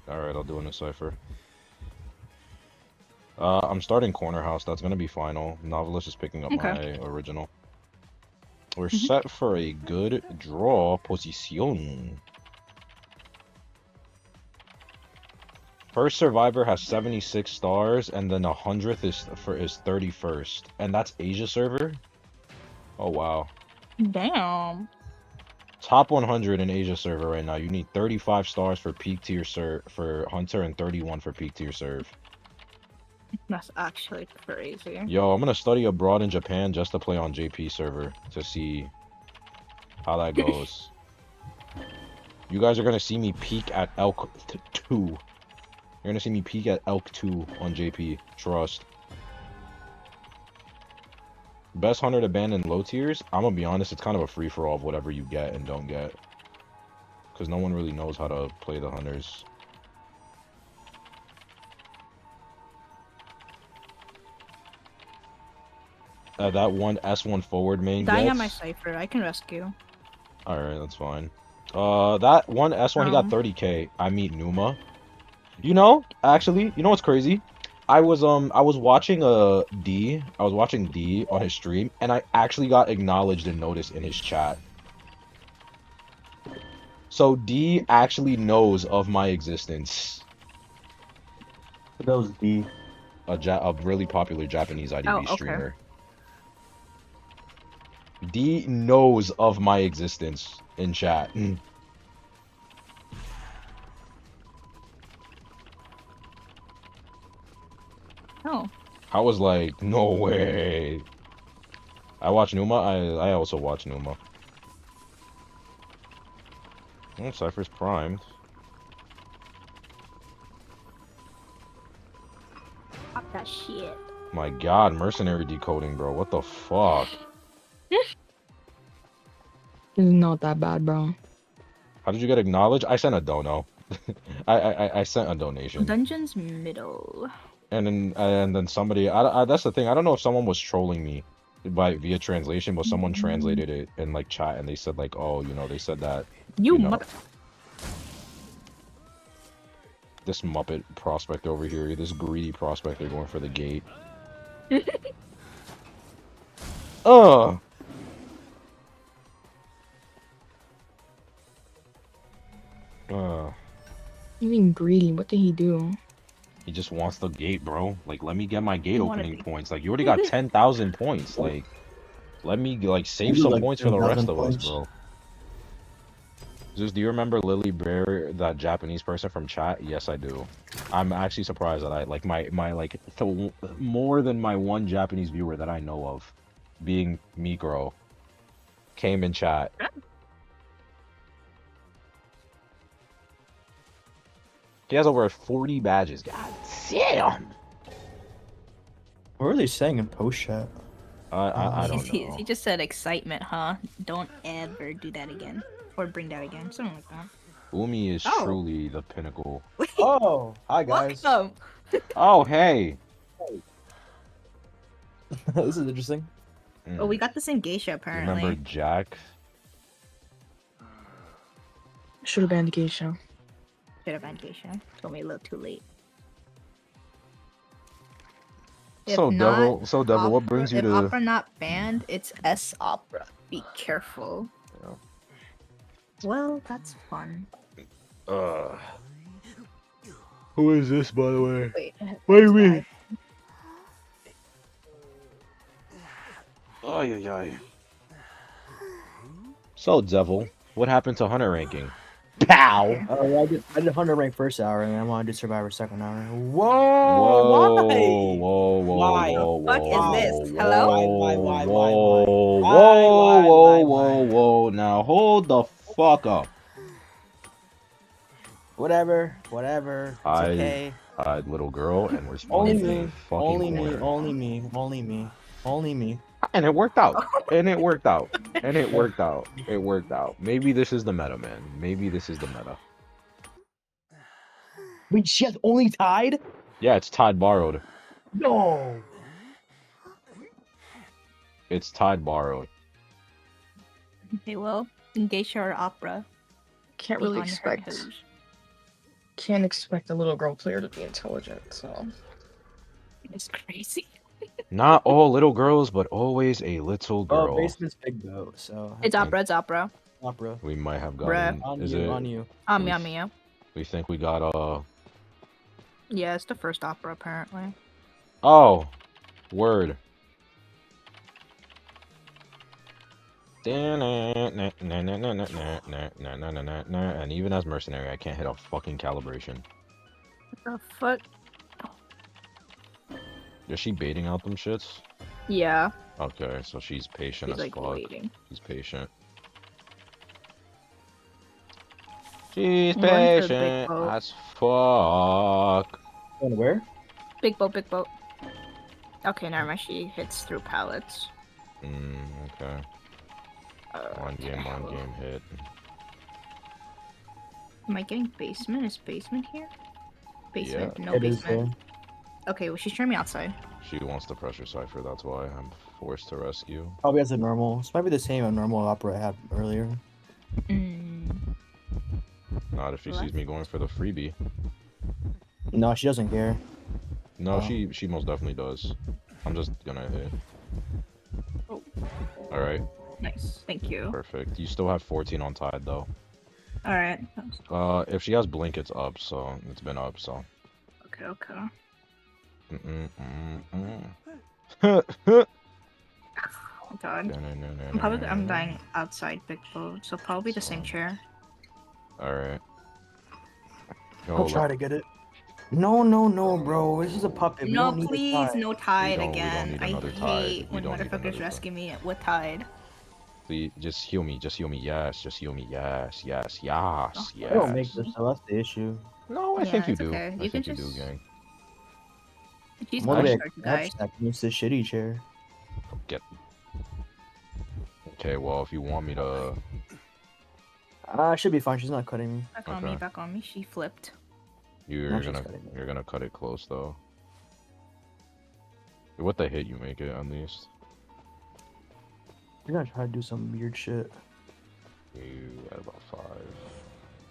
Alright, I'll do in a cipher. I'm starting Corner House. That's gonna be final. Novelist is picking up my original. We're set for a good draw position. First survivor has 76 stars, and then 100th is for his 31st, and that's Asia server. Oh wow! Damn. Top 100 in Asia server right now. You need 35 stars for peak tier for Hunter and 31 for peak tier serve. That's actually crazy. Yo, I'm gonna study abroad in Japan just to play on JP server to see how that goes. You guys are gonna see me peak at Elk 2. You're gonna see me peak at Elk 2 on JP. Trust. Best hunter to ban in low tiers? I'm gonna be honest, it's kind of a free-for-all of whatever you get and don't get. Because no one really knows how to play the hunters. that one S1 forward main Dying gets. on my cipher. I can rescue. Alright, that's fine. That one S1, he got 30k. I meet Numa. You know, actually, you know what's crazy? I was watching D on his stream, and I actually got acknowledged and noticed in his chat. So D actually knows of my existence. That was D. A really popular Japanese IDV streamer. D knows of my existence in chat. Oh. I was like, no way. I watch Numa. I also watch Numa. Oh, Cypher's primed. Pop that shit. My God, mercenary decoding, bro. What the fuck? It's not that bad, bro. How did you get acknowledged? I sent a dono. I sent a donation. Dungeons middle. And then somebody. That's the thing. I don't know if someone was trolling me via translation, but someone translated it in like chat, and they said like, oh, you know, they said that. You know, mother. This Muppet prospector over here, this greedy prospector going for the gate. You mean greedy? What did he do? He just wants the gate, bro. Like, let me get my gate opening points. Like, you already got 10,000 points. Like, let me like save some points for the rest of us, bro. Zeus, do you remember Lily Bear, that Japanese person from chat? Yes, I do. I'm actually surprised that I like my like more than my one Japanese viewer that I know of, being Mikro, came in chat. He has over 40 badges. God damn. What are they saying in post chat? I don't know. He just said excitement, huh? Don't ever do that again. Or bring that again. Something like that. Umi is truly the pinnacle. Oh, hi guys. Welcome. Oh, hey. This is interesting. Oh, we got the same Geisha apparently. Remember Jack? Should have banned Geisha. Should have banned Geisha. Told me a little too late. So Devil, what brings you to Opera not banned? It's S Opera. Be careful. Yeah. Well, that's fun. Who is this, by the way? Wait, what do you mean? Ay. So Devil, what happened to Hunter ranking? Pow! I did Hunter rank first hour, and I want to do Survivor second hour. Whoa! Why? Whoa! Why? What the fuck is this? Hello? Whoa! Now hold the fuck up. Whatever. It's okay. Little girl, and we're spawning the fucking corner. Only me. And it worked out. It worked out. Maybe this is the meta, man. Maybe this is the meta. Wait, she has only tied? Yeah, it's tied borrowed. No. It's tied borrowed. Okay, well, in Geisha or Opera. Can't really expect a little girl player to be intelligent, so. It's crazy. Not all little girls, but always a little girl. Oh, basement's big though, so. It's Opera. Opera. We might have gotten. On is you, it? on you. Yeah. We think we got Yeah, it's the first Opera apparently. Oh, word. And even as Mercenary, I can't hit a fucking calibration. What the fuck? Is she baiting out them shits? Yeah. Okay, so she's patient as fuck. Waiting. She's patient. She's patient as fuck. And where? Big boat. Okay, never mind. She hits through pallets. Okay. One game hit. Am I getting basement? Is basement here? Basement, Yeah. no basement. Okay, well she's turning me outside. She wants the pressure cipher, that's why I'm forced to rescue. Probably has a normal. This might be the same normal opera I had earlier. Not if she sees me going for the freebie. No, she doesn't care. No, she most definitely does. I'm just gonna hit. Oh. Alright. Nice, thank you. Perfect. You still have 14 on tide though. Alright. If she has blink, it's up, so it's been up, so. Okay, okay. Oh god. I'm dying outside Big Boat, so probably the same chair. Alright. I'll try to get it. No, bro. This is a puppet. We No, don't need please, a tide. no tide We don't again. need I another hate tide. when motherfuckers rescue me with tide. Please, just heal me. Just heal me. Yes. Just heal me. Yes. Yes. Yes. I don't make Yes. this, so that's the issue. No, I Yeah, think you it's do. okay. I You can think you do, just- gang. She's I'm only push a her to catch die. that moves this shitty chair. Get. Okay, well, if you want me to. Should be fine. She's not cutting me. Back on me, back on me. She flipped. You're gonna cut it close though. What the hit you make it at least? You're gonna try to do some weird shit. You at about 5.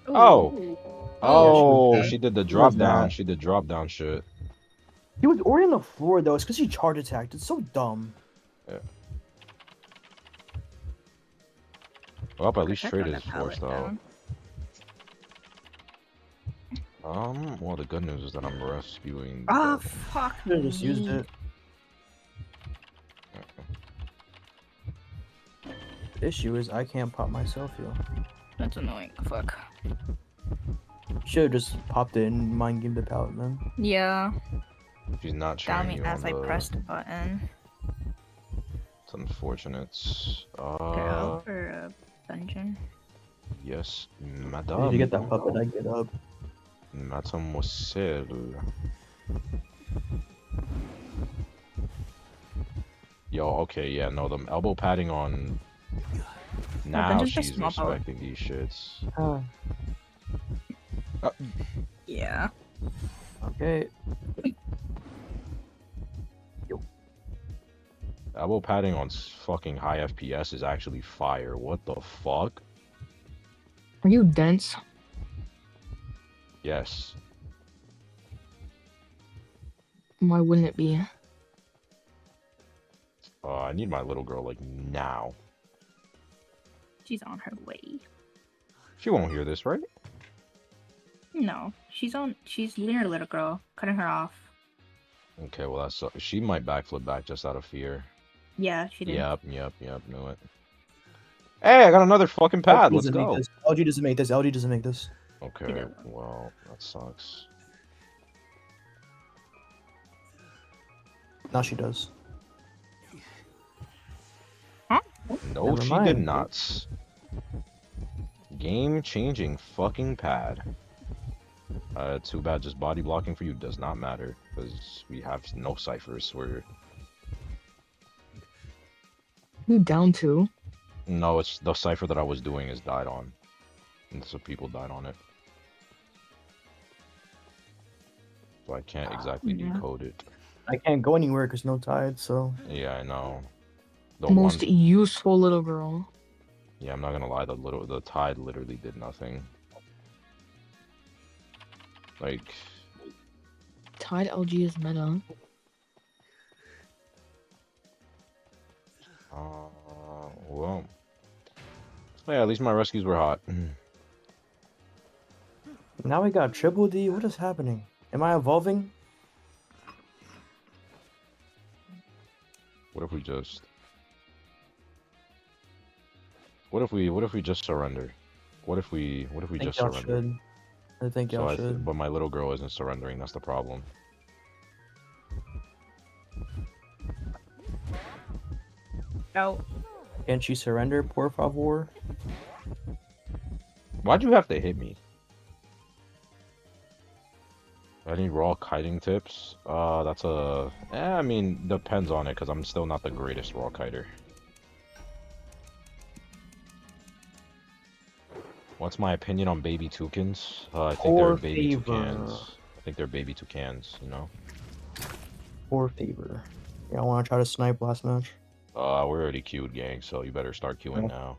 Ooh. Oh, Yeah, she did the was drop down. that. She did drop down shit. He was already on the floor though. It's because he charge attacked. It's so dumb. Yeah. Well, at least Check trade on is that pallet forced out. down. Well, the good news is that I'm rescuing. Oh, the- fuck Should have just used me. it. The issue is I can't pop myself here. That's annoying. Fuck. Should have just popped it and mind game the pallet, man. Yeah. She's not Got cheering me you as on I the. pressed the button. It's unfortunate. Okay, out for a dungeon. Yes, Did madame. you get that puppet? I get up. Mademoiselle. Yo, okay, yeah, no, the elbow padding on. Now dungeon's just she's small power. respecting these shits. Yeah. Okay. Elbow padding on fucking high FPS is actually fire. What the fuck? Are you dense? Yes. Why wouldn't it be? I need my little girl like now. She's on her way. She won't hear this, right? No, she's near little girl, cutting her off. Okay, well that's she might backflip back just out of fear. Yeah, she did. Yep, knew it. Hey, I got another fucking pad. Let's go. LG doesn't make this. LG doesn't make this. Okay, well that sucks. Now she does. Huh? No, Never she mind. did not. Game-changing fucking pad. Too bad just body blocking for you does not matter, because we have no ciphers. You down to? No, it's the cipher that I was doing is died on. And so people died on it. So I can't exactly decode it. I can't go anywhere because no tide, so. Yeah, I know. The Most one... useful little girl. Yeah, I'm not gonna lie, the tide literally did nothing. Like... Tide LG is meta. Well... Yeah, at least my rescues were hot. Now we got triple D. What is happening? Am I evolving? What if we just... What if we just surrender? What if we just surrender? I think y'all should. But my little girl isn't surrendering, that's the problem. No. Can she surrender, por favor? Why'd you have to hit me? Any raw kiting tips? That's a... I mean, depends on it, because I'm still not the greatest raw kiter. What's my opinion on baby toucans? I think they're baby toucans. I think they're baby toucans, you know? Poor favor. Yeah, I want to try to snipe last match. We're already queued, gang, so you better start queuing now.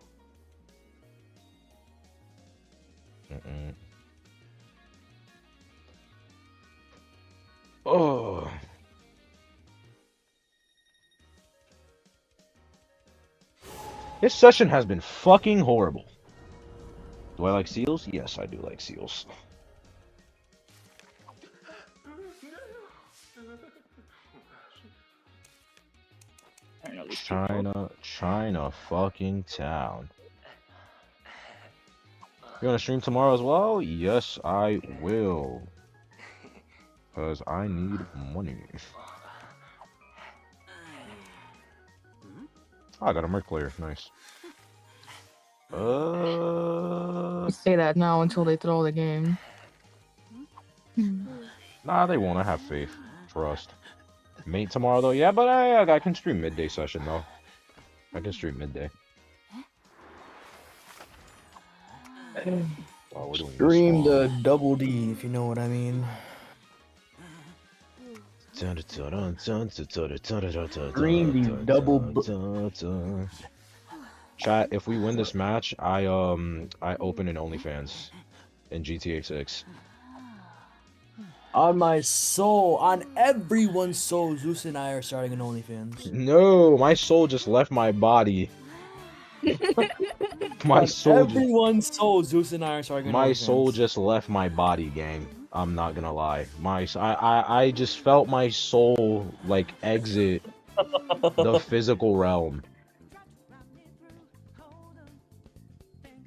Oh. This session has been fucking horrible. Do I like seals? Yes, I do like seals. China fucking town. You wanna stream tomorrow as well? Yes, I will. Cause I need money. Oh, I got a Merc player. Nice. Say that now until they throw the game. Nah, they won't. I have faith. Trust. Mate tomorrow though. Yeah, but I can stream midday session though. I can stream midday. Oh, we're doing Stream the double D, if you know what I mean. Stream the double. Chat, if we win this match, I open an OnlyFans in GTA 6. On my soul, on everyone's soul, Zeus and I are starting an OnlyFans. No, my soul just left my body. My soul. Everyone's soul, Zeus and I are starting an OnlyFans. My soul just left my body, gang. I'm not gonna lie. I just felt my soul like exit the physical realm.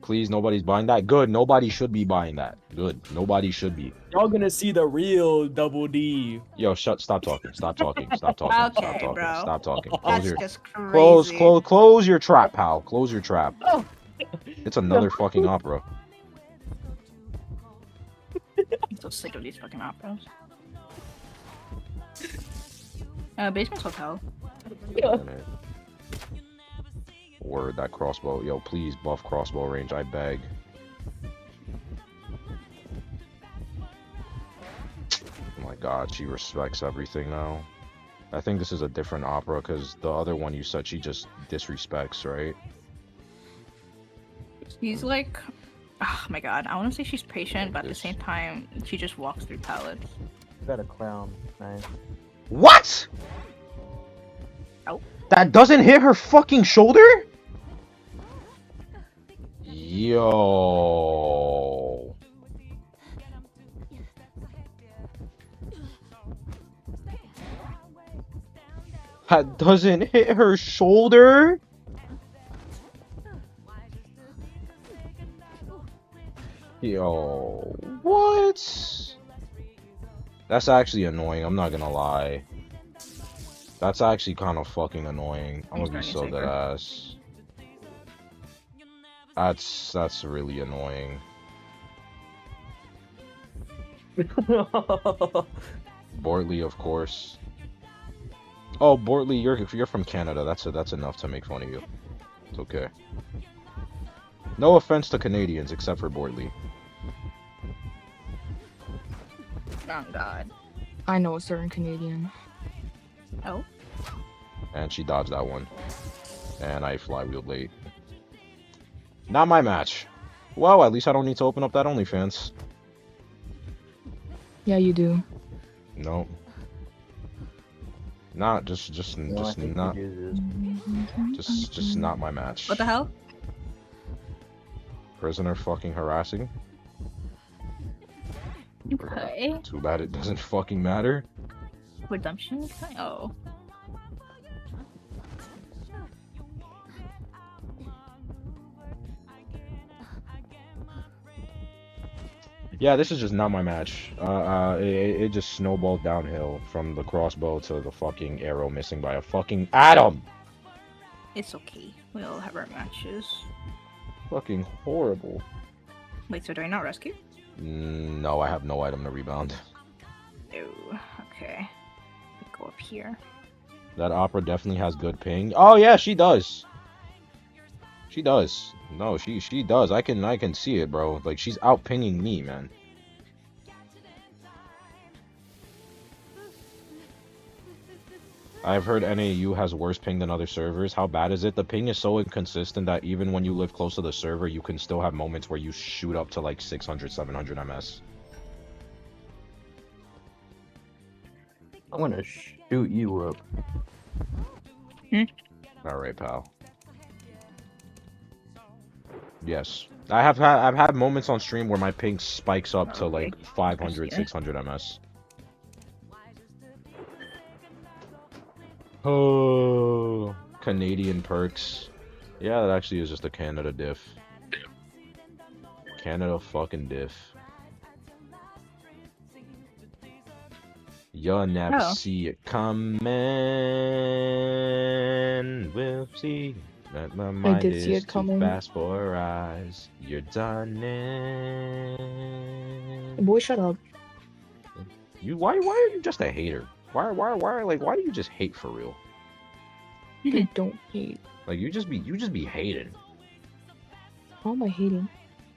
Please, nobody's buying that. Good. Nobody should be buying that. Good. Nobody should be. Y'all gonna see the real double D. Yo, stop talking. Stop talking. Stop talking. Okay, Stop talking. bro. Stop talking. That's just crazy. Close your trap, pal. Close your trap. Oh. It's another fucking opera. I'm so sick of these fucking operas. Basement's hotel. Word, that crossbow. Yo, please buff crossbow range, I beg. Oh my god, she respects everything now. I think this is a different opera, because the other one you said she just disrespects, right? She's like... Oh my god, I want to say she's patient, but at the same time, she just walks through pallets. You got a clown. Nice. What?! Oh. That doesn't hit her fucking shoulder?! Yo. That doesn't hit her shoulder? Yo, what? That's actually annoying, I'm not gonna lie. That's actually kind of fucking annoying. I'm gonna be so dead ass. That's really annoying. Bortley, of course. Oh, Bortley, you're from Canada. That's enough to make fun of you. It's okay. No offense to Canadians, except for Bortley. Oh god. I know a certain Canadian. Oh. And she dodged that one. And I flywheeled late. Not my match. Well, at least I don't need to open up that OnlyFans. Yeah, you do. No. Not just not just not my match. What the hell? Prisoner fucking harassing. Okay. Too bad it doesn't fucking matter. Redemption? Oh. Yeah, this is just not my match. It just snowballed downhill from the crossbow to the fucking arrow missing by a fucking atom. It's okay. We all have our matches. Fucking horrible. Wait, so do I not rescue? No, I have no item to rebound. Oh, okay. Go up here. That opera definitely has good ping. Oh yeah, she does. She does. No, she does. I can see it, bro. Like, she's out pinging me, man. I've heard NAU has worse ping than other servers. How bad is it? The ping is so inconsistent that even when you live close to the server, you can still have moments where you shoot up to like 600, 700 ms. I'm gonna shoot you up. All right, pal. Yes. I've had moments on stream where my ping spikes up to like 500, 600 ms. Oh, Canadian perks. Yeah, that actually is just a Canada diff. Canada fucking diff. You'll never see it coming. We'll see. That my mind is too fast for our eyes. You're done. Boy, shut up. Why are you just a hater? Why do you just hate for real? I don't hate. Like you just be hating. How am I hating?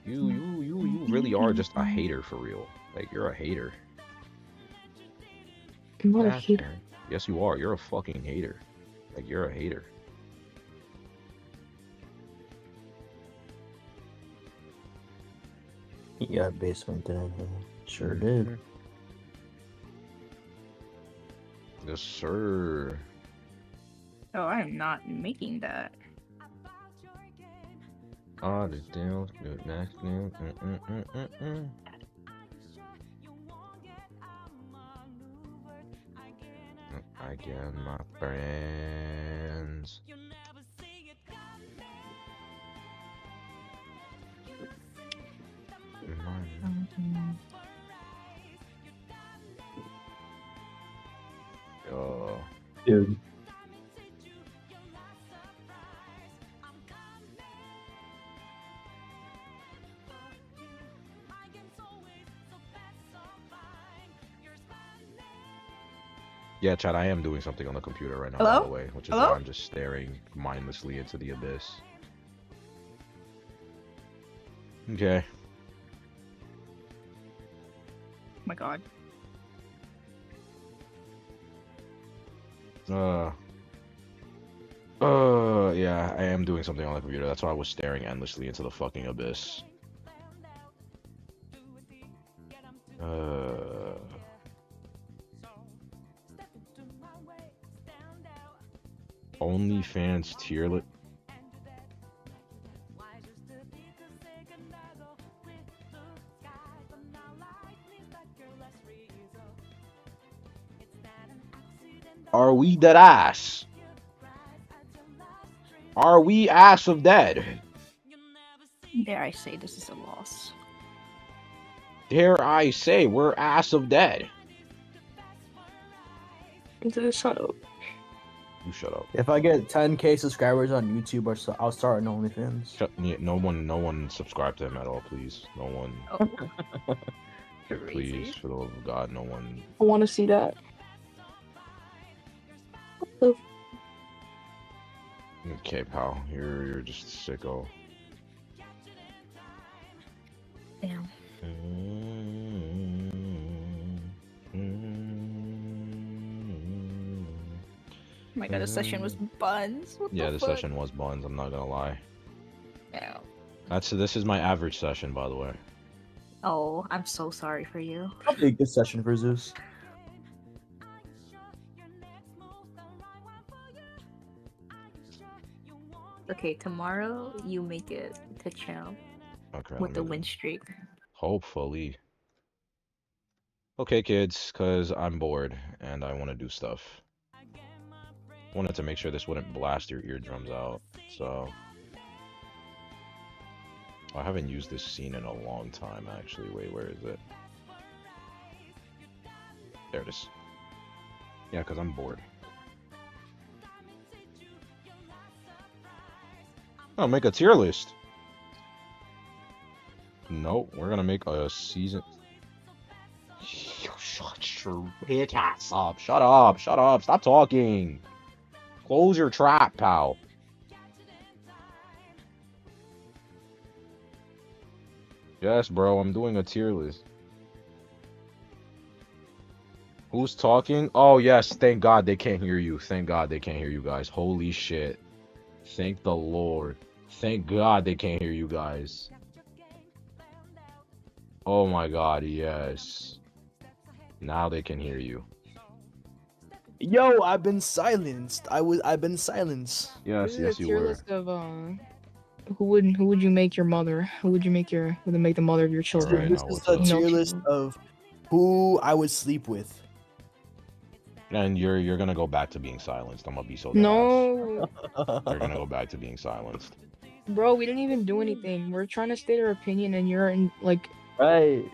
You really are just a hater for real. Like you're a hater. I'm not a hater. Yes, you are. You're a fucking hater. Like you're a hater. Yeah, basement did. Sure did. Yes, sir. Oh, I'm not making that. Oh, the deal. Next deal. I get my friends. Oh, dude. Yeah, Chad, I am doing something on the computer right now, Hello? by the way, which is why I'm just staring mindlessly into the abyss. Okay. Oh my god. Yeah, I am doing something on the computer. That's why I was staring endlessly into the fucking abyss. OnlyFans tier list. Are we dead ass? Are we ass of dead? Dare I say this is a loss? Dare I say we're ass of dead? Shut up. You shut up. If I get 10k subscribers on YouTube, I'll start an OnlyFans. No one subscribe to him at all, please. No one. Oh. Please, for the love of God, no one. I want to see that. Okay, pal, you're just a sicko. Damn. Oh my god, the session was buns. Yeah, the session was buns. I'm not gonna lie. Yeah. This is my average session, by the way. Oh, I'm so sorry for you. Probably a good session for Zeus. Okay, tomorrow you make it to Chang. Okay. With the win streak. Hopefully. Okay, kids, because I'm bored and I want to do stuff. Wanted to make sure this wouldn't blast your eardrums out, so. I haven't used this scene in a long time, actually. Wait, where is it? There it is. Yeah, because I'm bored. Oh, make a tier list. Nope, we're gonna make a season. Shut your bitch ass up. Shut up. Shut up. Stop talking. Close your trap, pal. Yes, bro, I'm doing a tier list. Who's talking? Oh yes, thank God they can't hear you. Thank God they can't hear you guys. Holy shit. Thank the Lord. Thank God they can't hear you guys. Oh my God, yes. Now they can hear you. Yo, I've been silenced. I've been silenced. This Yes, is a yes you tier were. list of who would you make your mother? Who would make the mother of your All right, children? This now is what's the up? tier list of who I would sleep with. And you're gonna go back to being silenced. I'm gonna be so dead ass. No, You're gonna go back to being silenced. bro, we didn't even do anything. We're trying to state our opinion, and you're in like. Right.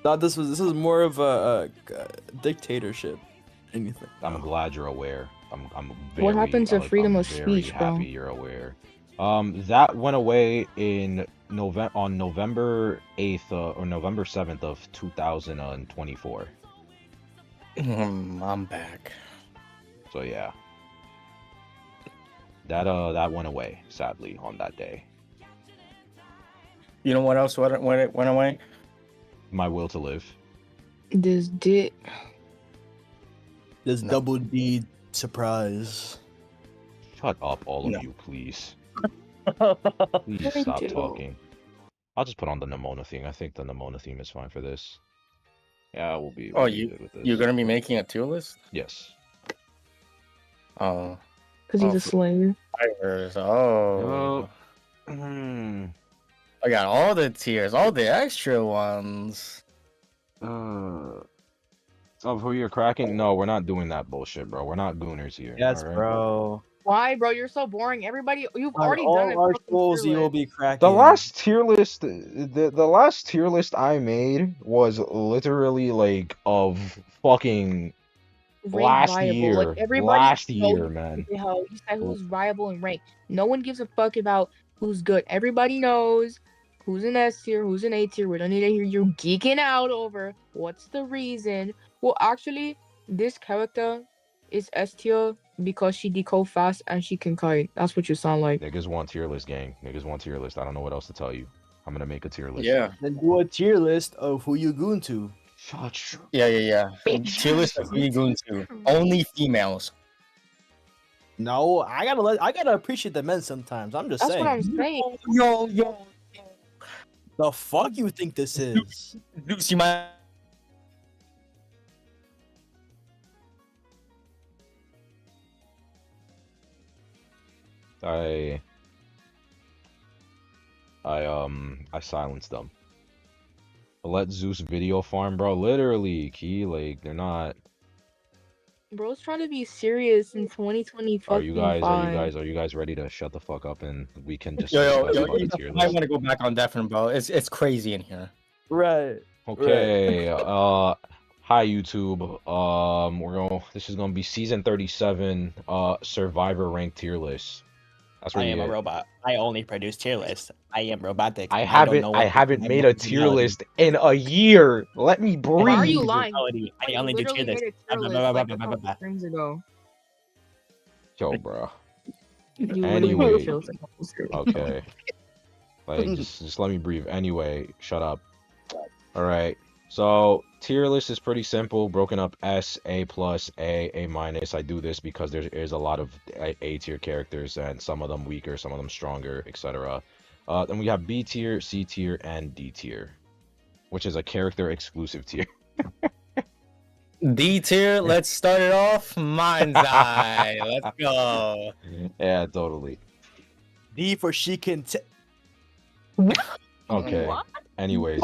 Thought this was more of a dictatorship. Anything. I'm glad you're aware. I'm What happened to freedom I'm of very speech, happy bro? you're aware. That went away in November 8th or November 7th of 2024. I'm back. So yeah. That went away sadly on that day. You know what else went away? My will to live. This did. This No. double D surprise. Shut up, all of No. you, please. I Please stop do. talking. I'll just put on the Nimona theme. I think the Nimona theme is fine for this. Yeah, we'll be good with this. You're gonna be making a tier list? Yes. Oh. Because he's a slave. Fighters. Oh. Hmm. I got all the tiers, all the extra ones. Oh, who you're cracking? No, we're not doing that bullshit, bro. We're not gooners here. Yes, all right? bro. Why, bro? You're so boring. Everybody, you've On already done it. all our schools, you will be cracking. The last tier list, the last tier list I made was literally like of fucking last viable. year. Like everybody Last knows year, man. how you said who's viable and ranked. No one gives a fuck about who's good. Everybody knows who's an S tier, who's an A tier. We don't need to hear you geeking out over what's the reason. Well, actually, this character is S tier because she decode fast and she can kite. That's what you sound like. Niggas want tier list, gang. Niggas want tier list. I don't know what else to tell you. I'm gonna make a tier list. Yeah. Then do a tier list of who you goon to. Shut Yeah. Tier list of who you going to. Only females. No, I gotta appreciate the men sometimes. I'm just That's saying. what I'm saying. Yo. The fuck you think this is? Zeus, you might. I silenced them. Let Zeus video farm, bro. Literally, key. Like they're not. Bro's trying to be serious in 2020 Are you fucking guys ready to shut the fuck up and we can just Yo, discuss about you the tier might list? want to go back on Deafin, bro. It's crazy in here. Right. Okay. Hi YouTube. This is gonna be season 37. Survivor ranked tier list. That's where I you am a get. robot. I only produce tier lists. I am robotic. I don't know what haven't I have made no a tier personality. list in a year. Let me I have Why are no you breathe. lying? personality. I You only do tier literally lists. made a tier list like a couple streams ago. Yo, bro. You literally made a tier list like a couple streams ago. Okay. Like just let me breathe. Anyway, shut up. All right. So tier list is pretty simple, broken up S, A plus, A minus. I do this because there is a lot of A tier characters and some of them weaker, some of them stronger, etc. Then we have B tier, C tier, and D tier, which is a character exclusive tier. D tier, let's start it off. Mind's Eye. Let's go. Yeah, totally. D for she can. Okay. What? Anyways,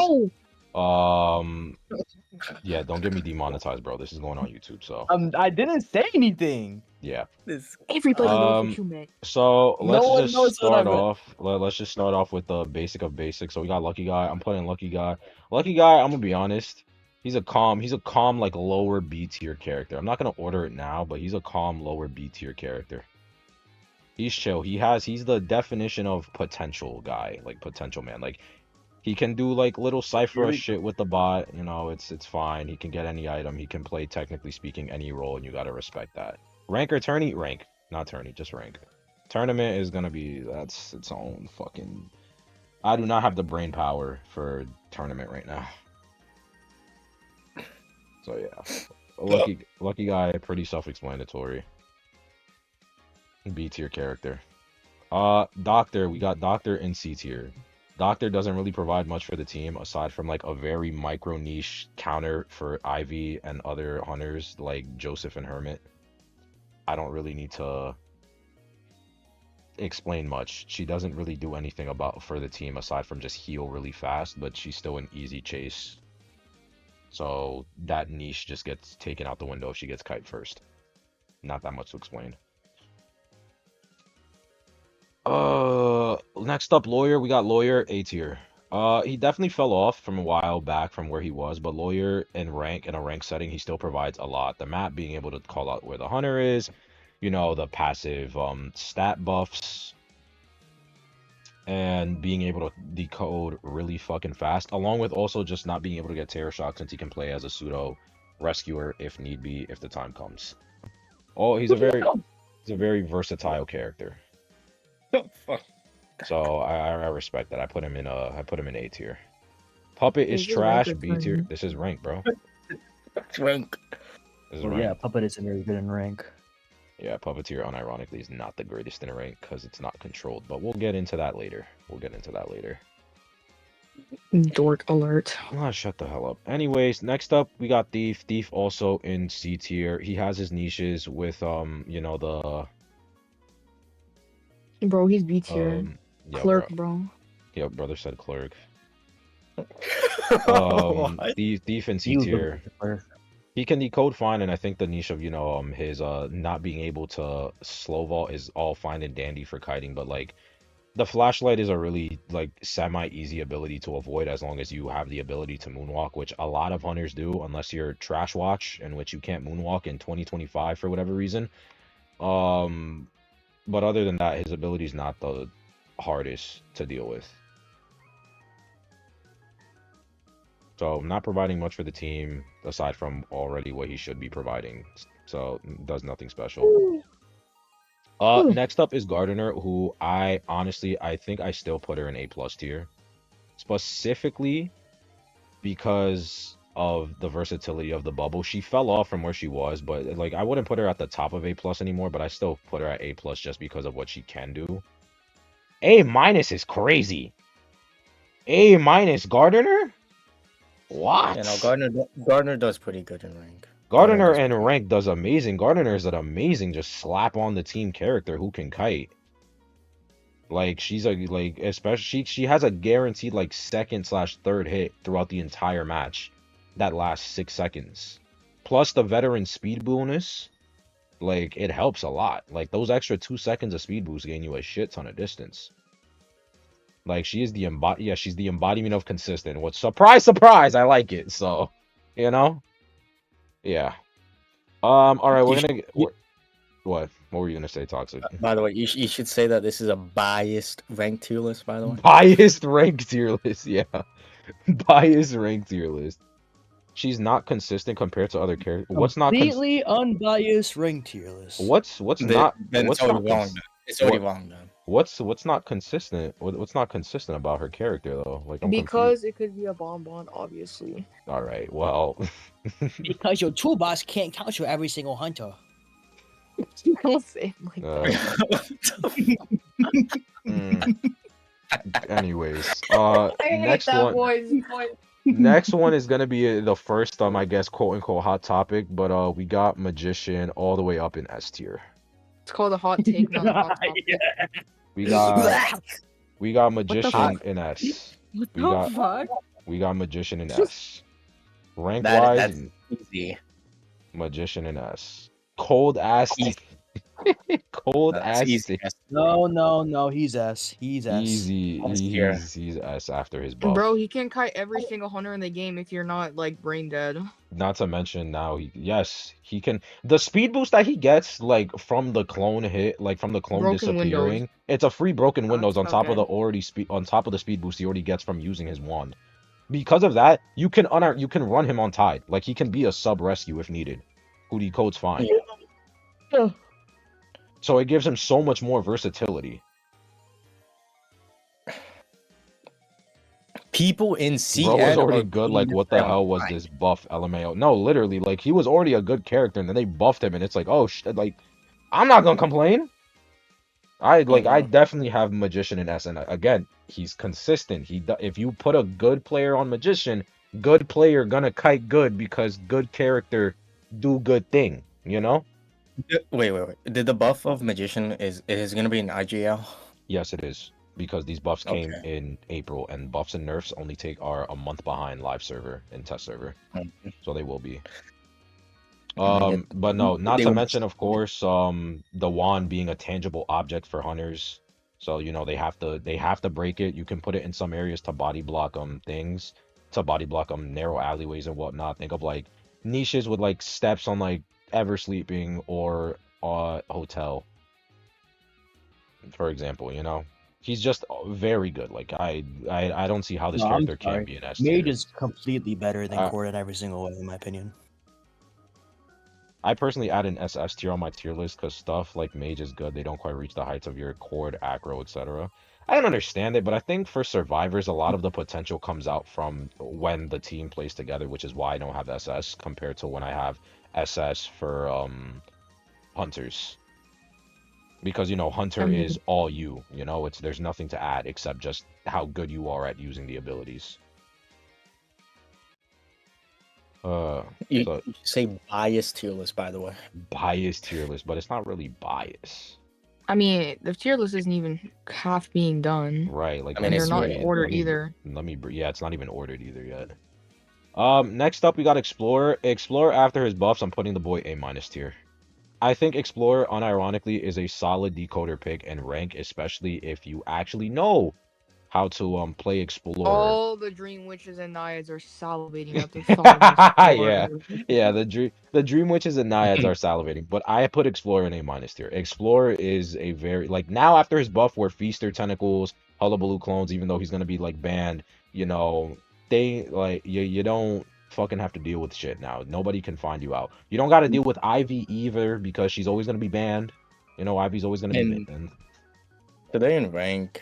Oh, yeah, don't get me demonetized, bro. This is going on YouTube, so I didn't say anything. yeah. everybody knows what you meant. So No let's one just knows what I start meant. off. Let's just start off with the basic of basics. So we got Lucky Guy. I'm putting Lucky Guy. Lucky Guy, I'm gonna be honest. He's a calm like lower B tier character. I'm not gonna order it now, but he's a calm lower B tier character. He's chill. He's the definition of potential guy, like potential man. Like he can do like little cipher shit with the bot. You know, it's fine. He can get any item. He can play, technically speaking, any role, and you gotta respect that. Rank or tourney? Rank, not tourney, just rank. Tournament is gonna be, that's its own fucking. I do not have the brain power for tournament right now. So yeah, lucky guy, pretty self-explanatory. B tier character. Doctor, we got Doctor in C tier. Doctor doesn't really provide much for the team aside from like a very micro niche counter for Ivy and other hunters like Joseph and Hermit. I don't really need to explain much. She doesn't really do anything for the team aside from just heal really fast, but she's still an easy chase. So that niche just gets taken out the window if she gets kite first. Not that much to explain. Next up, Lawyer. We got Lawyer A tier. He definitely fell off from a while back from where he was, but Lawyer in a rank setting, he still provides a lot. The map being able to call out where the hunter is, you know, the passive stat buffs, and being able to decode really fucking fast, along with also just not being able to get terror shock since he can play as a pseudo rescuer if need be, if the time comes. Oh, he's a very versatile character. So I respect that. I put him in A tier. Puppet is trash. B tier. This is rank, bro. It's rank. Yeah, Puppet isn't very good in rank. Yeah, Puppeteer unironically is not the greatest in rank because it's not controlled, but we'll get into that later. Dork alert. Ah, shut the hell up. Anyways, next up we got Thief. Thief also in C tier. He has his niches with you know, the Bro, he's B tier. yeah, Clerk, bro. Yeah, brother said clerk. What? Thief in C tier. He can decode fine, and I think the niche of, you know, his not being able to slow vault is all fine and dandy for kiting, but like the flashlight is a really like semi-easy ability to avoid as long as you have the ability to moonwalk, which a lot of hunters do, unless you're Trash Watch, in which you can't moonwalk in 2025 for whatever reason. But other than that, his ability is not the hardest to deal with. So not providing much for the team aside from already what he should be providing. So does nothing special. Next up is Gardener, who I think I still put her in A+ tier. Specifically because of the versatility of the bubble. She fell off from where she was, but like I wouldn't put her at the top of A+ anymore, but I still put her at A+ just because of what she can do. A- is crazy. A- Gardener? What? You know, Gardner does pretty good in rank. Gardener in rank does amazing. Gardener is an amazing just slap on the team character who can kite. Like she's a especially she has a guaranteed like second/third hit throughout the entire match. That lasts 6 seconds. Plus the veteran speed bonus, like it helps a lot. Like those extra 2 seconds of speed boost gain you a shit ton of distance. Like she is she's the embodiment of consistent. What surprise, I like it. So, you know? Yeah. All right, we're gonna what were you gonna say, Toxic? By the way, you should say that this is a biased rank tier list, by the way. Biased rank tier list, yeah. Biased rank tier list. She's not consistent compared to other characters. What's not completely unbiased rank tier list? What's not it's already wrong. It's already wrong then. What's not consistent? What's not consistent about her character though? Like because it could be a bonbon, obviously. All right, well. Because your toolbox can't counter every single hunter. Don't say it like that. Anyways, next one. Next one is gonna be the first, I guess, quote unquote hot topic, but we got Magician all the way up in S tier. It's called a hot take, not a hot topic. Yeah. We got Magician in S. What the fuck? We got Magician in S. Rank wise, that's easy. Magician in S. Cold ass. Cold ass. Easy. No, he's S. He's S. Easy. He's S after his buff. Bro, he can kite every single hunter in the game if you're not like brain dead. Not to mention now he can the speed boost that he gets like from the clone hit, like from the clone Broken disappearing. windows. It's a free broken windows on top of Okay. the speed boost he already gets from using his wand. Because of that, you can run him on tide. Like he can be a sub rescue if needed. Who decodes fine. Yeah. So it gives him so much more versatility. people in Bro was CN already are good. being Like, this what guy the on hell was Prime. this buff? LMAO. No, literally, like he was already a good character, and then they buffed him, and it's like, oh shit. Like, I'm not gonna complain. I definitely have Magician in SN. Again, he's consistent. If you put a good player on Magician, good player gonna kite good because good character do good thing. You know? Wait. Did the buff of Magician is gonna be an IGL? Yes, it is because these buffs came Okay. in April, and buffs and nerfs only are a month behind live server and test server, so they will be. But no, not They to will mention, of course, the wand being a tangible object for hunters. So, they have to break it. You can put it in some areas to body block things, to body block narrow alleyways and whatnot. Think of like niches with like steps on like ever sleeping or hotel, for example, He's just very good. Like I don't see how this No, I'm character can't sorry. be an S Mage tier. is completely better than Uh, Cord in every single way, in my opinion. I personally add an SS tier on my tier list because stuff like Mage is good. They don't quite reach the heights of your Cord, Acro, etc. I don't understand it, but I think for survivors, a lot of the potential comes out from when the team plays together, which is why I don't have SS compared to when I have SS for hunters. Because hunter is all there's nothing to add except just how good you are at using the abilities. You So say biased tier list, by the way. biased tier list, but it's not really bias. I mean, the tier list isn't even half being done. Right, like I mean, And let they're me not in breathe. order Let me either. yeah, it's not even ordered either yet. Next up we got Explorer. Explorer after his buffs, I'm putting the boy A- tier. I think Explorer unironically is a solid decoder pick and rank, especially if you actually know how to play Explorer. All the Dream Witches and Naiads are salivating at the thought of Yeah, Explorer. yeah. The Dream Witches and Naiads are salivating, but I put Explorer in A- tier. Explorer is a very like now after his buff where Feaster Tentacles, Hullabaloo clones, even though he's gonna be like banned, they like you don't fucking have to deal with shit now. Nobody can find you out. You don't got to deal with Ivy either because she's always gonna be banned. Ivy's always gonna be banned. Today in rank,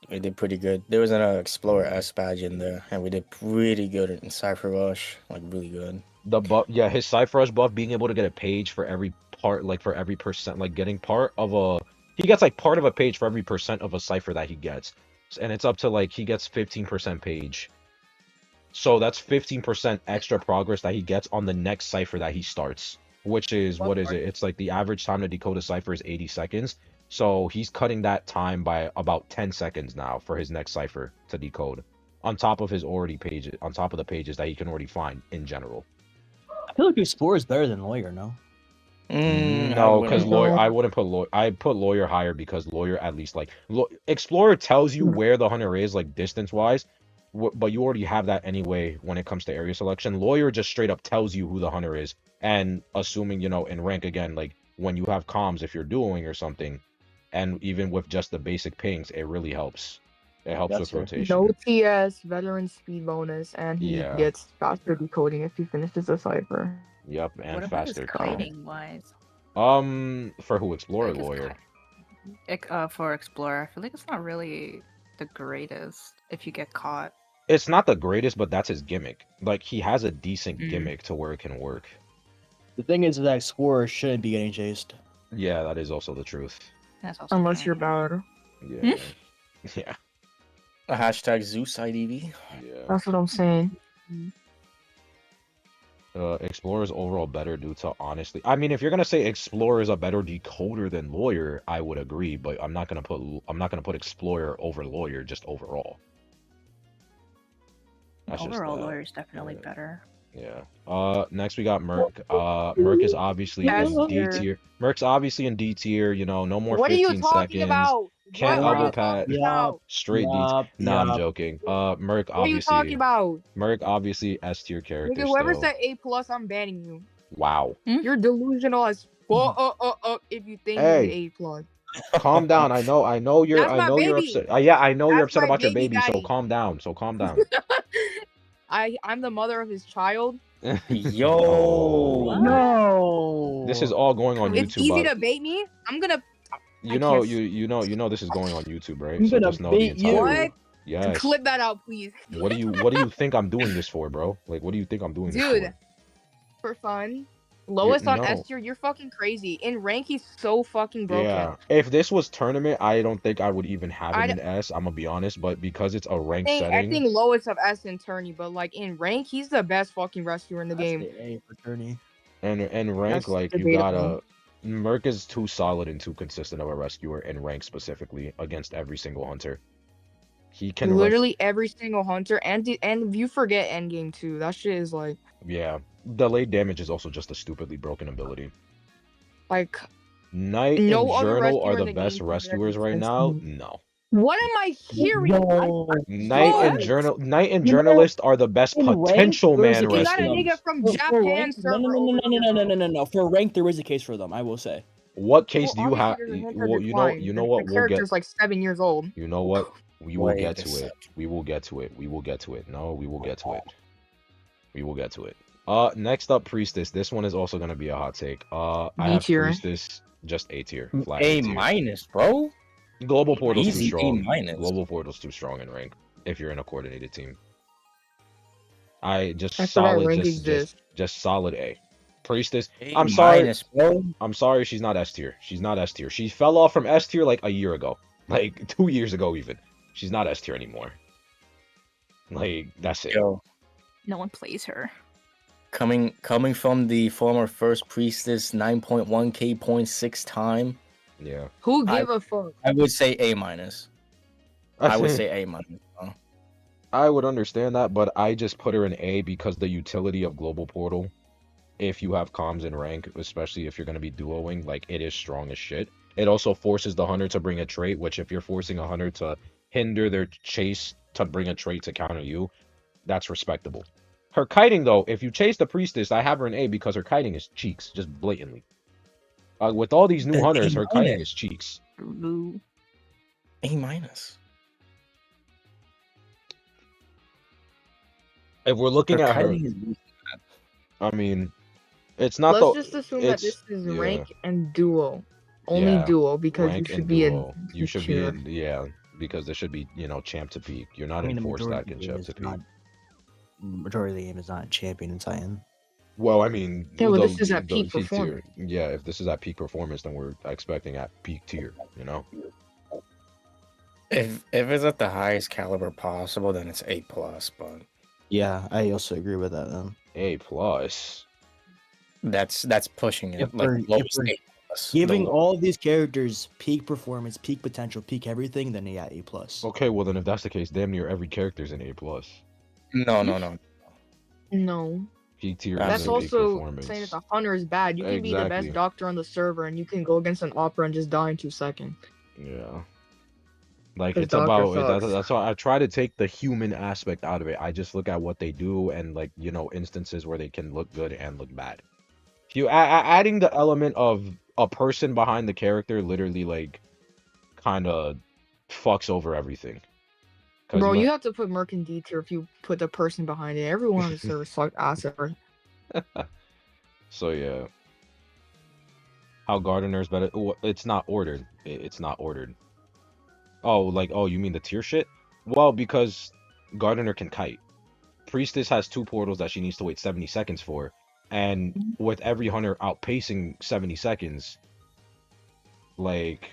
we did pretty good. There was an Explorer S badge in there, and we did pretty good in Cypher Rush, like really good. The buff, yeah, his Cypher Rush buff, being able to get a page for every part, like for every percent, like getting he gets like part of a page for every percent of a cipher that he gets, and it's up to like he gets 15% page. So that's 15% extra progress that he gets on the next cipher that he starts, which is what is it? It's like the average time to decode a cipher is 80 seconds. So he's cutting that time by about 10 seconds now for his next cipher to decode, on top of the pages that he can already find in general. I feel like Explorer is better than Lawyer, no? No, because lawyer, I wouldn't put lawyer. I put lawyer higher because lawyer at least like Explorer tells you where the hunter is like distance wise, but you already have that anyway when it comes to area selection. Lawyer just straight up tells you who the hunter is, and assuming in rank again, like when you have comms if you're dueling or something, and even with just the basic pings, it really helps. It helps with rotation. No TS, veteran speed bonus, and he gets faster decoding if he finishes a cipher. Yep, and what faster. What about his kiting wise? For who? Explorer, lawyer. For Explorer, I feel like it's not really the greatest if you get caught. It's not the greatest, but that's his gimmick. Like he has a decent gimmick to where it can work. The thing is that Explorer shouldn't be getting chased. Yeah, that is also the truth. That's also unless you're bad. Yeah. Yeah. A hashtag Zeus IDV. Yeah. That's what I'm saying. Explorer is overall better due to honestly. I mean, if you're gonna say Explorer is a better decoder than Lawyer, I would agree. But I'm not gonna put Explorer over Lawyer just overall. That's overall, Lawyer is definitely better. Yeah. Next we got Merc. Merc is obviously in D tier. Merc's obviously in D tier. No more 15 seconds. What are you talking about? Can't what are elbow you pat. talking about? Straight D. Nah, I'm joking. Merc obviously. What are you talking about? Merc obviously S tier character. Whoever still. said A+, I'm banning you. Wow. You're delusional as fuck if you think Hey. you're A+. Calm down. I know you're. That's my you're baby. upset. Yeah, I know you're That's upset my about your baby baby. So daddy. calm down. I'm the mother of his child. Yo. No. This is all going on YouTube. It's easy to bait me. I'm gonna. You know this is going on YouTube, right? I'm So gonna just know the bait entire. What? Yes. Clip that out, please. What do you think I'm doing this for, bro? Like, what do you think I'm doing this Dude, for? for fun. Lowest on S No. tier, you're fucking crazy. In rank, he's so fucking broken. Yeah. If this was tournament, I don't think I would even have him I in S. I'm gonna be honest, but because it's a ranked I setting, think lowest of S in tourney, but like in rank, he's the best fucking rescuer in the game. That's the A for tourney. and rank, That's like you debatable. gotta. Merc is too solid and too consistent of a rescuer in rank specifically against every single hunter. He can Literally every single hunter, and you forget endgame too. That shit is like Yeah. Delayed damage is also just a stupidly broken ability. like Knight and no other Journal are rescuer in the the best game can get rescuers right defense. now. No. What am I hearing? Yo, Knight and What? Journalist are the best in rank, potential there is man a You case got a for them. rescuers. nigga from For rank, Japan server over here, bro. For rank, there is a case for them. I will say. What case Well, do you obviously have? there's a hint of Well, decline. you know The what? We'll get. character's like 7 years old. You know what? We will Wait get a to it. second. We will get to it. We will get to it. No, we will get to it. We will get to it. Next up, Priestess. This one is also gonna be a hot take. I B have tier. Priestess just A tier, flat A A tier. minus, bro. Global Portal's too Easy A strong. minus. Global Portal's too strong in rank if you're in a coordinated team. I just I forgot solid, rank exists. just solid A. Priestess. A I'm sorry. minus, bro. I'm sorry. She's not S tier. She's not S tier. She fell off from S tier like a year ago, like 2 years ago even. She's not S tier anymore. Like that's it. Yo, No one plays her. coming from the former first priestess 9.1k 0.6 time, Yeah. Who give a fuck? I would say A minus. I would say A minus. Bro. I would understand that, but I just put her in A because the utility of Global Portal, if you have comms in rank, especially if you're going to be duoing, like it is strong as shit. It also forces the hunter to bring a trait, which if you're forcing a hunter to hinder their chase to bring a trait to counter you, that's respectable. Her kiting, though, if you chase the priestess, I have her in A because her kiting is cheeks, just blatantly. With all these new Then hunters, A her kiting minus. is cheeks. Boo. A minus. If we're looking at her, kiting is weak. I mean, it's not Let's the. just assume that this is yeah. rank and duo. Only Yeah, duo because rank you should and be duo. in You should tier. be in, yeah, because there should be, champ to peak. You're not I mean, in the force majority stack of and the game champ is to peak. not. Majority of the game is not champion and Titan. Well, I mean, Yeah, well, this is at peak tier. performance. Yeah, if this is at peak performance, then we're expecting at peak tier. If it's at the highest caliber possible, then it's A plus. But Yeah, I also agree with that. Then A plus. that's pushing it. If Like we're- lowest if we're A plus. giving The- all of these characters peak performance, peak potential, peak everything, then yeah, A plus. Okay, well then if that's the case, damn near every character's an A plus. No. No. Peak tier That's That's isn't peak also performance. saying that the hunter is bad. You can be the Exactly. best doctor on the server and you can go against an opera and just die in 2 seconds. Yeah. Like His it's doctor about sucks. that's why I try to take the human aspect out of it. I just look at what they do and like instances where they can look good and look bad. If you adding the element of a person behind the character, literally like kind of fucks over everything. Bro, you have to put Merc in D tier if you put the person behind it. Everyone on the server sucked ass ever. So yeah, how Gardener's better? It's not ordered. It's not ordered. Oh, you mean the tier shit? Well, because Gardener can kite. Priestess has 2 portals that she needs to wait 70 seconds for, and with every hunter outpacing 70 seconds, like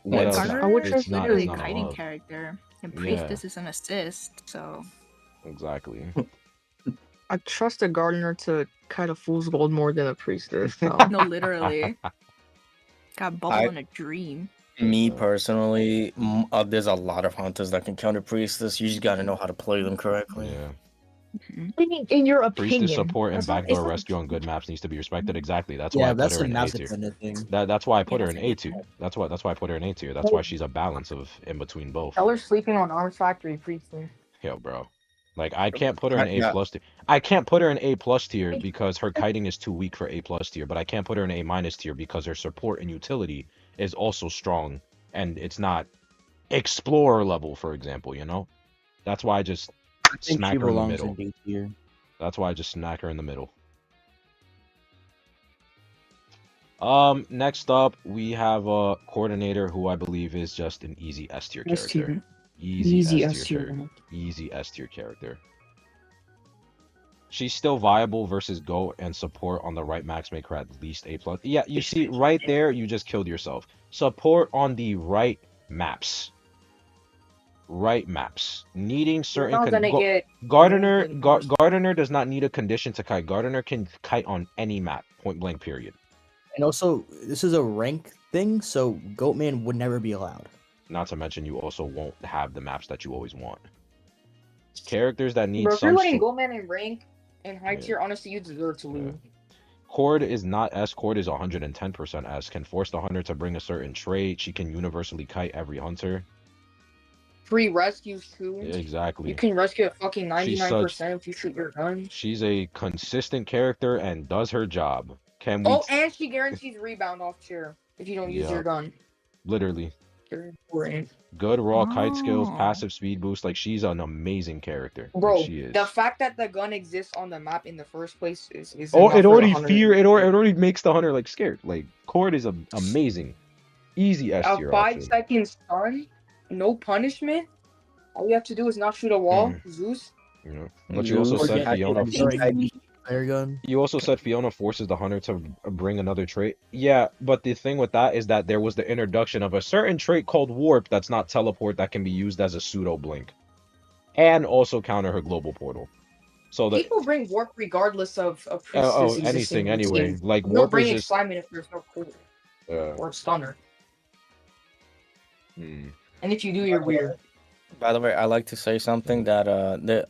what else? Gardener I would is trust literally not a kiting enough. character, and Yeah. Priestess is an assist, so Exactly. I trust a gardener to kite a fool's gold more than a priestess. So. no, literally. Got bubble in a dream. Me personally, there's a lot of hunters that can counter priestess. You just gotta know how to play them correctly. Yeah. In your opinion. Priestess support and That's not- backdoor it's not- rescue on good maps needs to be respected. Exactly. That's Yeah, why I put that's her a in A map tier. dependent thing. That's why I put Yeah, her in that's A a tier. good That's why I put her in A tier. That's why she's a balance of in between both. Tell her sleeping on Arms Factory priestess. Yo, bro. Like I can't put her in A Yeah. plus tier. I can't put her in A plus tier because her kiting is too weak for A plus tier, but I can't put her in A minus tier because her support and utility is also strong and it's not explorer level, for example, That's why I just I think smack she her in the belongs middle. in D tier. That's why I just smack her in the middle. Next up we have a coordinator who I believe is just an easy S tier S character. tier. Easy S S tier tier character. rank. Easy S tier character. She's still viable versus GOAT and support on the right max make her at least A+. Yeah, you see right there, you just killed yourself. Support on the right maps. Right maps. Needing You're certain not gonna get Gardener does not need a condition to kite. Gardener can kite on any map, point blank period. And also, this is a rank thing, so Goatman would never be allowed. Not to mention, you also won't have the maps that you always want. Characters that need Bro, if you're some letting Goatman in rank and high Yeah. tier, honestly, you deserve to lose. Cord is not S. Cord is 110% S. Can force the hunter to bring a certain trait. She can universally kite every hunter. Free rescues too. Exactly. You can rescue at fucking She's 99% if you shoot your gun. She's a consistent character and does her job. Can we? Oh, and she guarantees rebound off tier if you don't use your gun. Literally. Very important. Good raw kite skills, Oh. passive speed boost. Like, she's an amazing character. Bro, Like, she is. the fact that the gun exists on the map in the first place is Oh, enough it for already the hunter. it already makes the hunter like scared. Like, Cord is amazing. Easy S A tier 5 option. second stun, no punishment. All you have to do is not shoot a wall. Zeus. You know, but you also said Fiona. Flare gun. You also said Fiona forces the hunter to bring another trait. Yeah, but the thing with that is that there was the introduction of a certain trait called Warp that's not teleport that can be used as a pseudo blink, and also counter her global portal. So that People bring warp regardless of priestess anything anyway. Like they'll Warp bring is just excitement if there's no cool or stunner. And if you do, you're weird. By the way, I like to say something that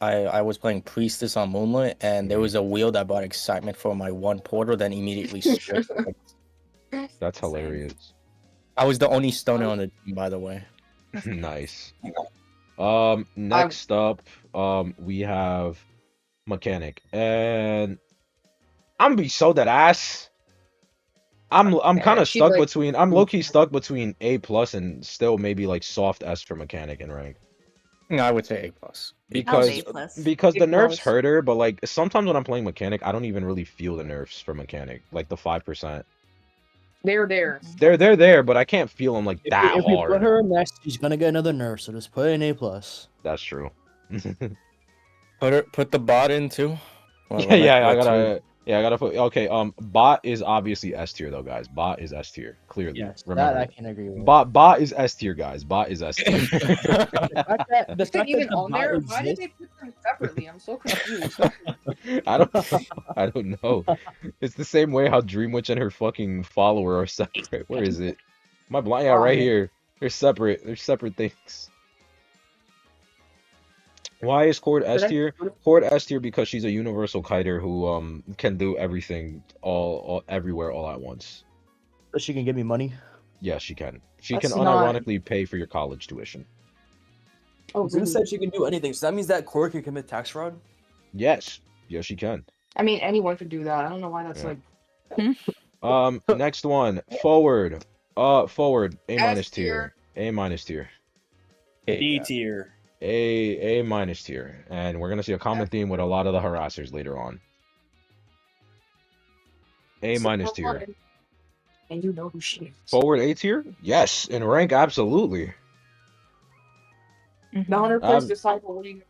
I was playing Priestess on Moonlight, and there was a wheel that brought excitement for my one portal, then immediately switched. That's hilarious. I was the only stunner on the team, by the way. Nice. Next up, we have Mechanic, and I'm gonna be so that ass. I'm kind of stuck between. I'm low key stuck between A+ and still maybe like soft S for Mechanic in rank. No, I would say A+. Because A+. the nerfs hurt her, but like sometimes when I'm playing Mechanic, I don't even really feel the nerfs for Mechanic, like the 5%. They're there. They're there, but I can't feel them like that If we hard. put her next, she's gonna get another nerf, so just put in A+. That's true. Put the bot in too. Well, I gotta put. Okay, bot is obviously S tier though, guys. Bot is S tier, clearly. Yes, remember that I can agree with. Bot is S tier, guys. Bot is S tier. The fact that Even the on bot there, why did exists- they put them separately? I'm so confused. I don't know. It's the same way how Dreamwitch and her fucking follower are separate. Where is it? My blind, yeah, right here. They're separate. They're separate things. Why is Cord S tier? Cord S tier because she's a universal kiter who can do everything all everywhere all at once. So she can give me money. Yeah, she can. She That's can not- unironically pay for your college tuition. Oh, Zeus said she can do anything, so that means that Core can commit tax fraud? Yes. Yes, she can. I mean, anyone could do that. I don't know why that's Yeah. like. Next one. Forward. Forward. A minus S tier. A minus tier. D tier. A minus tier. And we're gonna see a common theme with a lot of the harassers later on. A minus tier. And you know who she is. Forward A tier? Yes. In rank, absolutely. The hunter plays disciple. What do you?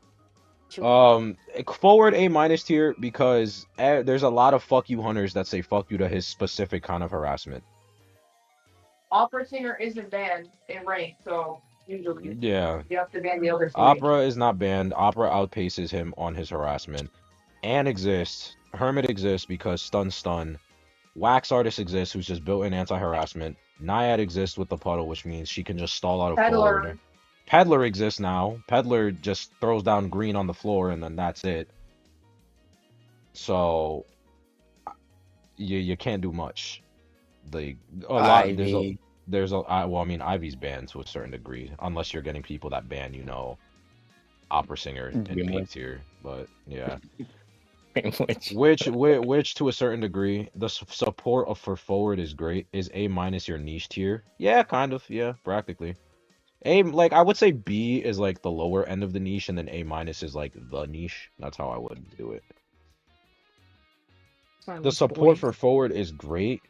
Forward A minus tier because there's a lot of fuck you hunters that say fuck you to his specific kind of harassment. Opera singer isn't banned in rank, so usually Yeah. you have to ban the other three. Opera is not banned. Opera outpaces him on his harassment. Anne exists. Hermit exists because stun. Wax artist exists who's just built in anti-harassment. Naiad exists with the puddle, which means she can just stall out of forward. Peddler exists now. Peddler just throws down green on the floor and then that's it. So you can't do much. Well, I mean Ivy's banned to a certain degree, unless you're getting people that ban, opera singer and pink tier. But yeah. which to a certain degree, the support for forward is great. Is A minus your niche tier? Yeah, kind of. Yeah, practically. I would say B is like the lower end of the niche, and then A minus is like the niche. That's how I would do it. The support for forward is great.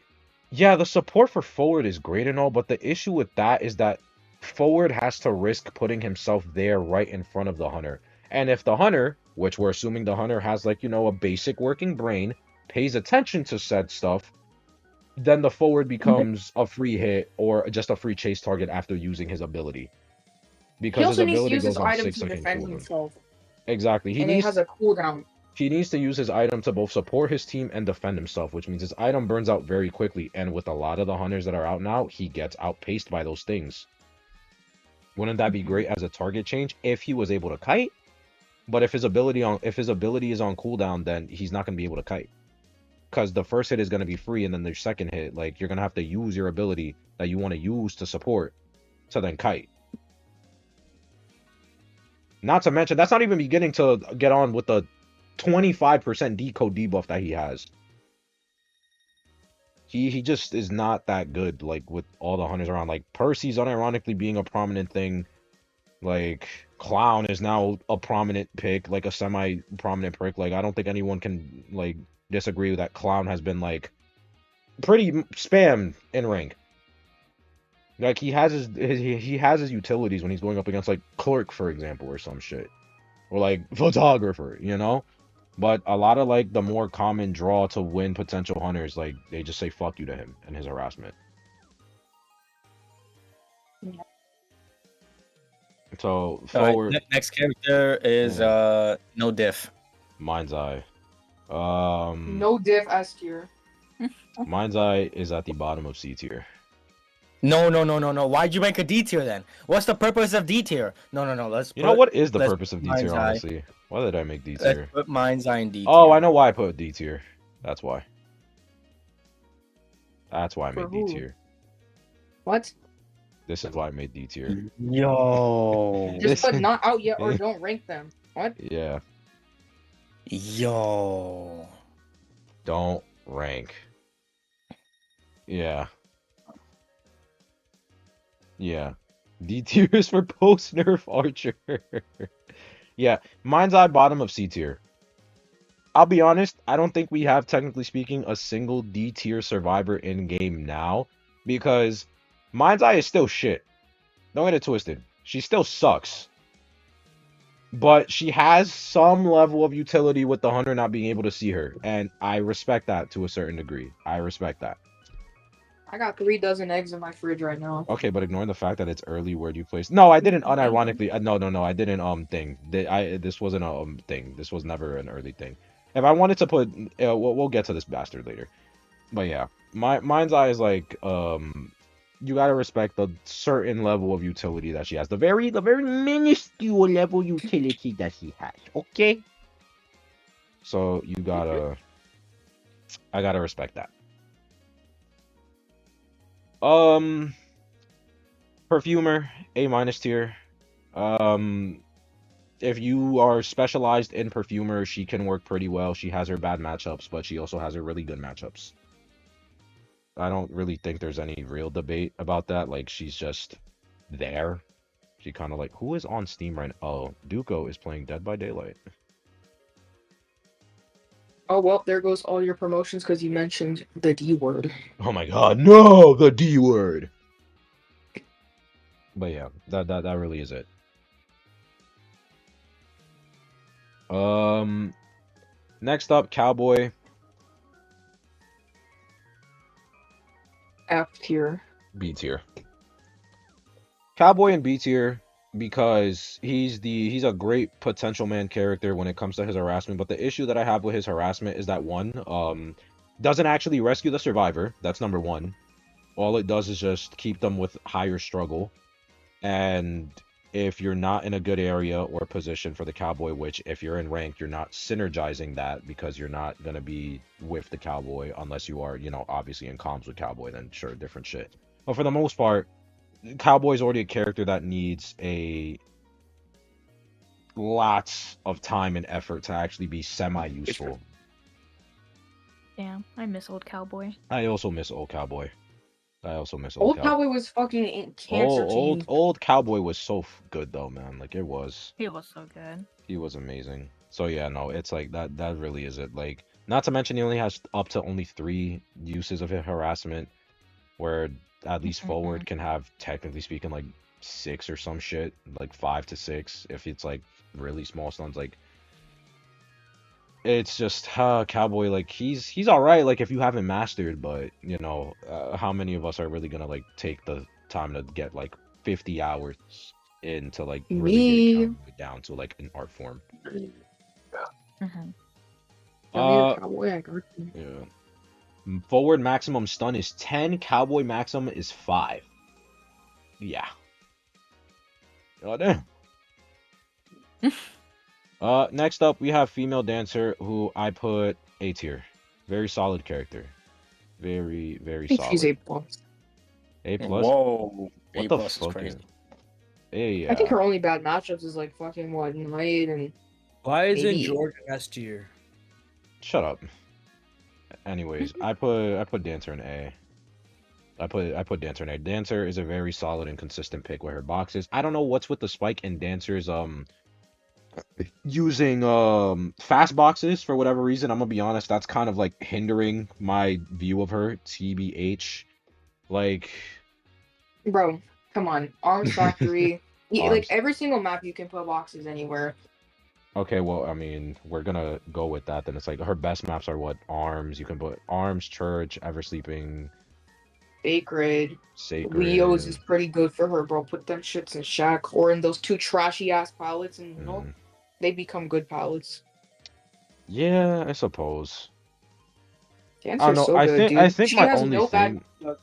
Yeah, the support for forward is great and all, but the issue with that is that forward has to risk putting himself there right in front of the hunter. And if the hunter, which we're assuming the hunter has like, you know, a basic working brain, pays attention to said stuff, then the forward becomes a free hit or just a free chase target after using his ability. He Because his also needs to ability use his goes on item 6 to second defend cooldown. himself, Exactly. and it has a cooldown. He needs to use his item to both support his team and defend himself, which means his item burns out very quickly. And with a lot of the hunters that are out now, he gets outpaced by those things. Wouldn't that be great as a target change if he was able to kite? But if his ability is on cooldown, then he's not gonna be able to kite. Because the first hit is gonna be free, and then the second hit, like you're gonna have to use your ability that you want to use to support to then kite. Not to mention, that's not even beginning to get on with the 25% decode debuff that he has. He just is not that good, like, with all the hunters around. Like, Percy's unironically being a prominent thing. Like, Clown is now a prominent pick, like a semi-prominent pick. Like, I don't think anyone can, like, disagree with that. Clown has been, like, pretty spammed in rank. Like, he has his utilities when he's going up against, like, Clerk, for example, or some shit. Or, like, Photographer, you know? But a lot of, like, the more common draw to win potential hunters, like, they just say fuck you to him and his harassment. Yeah. So, forward... Next character is, no diff. Mind's Eye. No diff S tier. Mind's Eye is at the bottom of C tier. No. Why'd you make a D tier then? What's the purpose of D tier? No. You know what is the purpose of D tier, honestly? Why did I make D tier? Let's put Mind's Eye in D tier. Oh, I know why I put D tier. That's why. That's why I made D tier. What? This is why I made D tier. Yo. Just put not out yet or don't rank them. What? Yeah. Yo. Don't rank. Yeah. Yeah. D tier is for post nerf Archer. Yeah. Mind's Eye bottom of C tier. I'll be honest, I don't think we have, technically speaking, a single D tier survivor in game now, because Mind's Eye is still shit. Don't get it twisted. She still sucks. But she has some level of utility with the hunter not being able to see her, and I respect that to a certain degree. I respect that. I got 3 dozen eggs in my fridge right now. Okay, but ignoring the fact that it's early, where do you place? No, I didn't unironically. No, I didn't thing. This wasn't a thing. This was never an early thing. If I wanted to put, we'll get to this bastard later. But yeah, Mind's Eye is like, you gotta respect the certain level of utility that she has. The very minuscule level utility that she has. Okay. So you gotta, I gotta respect that. Perfumer, A- tier. If you are specialized in Perfumer, she can work pretty well. She has her bad matchups, but she also has her really good matchups. I don't really think there's any real debate about that. Like, she's just there. She kind of like, who is on Steam right now? Oh, Duco is playing Dead by Daylight. Oh, well, there goes all your promotions because you mentioned the D word. Oh my god, no! The D word! But yeah, that really is it. Next up, Cowboy. F tier. B tier. Cowboy in B tier because he's a great potential man character when it comes to his harassment, but the issue that I have with his harassment is that one, doesn't actually rescue the survivor. That's number one. All it does is just keep them with higher struggle. And if you're not in a good area or position for the Cowboy, which if you're in rank, you're not synergizing that because you're not going to be with the Cowboy unless you are, you know, obviously in comms with Cowboy, then sure, different shit. But for the most part, Cowboy's already a character that needs lots of time and effort to actually be semi-useful. Damn, I miss old Cowboy. I also miss old Cowboy. Old Cowboy was fucking cancer team. Old Cowboy was so good though, man. Like, it was. He was so good. He was amazing. So yeah, no, it's like that really is it. Like, not to mention he only has up to only 3 uses of harassment, where at least forward can have, technically speaking, like 6 or some shit, like 5 to 6. If it's like really small stuns, like it's just Cowboy. Like he's all right. Like if you haven't mastered, but you know, how many of us are really gonna like take the time to get like 50 hours in to like really get Me. Cowboy down to like an art form? Mhm. Cowboy, I got you. Yeah. Forward maximum stun is 10. Cowboy maximum is 5. Yeah. Oh damn. Next up we have female dancer who I put A tier. Very solid character. Very, very I think she's solid. A+. A plus? Whoa. What A the plus is fuck crazy. A, I think her only bad matchups is like fucking what, Knight and Why isn't maybe- George an S tier? Shut up. Anyways, I put Dancer in A. I put Dancer in A. Dancer is a very solid and consistent pick with her boxes. I don't know what's with the spike in Dancer's using fast boxes for whatever reason. I'm gonna be honest, that's kind of like hindering my view of her. TBH. Like Bro, come on. Arms Factory. Like Arms. every single map you can put boxes anywhere. Okay, well, I mean, we're gonna go with that. Then it's like her best maps are what? Arms. You can put Arms, Church, Ever Sleeping, Sacred. Sacred. Leo's is pretty good for her, bro. Put them shits in Shack or in those 2 trashy ass palettes, and you know, they become good palettes. Yeah, I suppose. Dancer's know. so I good, think dude. I think She my has only no thing. bad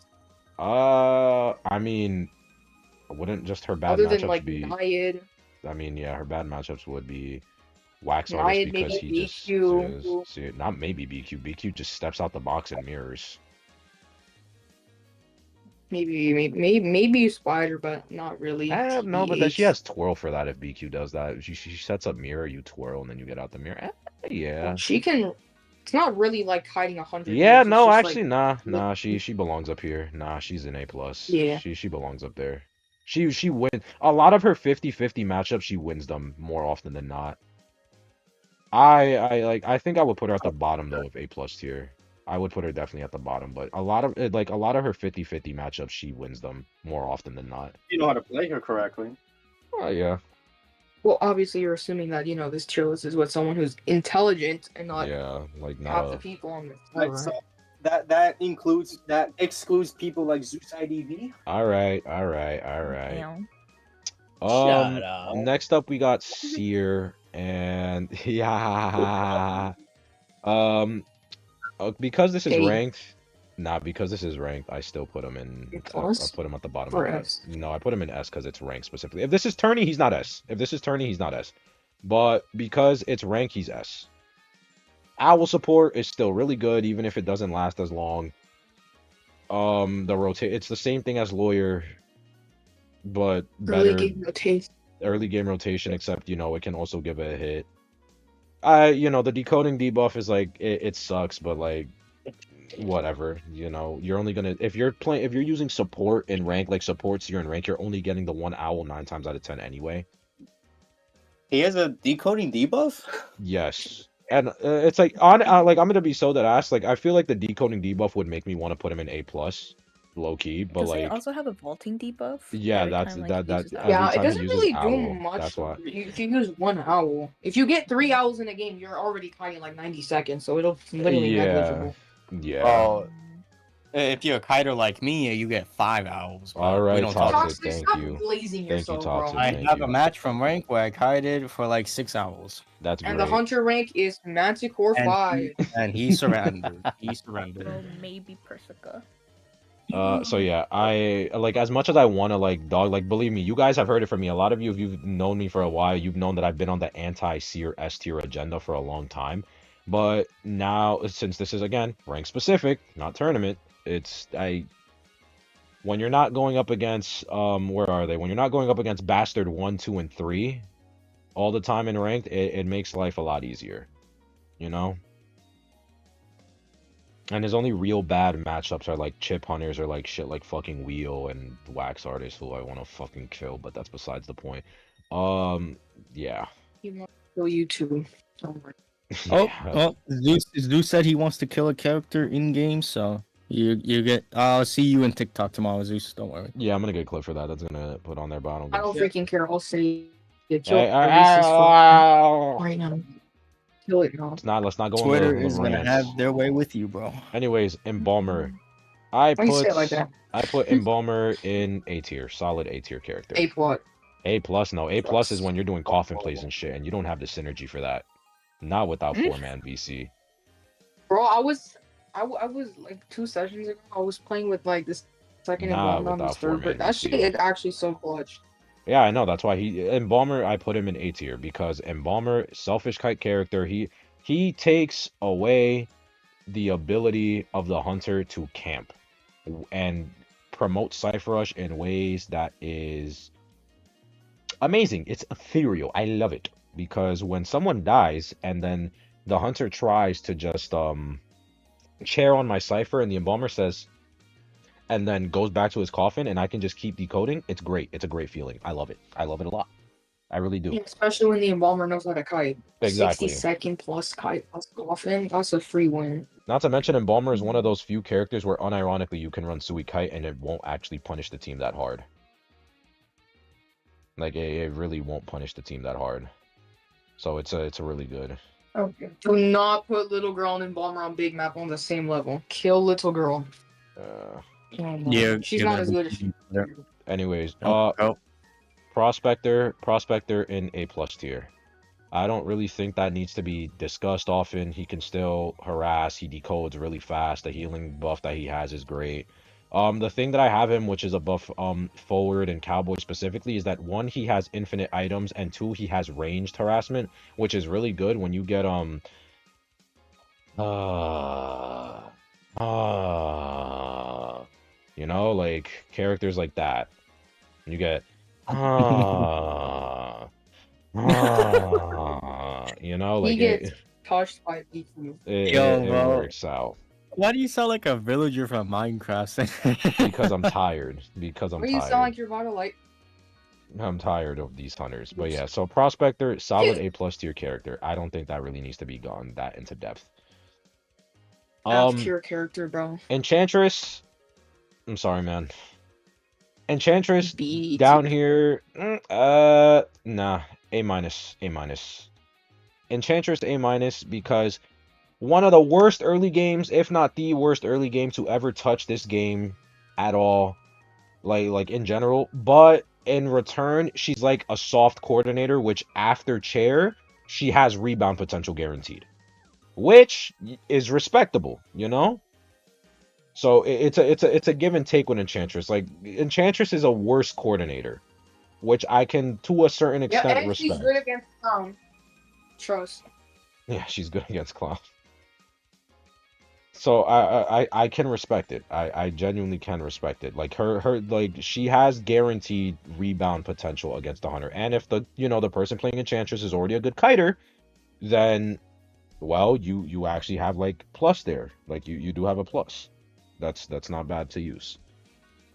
matchups. I mean, wouldn't just her bad Other matchups than like be? Nayad. I mean, yeah, her bad matchups would be Wax Nayad, Artist because maybe he just BQ. see, not maybe BQ. BQ just steps out the box and mirrors. Maybe Spider, but not really. No, but then she TBH. has twirl for that if BQ does that. She sets up mirror, you twirl, and then you get out the mirror. Yeah. She can. It's not really like hiding 100. Yeah, moves, it's no, just, actually, like, nah. She belongs up here. Nah, she's an A plus. Yeah. She belongs up there. She wins a lot of her 50-50 matchups. She wins them more often than not. I think I would put her at the bottom though of A plus tier. I would put her definitely at the bottom, but a lot of her 50-50 matchups, she wins them more often than not. You know how to play her correctly. Oh yeah. Well, obviously, you're assuming that this tier list is with someone who's intelligent and not like not half a... the people on this. Right, so that excludes people like Zeus IDV. All right. Damn. Shut up. Next up we got Seer and yeah. Because this is ranked. Because this is ranked, I still put him in. I put him at the bottom. Or of S? No, I put him in S because it's ranked specifically. If this is tourney, he's not S. If this is tourney, he's not S. But because it's ranked, he's S. Owl support is still really good, even if it doesn't last as long. It's the same thing as lawyer, but better. Early game rotation, except it can also give it a hit. The decoding debuff is like it sucks, but like whatever. You're only gonna if you're using support in rank, like support Seer in rank, you're only getting the 1 owl 9 times out of 10 anyway. He has a decoding debuff? Yes. And it's like I'm gonna be so that ass. Like I feel like the decoding debuff would make me want to put him in A plus, low key. But Does like it also have a vaulting debuff? yeah, every that's time, like, that he that uses every Yeah, it time he doesn't uses really do owl. much. That's why. If you use 1 owl, if you get 3 owls in a game, you're already kiting like 90 seconds, so it'll literally negligible. Yeah. Oh, if you're a kiter like me, you get 5 owls. All right, we don't Toxic. Toxic, Thank stop you. blazing Thank you, yourself, Toxic. bro. I Thank have you. a match from rank where I kited for like 6 owls. That's And great. the hunter rank is Manticore 5. And he surrendered. He surrendered. Well, maybe Persica. So yeah, I like as much as I want to like dog, like believe me, you guys have heard it from me. A lot of you, if you've known me for a while, you've known that I've been on the anti-Seer S tier agenda for a long time. But now, since this is again rank specific, not tournament, when you're not going up against where are they? When you're not going up against Bastard 1, 2, and 3 all the time in ranked, it makes life a lot easier. And his only real bad matchups are like chip hunters or like shit like fucking Wheel and Wax Artist, who I want to fucking kill, but that's besides the point. Yeah. He wants to kill you too. Zeus said he wants to kill a character in game, so You get. I'll see you in TikTok tomorrow, Zeus. Don't worry. Yeah, I'm gonna get a clip for that. That's gonna put on there, but I don't I give a don't fuck. freaking care. I'll say it. Hey, Kill Reese's right now. Kill it now. let's not go on Twitter the is gonna rants. have their way with you, bro. Anyways, Embalmer. I Why you say it like that? put Embalmer in A tier, solid A tier character. A plot. A plus, no. A plus is when you're doing coffin plays and shit, and you don't have the synergy for that. Not without 4-man VC. Bro, I was like 2 sessions ago. I was playing with like this second Embalmer on this third. But that shit is actually so clutch. Yeah, I know. That's why Embalmer. I put him in A tier because Embalmer, selfish kite character. He takes away the ability of the hunter to camp and promote Cypher Rush in ways that is amazing. It's ethereal. I love it because when someone dies and then the hunter tries to just chair on my Cypher and the Embalmer says and then goes back to his coffin and I can just keep decoding, it's great. It's a great feeling. I love it. I love it a lot. I really do. Yeah, especially when the Embalmer knows how to kite. Exactly. 60-second plus kite plus coffin. That's a free win. Not to mention Embalmer is one of those few characters where unironically you can run Sui Kite and it won't actually punish the team that hard. Like it really won't punish the team that hard. So it's a really good. Okay. Do not put little girl and Embalmer on big map on the same level. Kill little girl. Yeah, she's not as good as she. Anyways, oh. Prospector in A plus tier. I don't really think that needs to be discussed often. He can still harass. He decodes really fast. The healing buff that he has is great. The thing that I have him, which is a buff forward and cowboy specifically, is that 1, he has infinite items, and 2, he has ranged harassment, which is really good when you get you know, like characters like that. You get you know, like he gets touched by B2. It works out. Why do you sound like a villager from Minecraft? Because I'm tired. Because I'm Why tired. you sound like you're about to like. I'm tired of these hunters. But yeah, so Prospector, solid A plus tier character. I don't think that really needs to be gone that into depth. F tier character, bro. Enchantress. I'm sorry, man. Enchantress down here. Nah. A minus. A minus. Enchantress A minus because one of the worst early games, if not the worst early game to ever touch this game at all, like in general. But in return, she's like a soft coordinator, which after chair, she has rebound potential guaranteed, which is respectable, you know. So it's a give and take with Enchantress. Like Enchantress is a worse coordinator, which I can to a certain extent and respect. She's good against Clown. Trust. Yeah, she's good against Clown. So I can respect it. I genuinely can respect it. Like her like she has guaranteed rebound potential against the hunter. And if the the person playing Enchantress is already a good kiter, then well you actually have like plus there. Like you do have a plus. That's not bad to use.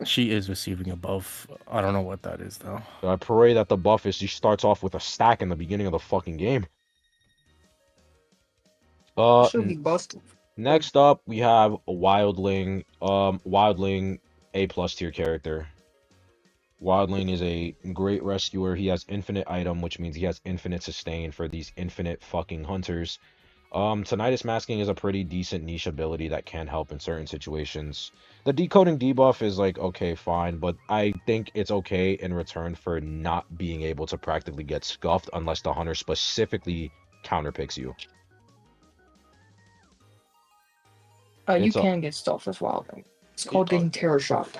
She is receiving a buff. I don't know what that is though. I pray that the buff is she starts off with a stack in the beginning of the fucking game. Should be busted. Next up, we have a Wildling. Wildling, A plus tier character. Wildling is a great rescuer. He has infinite item, which means he has infinite sustain for these infinite fucking hunters. Tinnitus masking is a pretty decent niche ability that can help in certain situations. The decoding debuff is like, okay, fine, but I think it's okay in return for not being able to practically get scuffed unless the hunter specifically counterpicks you. You can get stuff as well. It's called getting terror shocked.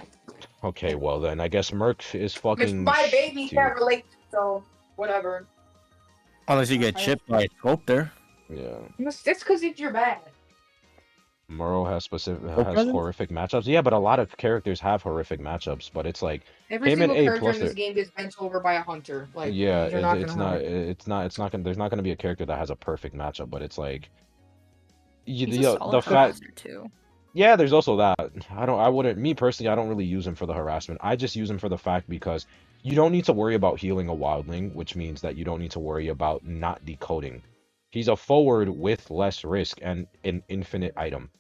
Okay, well then, I guess Merc is fucking... Which my baby can't relate, so whatever. Unless you get chipped by a sculptor. Yeah. That's because if you're bad. Murrow has horrific matchups. Yeah, but a lot of characters have horrific matchups, but it's like... Every single character in this game gets bent over by a hunter. Like, yeah, it's not gonna be a character that has a perfect matchup, but it's like... the fact too. Yeah, there's also that. Me personally, I don't really use him for the harassment. I just use him for the fact because you don't need to worry about healing a wildling, which means that you don't need to worry about not decoding. He's a forward with less risk and an infinite item,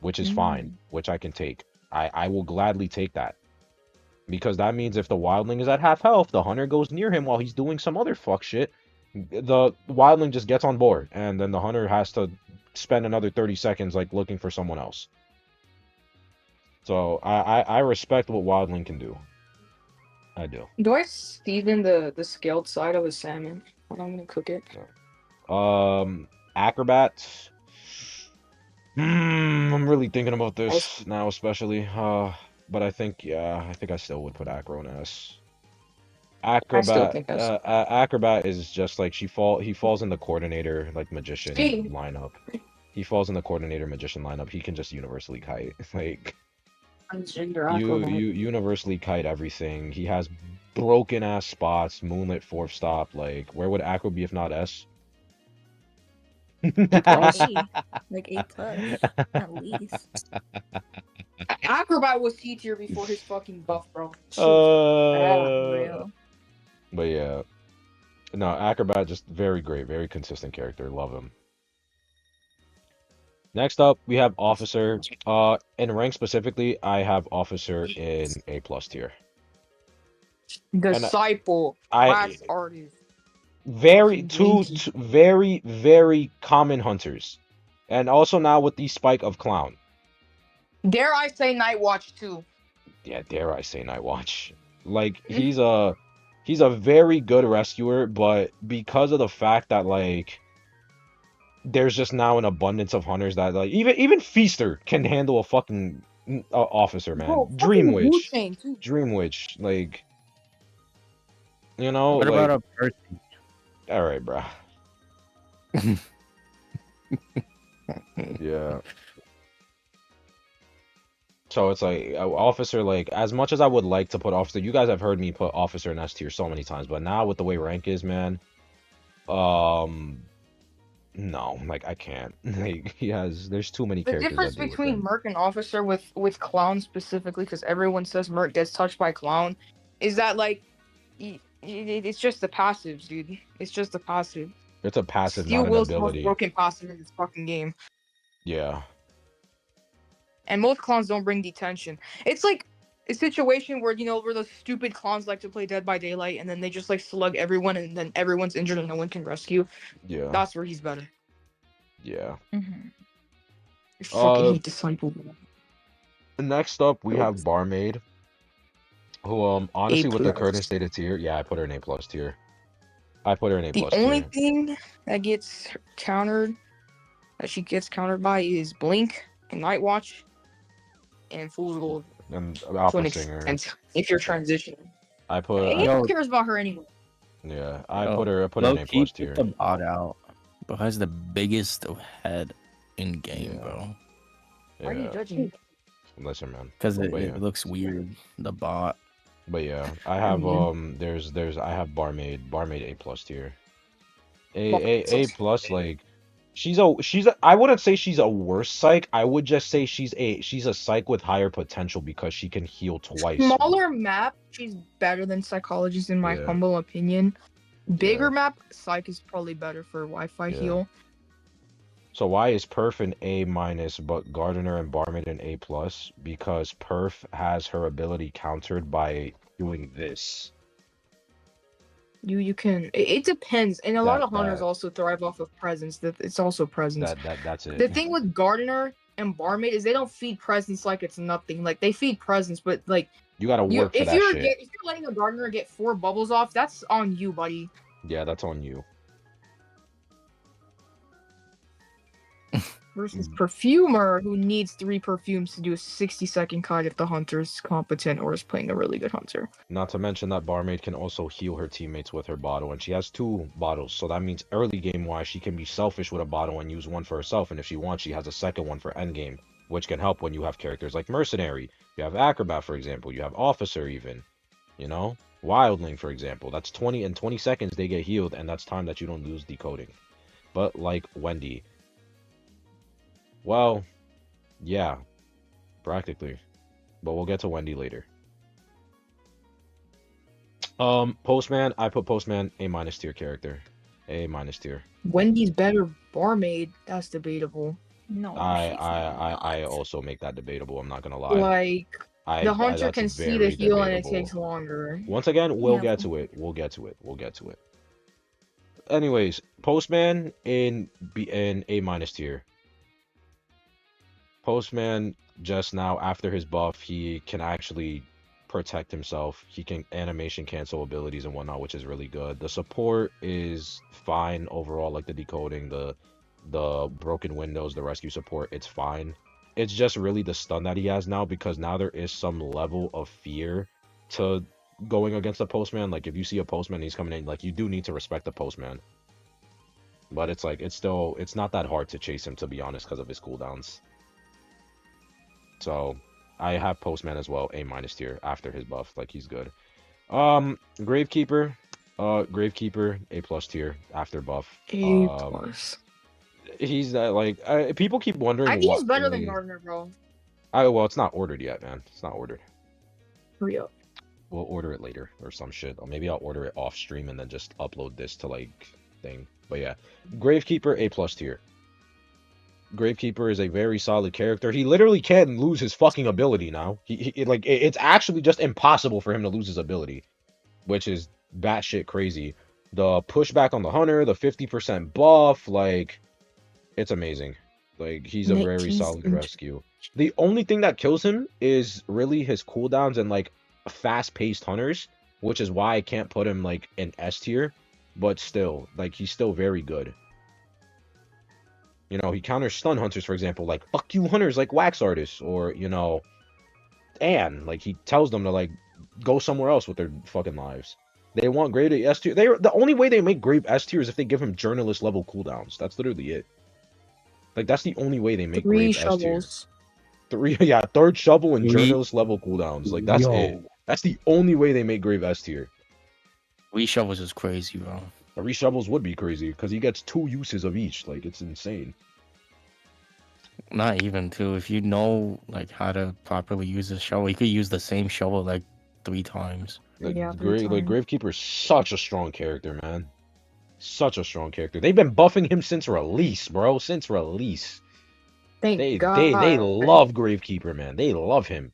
which is fine, which I can take. I will gladly take that. Because that means if the wildling is at half health, the hunter goes near him while he's doing some other fuck shit. The wildling just gets on board, and then the hunter has to spend another 30 seconds like looking for someone else. So I respect what wildling can do. I do. Do I season the scaled side of a salmon when I'm gonna cook it? Acrobat. I'm really thinking about this now, especially. But I think I still would put Acro in S. I still Acrobat, think that's Acrobat is just like he falls in the coordinator like magician Hey. lineup. He falls in the coordinator magician lineup. He can just universally kite. Like you universally kite everything. He has broken ass spots, moonlit fourth stop. Like where would Acro be if not S? Like A+, at least. Acrobat was C tier before his fucking buff, bro. Real. But yeah, no, Acrobat just very great, very consistent character. Love him. Next up, we have Officer. In rank specifically, I have Officer in A+ tier. Disciple, class artist. Two very, very common hunters. And also now with the spike of Clown. Dare I say Night Watch too? Yeah, dare I say Night Watch. Like, he's a very good rescuer, but because of the fact that, like, there's just now an abundance of hunters that, like, even Feaster can handle a fucking officer, man. Bro, Dream Witch. Wu-Tang, too. Dream Witch, like, you know, what like, about a person? All right, bro. Yeah. So it's like Officer, like as much as I would like to put Officer, you guys have heard me put Officer in S tier so many times, but now with the way rank is, man, no, like I can't. Like there's too many characters. The difference between Merc and Officer with Clown specifically, because everyone says Merc gets touched by Clown, is that like it's just the passives, dude. It's just the passive. It's a passive, Steel not an Will's ability. most broken passive in this fucking game. Yeah. And most clowns don't bring detention. It's like a situation where, where those stupid clowns like to play Dead by Daylight and then they just like slug everyone and then everyone's injured and no one can rescue. Yeah. That's where he's better. Yeah. I fucking hate Disciple. Next up, we have Barmaid, who honestly with the current state of tier, yeah, I put her in A+ tier. I put her in A+ tier. The only thing that gets countered, that she gets countered by is Blink and Night Watch and Fool's Gold. And Alpha Singer. If you're transitioning. I put. Who cares about her anyway? Yeah, I put her in A+ tier. The bot out, but has the biggest head in game, bro. Why are you judging? Listen, man. Because it looks weird. The bot. But yeah, I have I have Barmaid A+ tier. A+, like she's a I wouldn't say she's a worse psych. I would just say she's a psych with higher potential because she can heal twice. Smaller map, she's better than Psychologist in my humble opinion. Bigger map, Psych is probably better for Wi-Fi heal. So why is Perf an A-, but Gardener and Barmaid an A+? Because Perf has her ability countered by doing this. You can. It depends, and a lot of hunters also thrive off of presence. That it's also presence. That's it. The thing with Gardener and Barmaid is they don't feed presence like it's nothing. Like they feed presence, but like you gotta work for that shit. If you're letting a Gardener get 4 bubbles off, that's on you, buddy. Yeah, that's on you. Versus Perfumer, who needs 3 perfumes to do a 60-second kite if the hunter's competent or is playing a really good hunter. Not to mention that Barmaid can also heal her teammates with her bottle, and she has 2 bottles, so that means early game-wise, she can be selfish with a bottle and use one for herself, and if she wants, she has a second one for end game, which can help when you have characters like Mercenary, you have Acrobat, for example, you have Officer even, you know? Wildling, for example, that's 20 seconds they get healed, and that's time that you don't lose decoding. But like Wendy... Well, yeah, practically, but we'll get to Wendy later. Postman, I put Postman A- tier character, A- tier. Wendy's better Barmaid, that's debatable. No, I she's I not. I also make that debatable. I'm not gonna lie. Like the hunter That's can see the very heal and it debatable. takes longer. Once again, we'll Yeah. get to it. We'll get to it. We'll get to it. Anyways, Postman in A minus tier. Postman just now after his buff, he can actually protect himself. He can animation cancel abilities and whatnot, which is really good. The support is fine overall, like the decoding, the broken windows, the rescue support, it's fine. It's just really the stun that he has now because now there is some level of fear to going against the postman. Like if you see a postman, he's coming in, like you do need to respect the postman. But it's like it's not that hard to chase him to be honest because of his cooldowns. So I have Postman as well, A minus tier after his buff. Like he's good. Gravekeeper, Gravekeeper, A plus tier after buff. A plus. He's like people keep wondering I think he's what. better than Gardner, bro. Well, it's not ordered yet, man. It's not ordered. Hurry up. We'll order it later or some shit. Or maybe I'll order it off stream and then just upload this to like thing. But yeah, Gravekeeper, A plus tier. Gravekeeper is a very solid character. He literally can lose his fucking ability now. It's actually just impossible for him to lose his ability, which is batshit crazy. The pushback on the hunter, the 50% buff, like it's amazing. Like he's a very solid rescue. The only thing that kills him is really his cooldowns and like fast-paced hunters, which is why I can't put him like in S tier, but still, like he's still very good. You know, he counters stun hunters, for example, like, fuck you hunters, like Wax Artists, or, you know, and, like, he tells them to, like, go somewhere else with their fucking lives. They want Grave S tier. The only way they make Grave S tier is if they give him journalist level cooldowns. That's literally it. Like, that's the only way they make Grave S tier. Yeah, third shovel and journalist level cooldowns. Like, that's it. That's the only way they make Grave S tier. 3 shovels is crazy, bro. 3 shovels would be crazy, because he gets 2 uses of each. Like, it's insane. Not even 2. If you know, like, how to properly use the shovel, you could use the same shovel, like, 3 times. Like, Gravekeeper is such a strong character, man. Such a strong character. They've been buffing him since release, bro. Since release. Thank God. They love Gravekeeper, man. They love him.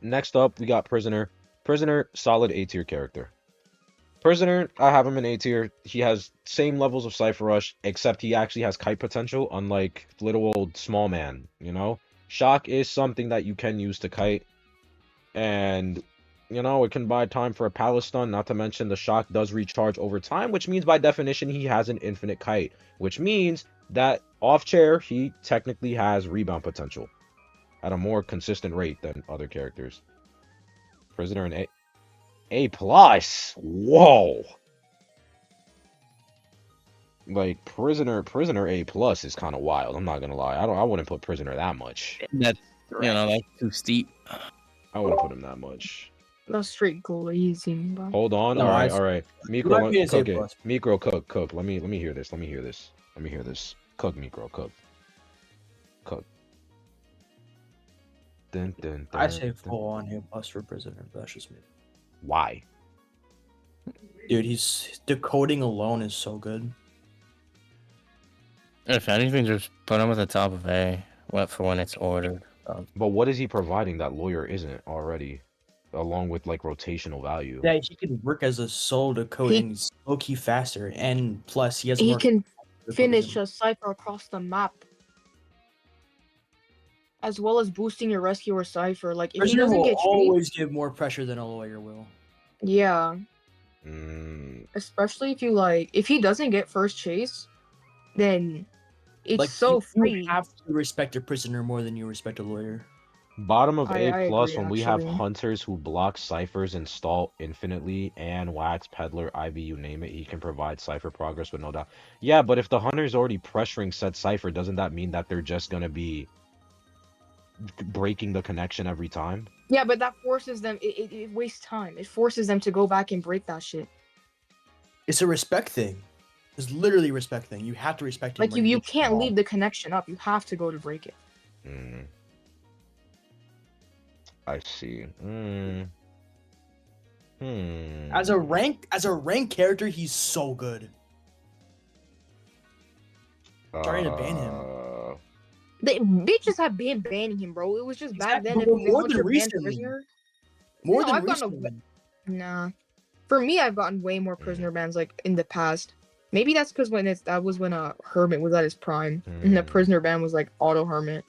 Next up, we got Prisoner. Prisoner, solid A tier character. Prisoner, I have him in A tier. He has same levels of Cypher Rush, except he actually has kite potential, unlike little old small man, you know? Shock is something that you can use to kite, and, you know, it can buy time for a palace stun, not to mention the shock does recharge over time, which means by definition he has an infinite kite, which means that off chair, he technically has rebound potential at a more consistent rate than other characters. Prisoner in A plus. Whoa. Like Prisoner A plus is kind of wild. I'm not gonna lie. I wouldn't put Prisoner that much. That's that's too steep. I wouldn't put him that much. That's straight glazing, bro. Hold on. No, all right. Micro, cook it. plus. Micro, cook. Let me hear this. Cook, Micro, cook. Dun, dun, dun, I say full on A plus for Prisoner, but that's just me. Why? Dude, he's decoding alone is so good. If anything, just put him at the top of A. For when it's ordered. But what is he providing that Lawyer isn't already? Along with like rotational value. Yeah, he can work as a soul decoding low-key faster, and plus he has He more. can finish a cipher across the map, as well as boosting your rescuer cipher. Like if Prisoner he doesn't will get always give more pressure than a lawyer will. yeah. Especially if he doesn't get first chase, then it's like, so free. You have to respect a prisoner more than you respect a lawyer. Bottom of A plus agree, when we have hunters who block ciphers and stall infinitely, and Wax, Peddler, Ivy, you name it, he can provide cipher progress with no doubt. Yeah, but if the hunter's already pressuring said cipher, doesn't that mean that they're just gonna be breaking the connection every time? Yeah, but that forces them. It wastes time. It forces them to go back and break that shit. It's a respect thing. It's literally a respect thing. You have to respect him. Like you can't leave the connection up. You have to go to break it. I see. As a rank character, he's so good. Starting to ban him. The bitches have been banning him, bro. It was just back then. But If the more than hunter banned recently. prisoner, More no, than I've gotten recently. nah. For me, I've gotten way more prisoner bans like in the past. Maybe that's because that was when Hermit was at his prime, and the prisoner ban was like auto Hermit.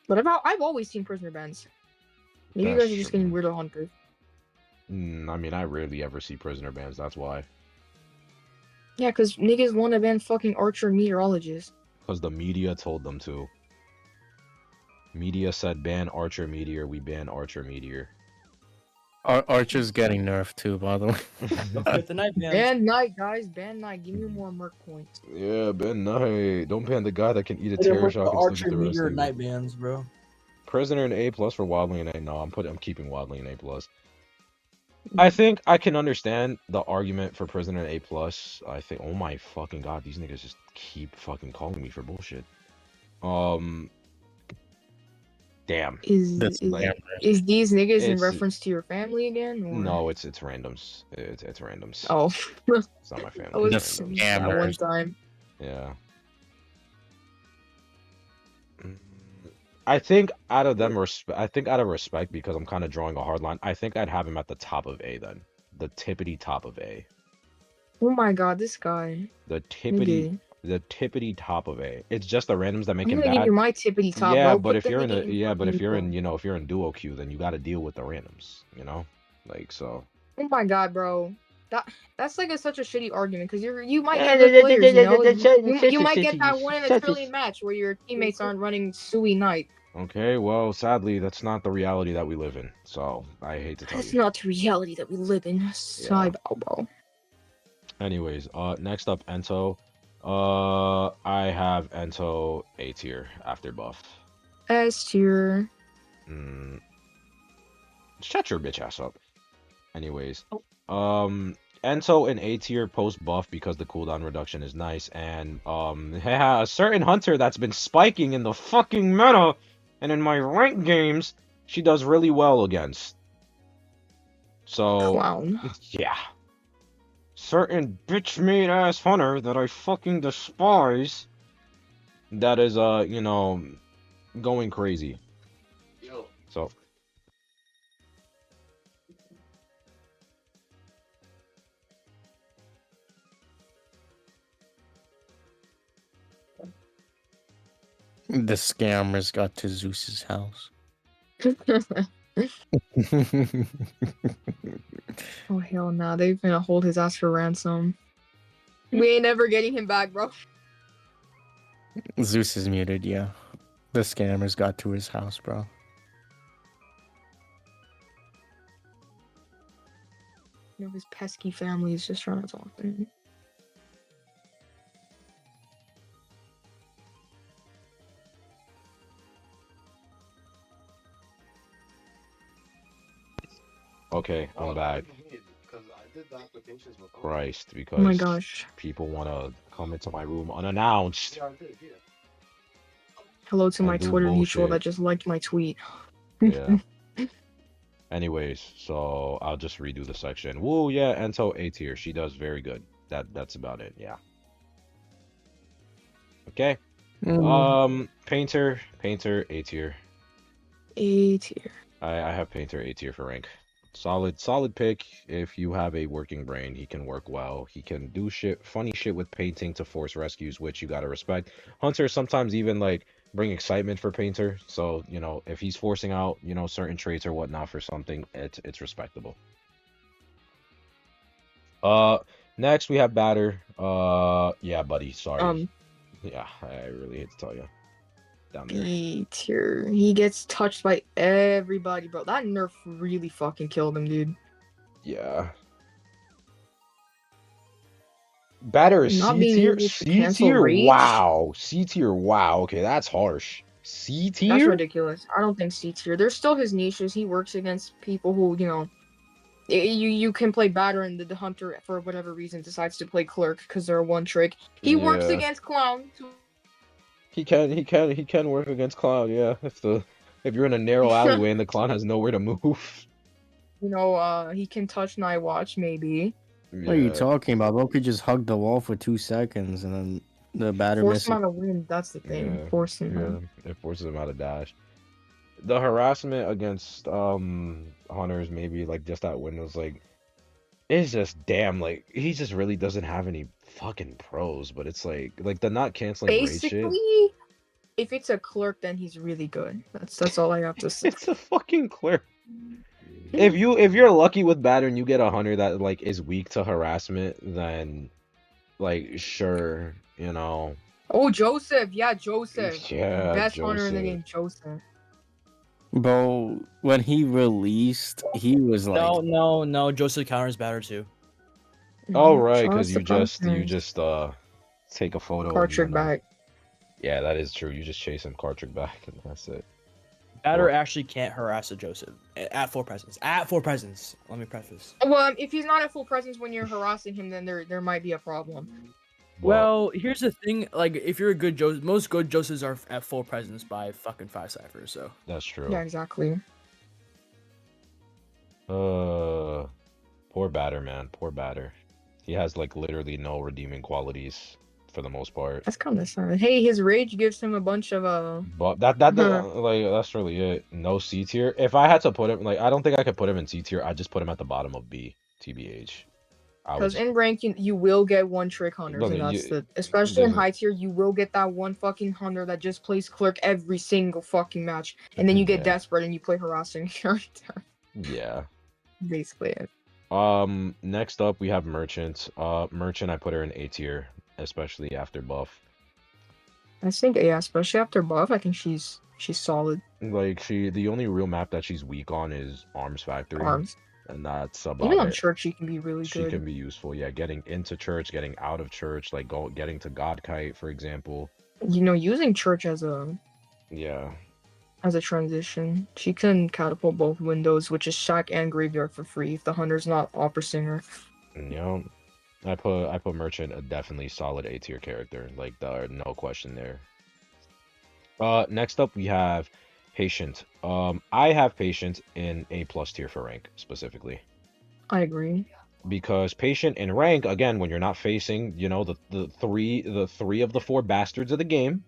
But I've always seen prisoner bans. Maybe you guys are just getting weird on hunters. I mean, I rarely ever see prisoner bans. That's why. Yeah, because niggas want to ban fucking archer meteorologists. Because the media told them to. Media said ban archer meteor. We ban archer meteor. Archer's getting nerfed too, by the way. Don't forget the night ban. Ban Knight, guys. Ban Knight. Give me more merc points. Yeah, ban Knight. Don't ban the guy that can eat a They're terror with shock the and still archer get the rest meteor of you. night bans, bro. Prisoner in A+ for Wadley and A. No, I'm keeping Wadley in A+. I think I can understand the argument for prisoner in A+. I think, oh my fucking god, these niggas just keep fucking calling me for bullshit. Damn. Is these niggas in reference to your family again? Or? No, it's randoms. It's randoms. Oh. It's not my family. It's randoms. That one time. Yeah. I think out of respect, because I'm kind of drawing a hard line, I think I'd have him at the top of A then. The tippity top of A. Oh my god, this guy. The tippity top of A. It's just the randoms that make him I'm gonna bad. give you my tippity top, yeah, bro. but Put if the you're in nigga a but if you're fucking in if you're in duo queue, then you got to deal with the randoms, you know? Like, so. Oh my god, bro. That's like such a shitty argument because you might get good players, you know. You might get that one in a trillion match where your teammates aren't running Sui Knight. Okay, well, sadly, that's not the reality that we live in. So I hate to tell That's you. not the reality that we live in. Sigh, bro. Anyways, next up, Ento. I have Ento A tier after buff. S tier. Shut your bitch ass up. Anyways, Ento in A tier post buff because the cooldown reduction is nice, and yeah, a certain hunter that's been spiking in the fucking meta and in my ranked games, she does really well against. So Clown. Yeah. Certain bitch made ass hunter that I fucking despise that is going crazy. Yo. So the scammers got to Zeus's house. Oh hell no, they're gonna hold his ass for ransom. We ain't never getting him back, bro. Zeus is muted, yeah. The scammers got to his house, bro. You know, his pesky family is just trying to talk to him. okay, I'm back. Christ, because oh my gosh. people want to come into my room unannounced. Hello to my Twitter mutual that just liked my tweet. Yeah. Anyways, so I'll just redo the section. Woo, yeah, Ento A tier. She does very good. That's about it. Yeah. Okay. Painter A tier. A tier. I have Painter A tier for rank. Solid pick. If you have a working brain, he can work well. He can do funny shit with painting to force rescues, which you gotta respect. Hunter sometimes even like bring excitement for Painter. So, if he's forcing out, certain traits or whatnot for something, it's respectable. Next we have Batter. Yeah, buddy, sorry. Yeah, I really hate to tell you. Down there. B tier. He gets touched by everybody, bro. That nerf really fucking killed him, dude. Yeah. Batter is C tier. C tier. Wow. C tier. Wow. Okay, that's harsh. C tier. That's ridiculous. I don't think C tier. There's still his niches. He works against people who, you can play Batter and the hunter for whatever reason decides to play clerk because they're one trick. He works against clown. He can work against clown. Yeah, if you're in a narrow alleyway and the clown has nowhere to move. He can touch Night Watch maybe. What are you Yeah, talking about? Bro could just hug the wall for 2 seconds and then the batter Force him misses. out of wind. That's the thing. yeah, Force him yeah. out. It forces him out of dash. The harassment against hunters, maybe like just that Windows, like it's just damn, like he just really doesn't have any fucking pros. But it's like the not canceling raid shit. Basically, if it's a clerk, then he's really good. That's all I have to say. It's a fucking clerk. If you're lucky with batter and you get a hunter that like is weak to harassment, then like sure, you know. Oh, Joseph. Yeah, Joseph. Yeah, Best hunter in the Joseph. game, Joseph. Bro, when he released, he was like, No. Joseph counters batter too. Oh Mhm. right, Shout because outs to you Pumpkins. just take a photo Card and trick then back. yeah, that is true. You just chase him card trick back and that's it. Batter Well, actually can't harass a Joseph at full presence. At full presence. Let me preface. Well, if he's not at full presence when you're harassing him, then there might be a problem. Well, here's the thing. Like, if you're a good Joseph, most good Josephs are at full presence by fucking 5 ciphers. So that's true. Yeah, exactly. Poor batter, man. Poor batter. He has like literally no redeeming qualities for the most part. That's kind of sad. Hey, his rage gives him a bunch of But like that's really it. No C tier. If I had to put him like I don't think I could put him in C tier. I'd just put him at the bottom of B. TBH. Because in ranking, you will get one trick hunters, and especially in high tier, you will get that one fucking hunter that just plays clerk every single fucking match, and then you get desperate and you play harassing character. Yeah. Basically it. Next up we have Merchant. Merchant I put her in A tier, especially after buff. I think yeah, especially after buff, I think she's solid. Like the only real map that she's weak on is Arms Factory. Arms. And that's about Even on it. church, she can be really good. She can be useful, yeah. Getting into church, getting out of church, like getting to God Kite, for example. You know, using church as a transition, she can catapult both windows, which is shack and graveyard for free if the hunter's not opera singer. Yeah, I put Merchant a definitely solid A tier character, like no question there. Next up we have Patient. I have Patient in A+ tier for rank specifically. I agree. Because Patient in rank, again, when you're not facing, you know, the three of the 4 bastards of the game,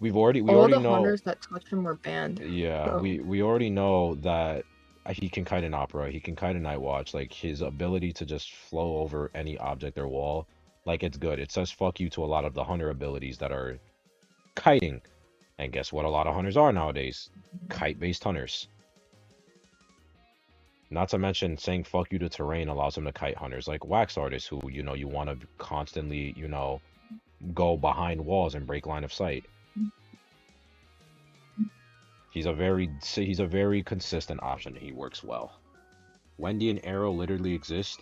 we already know hunters that touch him are banned. Yeah, so. we already know that he can kite an opera, he can kite a night watch, like his ability to just flow over any object or wall, like it's good. It says fuck you to a lot of the hunter abilities that are kiting. And guess what a lot of hunters are nowadays? Kite-based hunters. Not to mention saying fuck you to terrain allows him to kite hunters like wax artists who, you know, you want to constantly, you know, go behind walls and break line of sight. He's a very consistent option. He works well. Wendy and Arrow literally exist.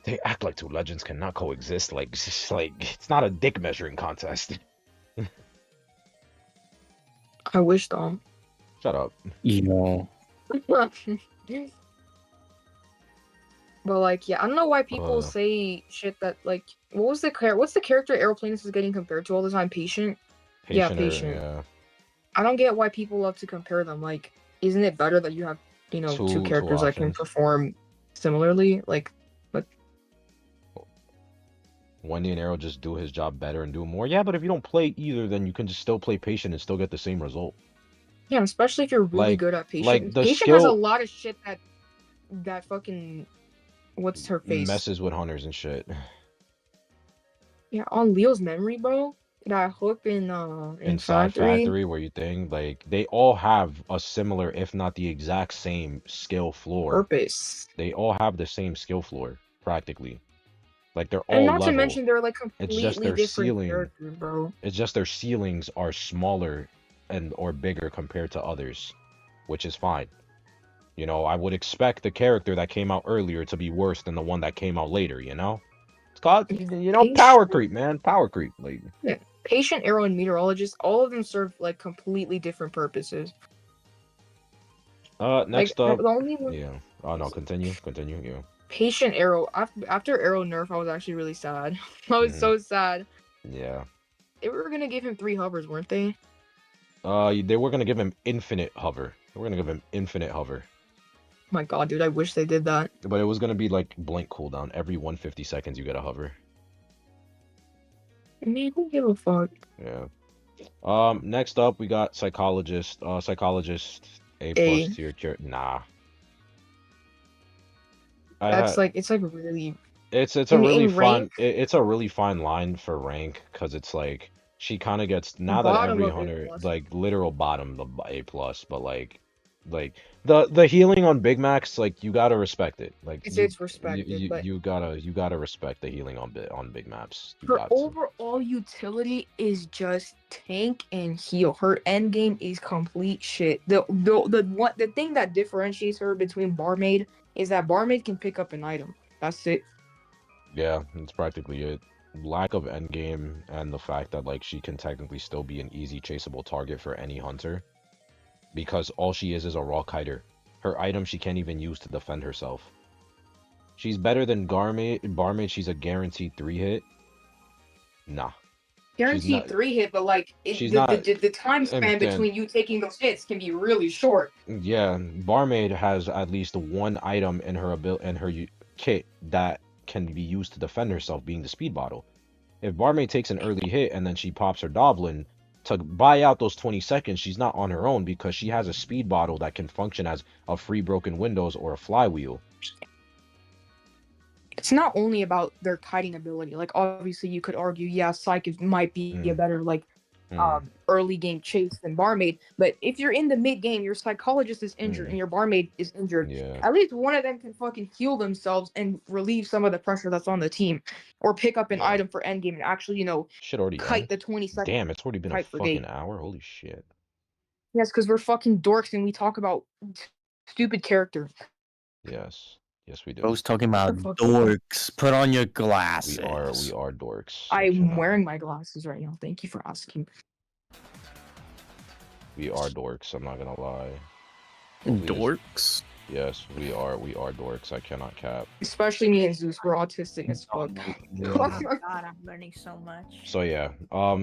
They act like 2 legends cannot coexist. Like it's not a dick measuring contest. I wish though. Shut up. You know. But like, yeah, I don't know why people say shit that like, what's the character Aeroplanus is getting compared to all the time? Patient. Yeah, Patient. Yeah. I don't get why people love to compare them. Like, isn't it better that you have, you know, two characters that can perform similarly? Like, Wendy and Arrow just do his job better and do more. Yeah, but if you don't play either, then you can just still play Patient and still get the same result. Yeah, especially if you're really good at Patient. Like Patient has a lot of shit that fucking what's her face messes with hunters and shit. Yeah, on Leo's memory, bro. That hook in Factory where you think like they all have a similar, if not the exact same skill floor. Purpose. They all have the same skill floor practically. Like they're all and not level. To mention they're like completely it's just their different characters, bro. It's just their ceilings are smaller or bigger compared to others, which is fine. You know, I would expect the character that came out earlier to be worse than the one that came out later, you know? It's called, you know, power creep, man. Power creep. Like, yeah. Patient, Arrow, and Meteorologist, all of them serve like completely different purposes. Next up. The only one... Yeah. Oh no, continue. Yeah. Patient, Arrow. After Arrow nerf, I was actually really sad. I was so sad. Yeah. They were gonna give him 3 hovers, weren't they? They were gonna give him infinite hover. my god, dude, I wish they did that. But it was gonna be like blink cooldown. Every 150 seconds you get a hover. I mean, who give a fuck? Yeah. Next up we got psychologist. Psychologist A+ A. tier. Nah. That's like it's like really. It's a really fun it's a really fine line for rank because it's like she kind of gets now that Bottom every of hunter A+. like literal bottom the A+, but like the healing on Big Macs, like you gotta respect it. Like It's respected, but you gotta respect the healing on Big Maps. You her got to. overall utility is just tank and heal. Her end game is complete shit. The thing that differentiates her between Barmaid is that Barmaid can pick up an item. That's it. Yeah, that's practically it. Lack of endgame and the fact that like she can technically still be an easy chaseable target for any hunter. Because all she is a raw kiter. Her item she can't even use to defend herself. She's better than Barmaid, she's a guaranteed 3-hit. Nah. Guaranteed 3-hit, but like the time span between you taking those hits can be really short. Yeah, Barmaid has at least one item in her kit that can be used to defend herself, being the speed bottle. If Barmaid takes an early hit and then she pops her Doblin, to buy out those 20 seconds, she's not on her own because she has a speed bottle that can function as a free broken windows or a flywheel. It's not only about their kiting ability. Like obviously you could argue, yeah, Psych might be a better like early game chase than Barmaid, but if you're in the mid game, your psychologist is injured and your Barmaid is injured, at least one of them can fucking heal themselves and relieve some of the pressure that's on the team, or pick up an item for end game and actually, you know, kite the 20 seconds. Damn, it's already been a fucking hour. Holy shit. Yes, because we're fucking dorks and we talk about stupid characters. Yes. Yes, we do. I was talking about dorks. Put on your glasses. We are dorks. I'm wearing my glasses right now. Thank you for asking. We are dorks, I'm not gonna lie. Dorks? Yes, we are dorks. I cannot cap. Especially me and Zeus, we're autistic as fuck. Oh my god, I'm learning so much. So yeah,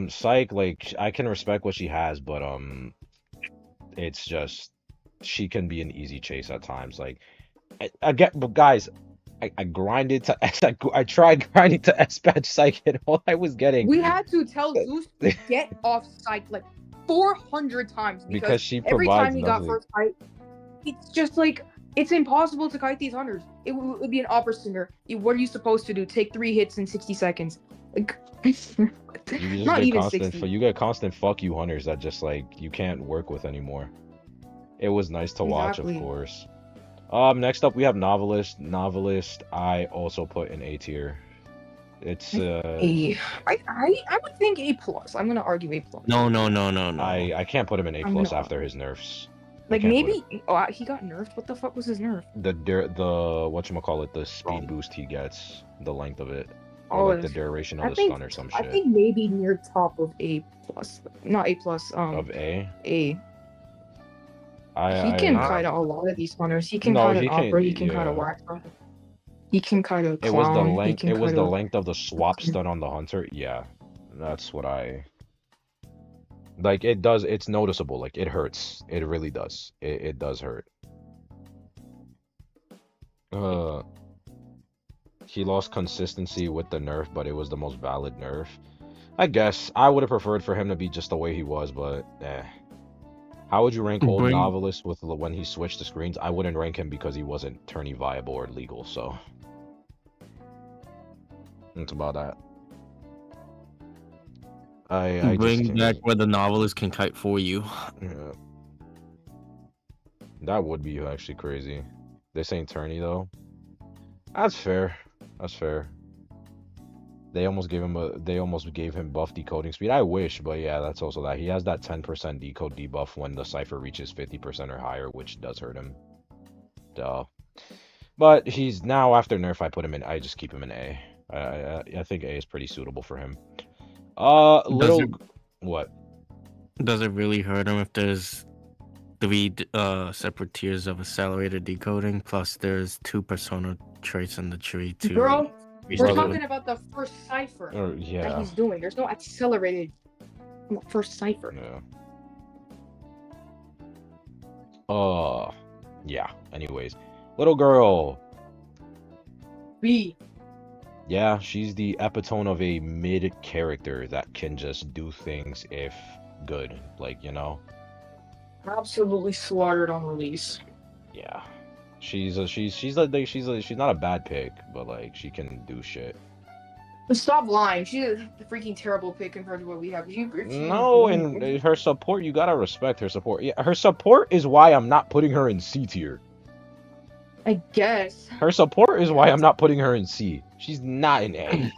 Psych, like I can respect what she has, but it's just she can be an easy chase at times. Like I get, but guys, I grinded to I tried grinding to S-Patch Psych, and all I was getting. We had to tell Zeus to get off Psych like 400 times because she every time he nothing. got first fight, it's just like it's impossible to kite these hunters. It would be an opera singer. What are you supposed to do? Take 3 hits in 60 seconds? Like, you not even 60. You get constant fuck you hunters that just like you can't work with anymore. It was nice to watch, of course. Next up we have Novelist. Novelist, I also put in A tier. It's A. I would think A+. I'm gonna argue A+. No. I can't put him in A+ after his nerfs. Like maybe he got nerfed. What the fuck was his nerf? The whatchamacallit, the speed boost he gets, the length of it. Or like the duration of the stun or some shit. I think maybe near top of A+. Not A+. Of A? A. He can kite a lot of these hunters. He can kite an opera. He can kite a wax. He can kite a clown. It was the length. It was the length of the swap stun on the hunter. Yeah, that's what I. Like it does. It's noticeable. Like it hurts. It really does. It does hurt. He lost consistency with the nerf, but it was the most valid nerf. I guess I would have preferred for him to be just the way he was, but eh. How would you rank old Novelist with when he switched the screens? I wouldn't rank him because he wasn't tourney viable or legal, so that's about that. I bring back where the Novelist can kite for you. Yeah. That would be actually crazy. This ain't tourney though. That's fair. That's fair. They almost gave him buff decoding speed. I wish, but yeah, that's also that. He has that 10% decode debuff when the cipher reaches 50% or higher, which does hurt him. Duh. But he's now after nerf, I just keep him in A. I think A is pretty suitable for him. What? Does it really hurt him if there's 3 separate tiers of accelerated decoding, plus there's 2 persona traits in the tree too? Girl, we're talking about the first cipher that he's doing. There's no accelerated first cipher. Yeah. Yeah. Anyways, Little girl. B. Yeah, she's the epitome of a mid character that can just do things if good, like, you know. Absolutely slaughtered on release. Yeah. She's not a bad pick, but like she can do shit. But stop lying. She's a freaking terrible pick compared to what we have. No, and her support, you gotta respect her support. Yeah, her support is why I'm not putting her in C tier. I guess. Her support is why I'm not putting her in C. She's not in A.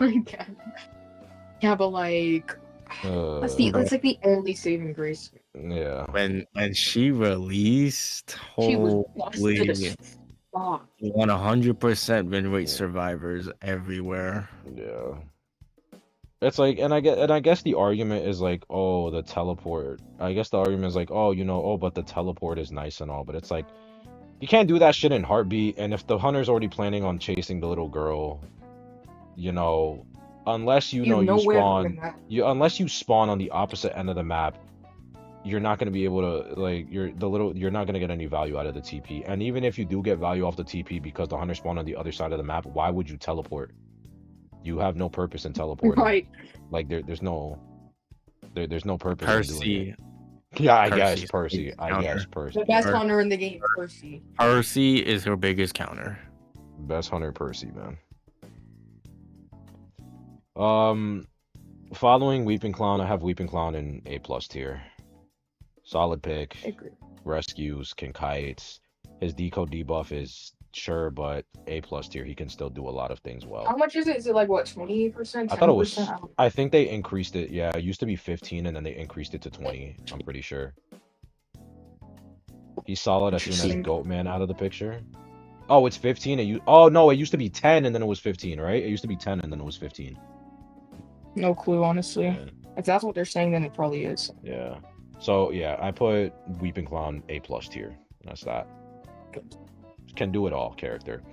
Yeah, but like, that's like the only saving grace. Yeah. When she released, She was holy, busted as fuck. 100% win rate survivors everywhere. Yeah. It's like, and I guess the argument is like, oh, the teleport. I guess the argument is like, oh, you know, oh, but the teleport is nice and all, but it's like, you can't do that shit in Heartbeat. And if the hunter's already planning on chasing the little girl, you know, unless you unless you spawn on the opposite end of the map, you're not gonna be able to like you're not gonna get any value out of the TP. And even if you do get value off the TP because the hunter spawned on the other side of the map, why would you teleport? You have no purpose in teleporting. Right. Like there's no purpose Percy. in doing it. Yeah, I guess Percy's Percy. The best hunter in the game, Percy. Percy is her biggest counter. Best hunter, Percy, man. Following Weeping Clown, I have Weeping Clown in A+ tier. Solid pick. Rescues, can kite. His decode debuff is sure, but A+ tier. He can still do a lot of things well. How much is it? Is it like what, 28%? I thought it was. I think they increased it. Yeah, it used to be 15, and then they increased it to 20. I'm pretty sure. He's solid as soon as Goatman out of the picture. Oh, it's 15. Oh no, it used to be 10, and then it was 15, right? It used to be 10, and then it was 15. No clue, honestly. Yeah. If that's what they're saying, then it probably is. Yeah. So yeah, I put Weeping Clown A+ tier. That's that. Can do it all character.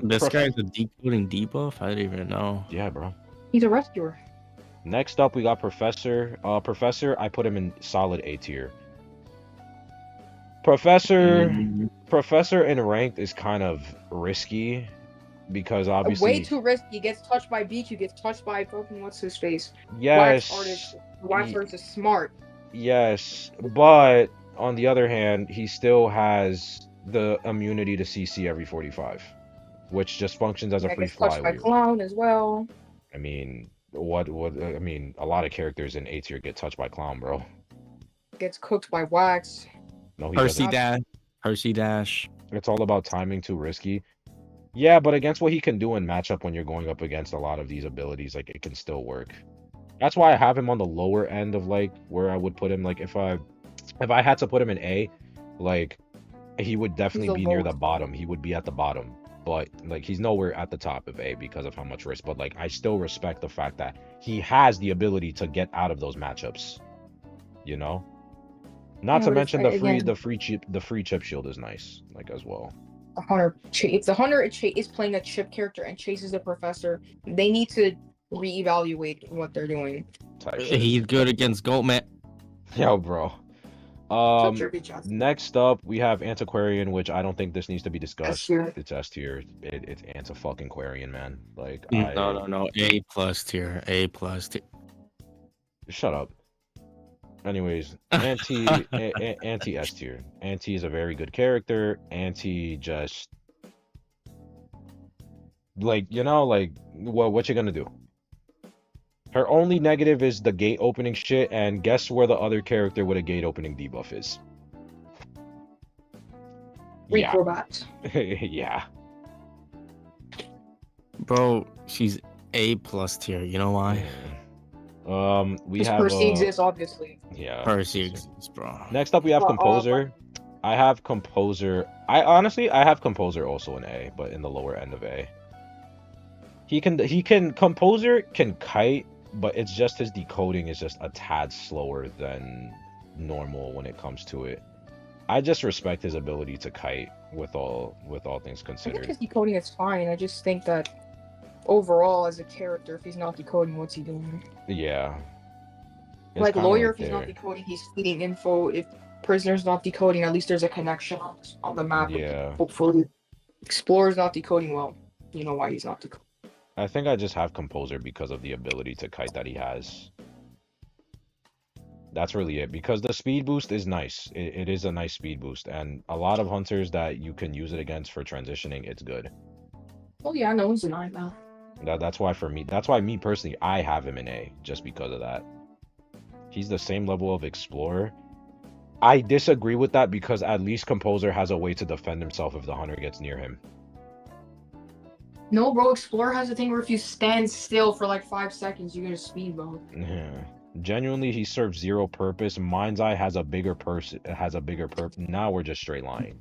This guy's a decoding debuff? I didn't even know. Yeah, bro. He's a rescuer. Next up, we got Professor. Professor, I put him in solid A tier. Professor in ranked is kind of risky because obviously way too risky. Gets touched by BQ, gets touched by fucking what's his face. Yes. Wax artist is smart. Yes, but on the other hand, he still has the immunity to CC every 45, which just functions as a free gets touched by flywheel. Clown as well. I mean, what? I mean, a lot of characters in A tier get touched by Clown, bro. Gets cooked by Wax. No, he Percy doesn't. Percy Dash. It's all about timing. Too risky. Yeah, but against what he can do in matchup when you're going up against a lot of these abilities, like it can still work. That's why I have him on the lower end of like where I would put him. Like if I had to put him in A, like he would definitely be near the bottom. He would be at the bottom, but like he's nowhere at the top of A because of how much risk. But like I still respect the fact that he has the ability to get out of those matchups. You know, not to mention the free chip shield is nice like as well. If the hunter is playing a chip character and chases the professor, they need to reevaluate what they're doing. He's good against Goatman. Yo, bro. Next up, we have Antiquarian, which I don't think this needs to be discussed. It's S tier. It's Anti-fucking-quarian, man. Like, No. A+ tier. A+ tier. Shut up. Anyways, Anti S tier. Anti is a very good character. Anti just like, you know, like what you gonna do? Her only negative is the gate opening shit, and guess where the other character with a gate opening debuff is? Recrobat. Yeah. Bro, she's A+ tier. You know why? We have Percy exists, obviously. Yeah. Percy exists, bro. Next up, we have Composer. I have Composer. I have Composer also in A, but in the lower end of A. Composer can kite, but it's just his decoding is just a tad slower than normal when it comes to it. I just respect his ability to kite with all things considered. I think his decoding is fine. I just think that overall, as a character, if he's not decoding, what's he doing? Yeah. Like Lawyer, if he's not decoding, he's feeding info. If Prisoner's not decoding, at least there's a connection on the map. Yeah. Hopefully. Explorer's not decoding well. You know why he's not decoding. I think I just have Composer because of the ability to kite that he has. That's really it. Because the speed boost is nice. It is a nice speed boost. And a lot of hunters that you can use it against for transitioning, it's good. Oh yeah, no one's denying that. That's why for me, that's why me personally, I have him in A. Just because of that. He's the same level of Explorer. I disagree with that because at least Composer has a way to defend himself if the hunter gets near him. No, bro, Explorer has a thing where if you stand still for like 5 seconds, you get a speed bump. Yeah. Genuinely, he serves zero purpose. Mind's Eye has a bigger purpose. Now we're just straight lying.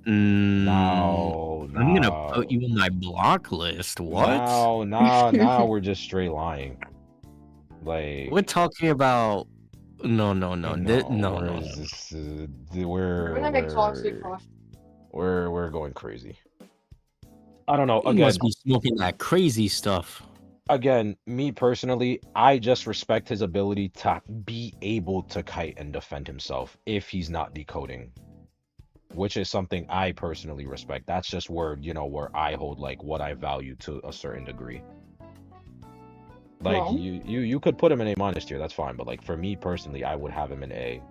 No, I'm gonna put you on my block list. What? Now we're just straight lying. Like we're talking about. No. We're going crazy. I don't know. You Again, must be smoking that crazy stuff. Again, me personally, I just respect his ability to be able to kite and defend himself if he's not decoding, which is something I personally respect. That's just where, where I hold like what I value to a certain degree. Like well, you could put him in A- tier, that's fine, but like for me personally, I would have him in A.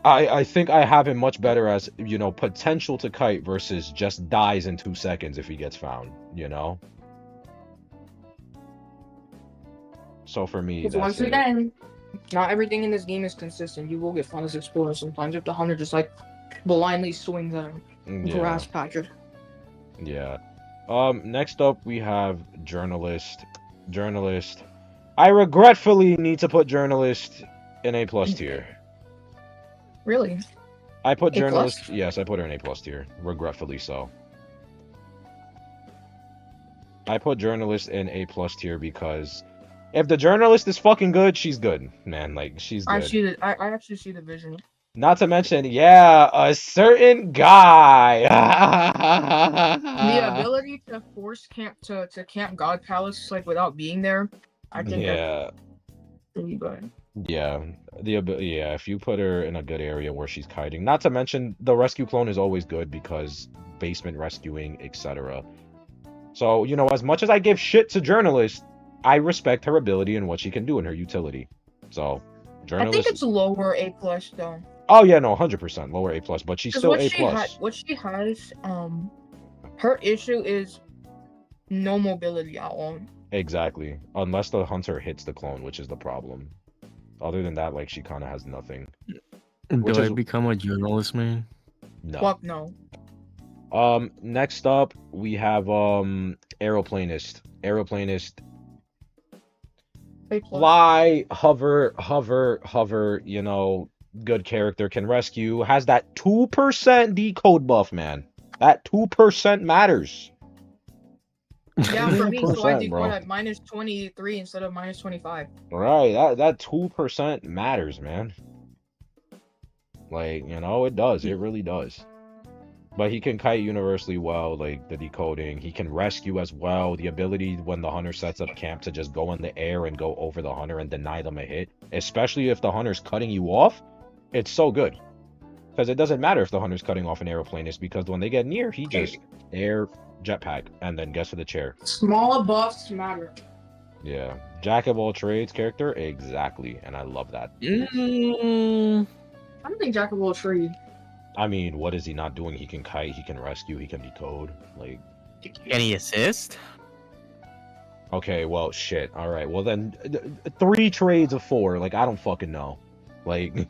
I think I have him much better as, potential to kite versus just dies in 2 seconds if he gets found, So for me, that's once again, not everything in this game is consistent. You will get fun as Explorer sometimes if the hunter just like blindly swings at him. Grass patcher. Yeah. Next up we have Journalist. I regretfully need to put Journalist in A+ tier. Really? I put Journalist. Yes, I put her in A+ tier. Regretfully so. I put Journalist in A+ tier because if the Journalist is fucking good, she's good, man. Like she's good. I actually see the vision. Not to mention, a certain guy. The ability to force camp to camp God Palace like without being there, I think that's really good. Yeah, if you put her in a good area where she's kiting. Not to mention, the rescue clone is always good because basement rescuing, etc. So, as much as I give shit to Journalist, I respect her ability and what she can do in her utility. So, Journalist... I think it's lower A+ though. Oh yeah, no, 100% lower A+, but she's still A+. What she has, her issue is no mobility at all. Exactly, unless the hunter hits the clone, which is the problem. Other than that, like, she kind of has nothing. Do I become a Journalist, man? No. Fuck no. Next up, we have, Aeroplanist. Fly, hover, good character, can rescue, has that 2% decode buff, man. That 2% matters. Yeah, for me, so I decode at -23 instead of -25. Right, that 2% matters, man. Like, it does. It really does. But he can kite universally well, like the decoding. He can rescue as well. The ability when the hunter sets up camp to just go in the air and go over the hunter and deny them a hit. Especially if the hunter's cutting you off, it's so good. Because it doesn't matter if the hunter's cutting off an Aeroplanist, because when they get near, he just air jetpack and then gets to the chair. Small buffs matter. Yeah. Jack of all trades character, exactly. And I love that. I don't think Jack of all trades. I mean, what is he not doing? He can kite, he can rescue, he can decode. Like, can he assist? Okay, well, shit. All right. Well, then 3 trades of 4. Like, I don't fucking know. Like,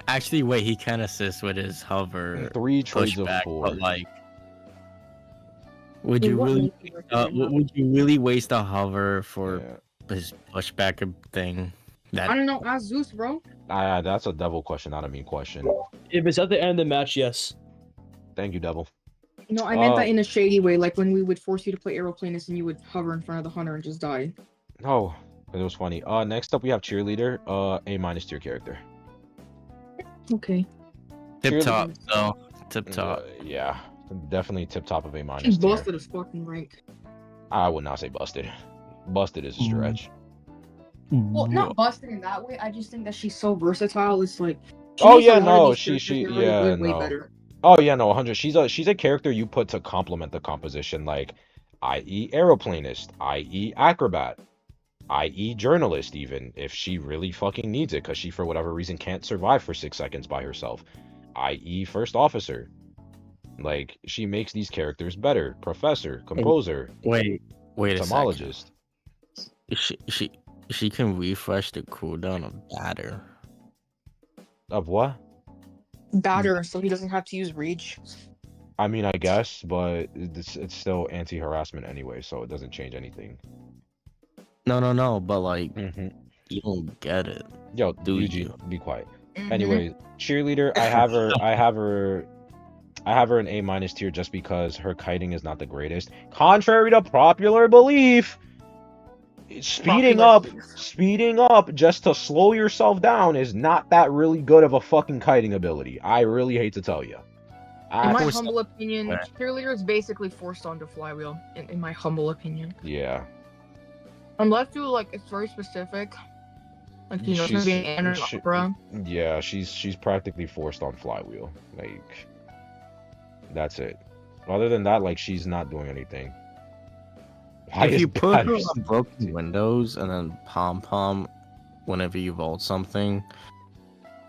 actually, wait. He can assist with his hover. 3 trades of 4. But like, would you really waste a hover for his pushback thing? I don't know. Ask Zeus, bro. That's a devil question, not a mean question. If it's at the end of the match, yes. Thank you, devil. No, I meant that in a shady way, like when we would force you to play Aeroplanist and you would hover in front of the hunter and just die. Oh, it was funny. Next up we have Cheerleader, A- tier character. Okay. Tip top, so tip top. Yeah, definitely tip top of A-. She's busted as fucking rank. I would not say busted. Busted is a stretch. Well, not busted in that way. I just think that she's so versatile. It's like Oh makes a yeah, lot of no, these characters yeah, way no. better. Oh yeah, no, 100. She's a character you put to complement the composition, like, i.e. aeroplanist, i.e. acrobat, i.e. journalist, even if she really fucking needs it, because she for whatever reason can't survive for 6 seconds by herself, i.e. first officer. Like, she makes these characters better. Professor, composer, Wait a second. entomologist. She can refresh the cooldown of batter. Of what? Batter, so he doesn't have to use reach. I mean, I guess, but it's still anti-harassment anyway, so it doesn't change anything. No, but like, you don't get it. Yo, do Eugene, you? be quiet. Anyway, cheerleader, I have her in A- tier just because her kiting is not the greatest. Contrary to popular belief, speeding up just to slow yourself down is not that really good of a fucking kiting ability. I really hate to tell you. In my humble opinion, cheerleader is basically forced onto flywheel. In my humble opinion. Yeah. Unless you like, it's very specific. Like, you know, it's gonna be an opera. Yeah, she's practically forced on flywheel. Like, that's it. Other than that, like, she's not doing anything. If you put her on broken windows and then pom whenever you vault something,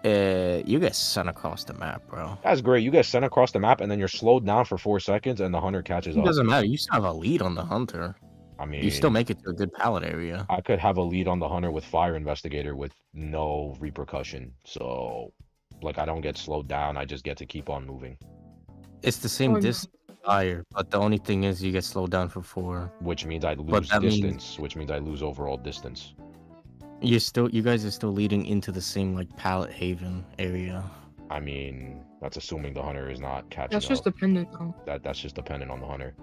you get sent across the map, bro. That's great. You get sent across the map and then you're slowed down for 4 seconds and the hunter catches up. It doesn't matter. You still have a lead on the hunter. I mean, you still make it to a good pallet area. I could have a lead on the hunter with fire investigator with no repercussion. So, like, I don't get slowed down. I just get to keep on moving. It's the same distance fire, but the only thing is you get slowed down for 4. Which means I lose distance, which means I lose overall distance. You guys are still leading into the same, like, pallet haven area. I mean, that's assuming the hunter is not catching up. That's just dependent though. That's just dependent on the hunter.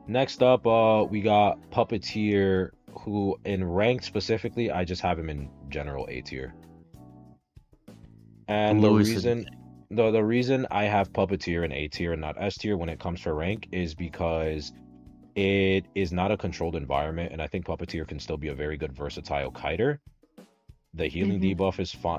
Next up, we got Puppeteer, who in ranked specifically, I just have him in general A tier. And the reason I have Puppeteer in A tier and not S tier when it comes to rank is because it is not a controlled environment, and I think Puppeteer can still be a very good versatile kiter. The healing debuff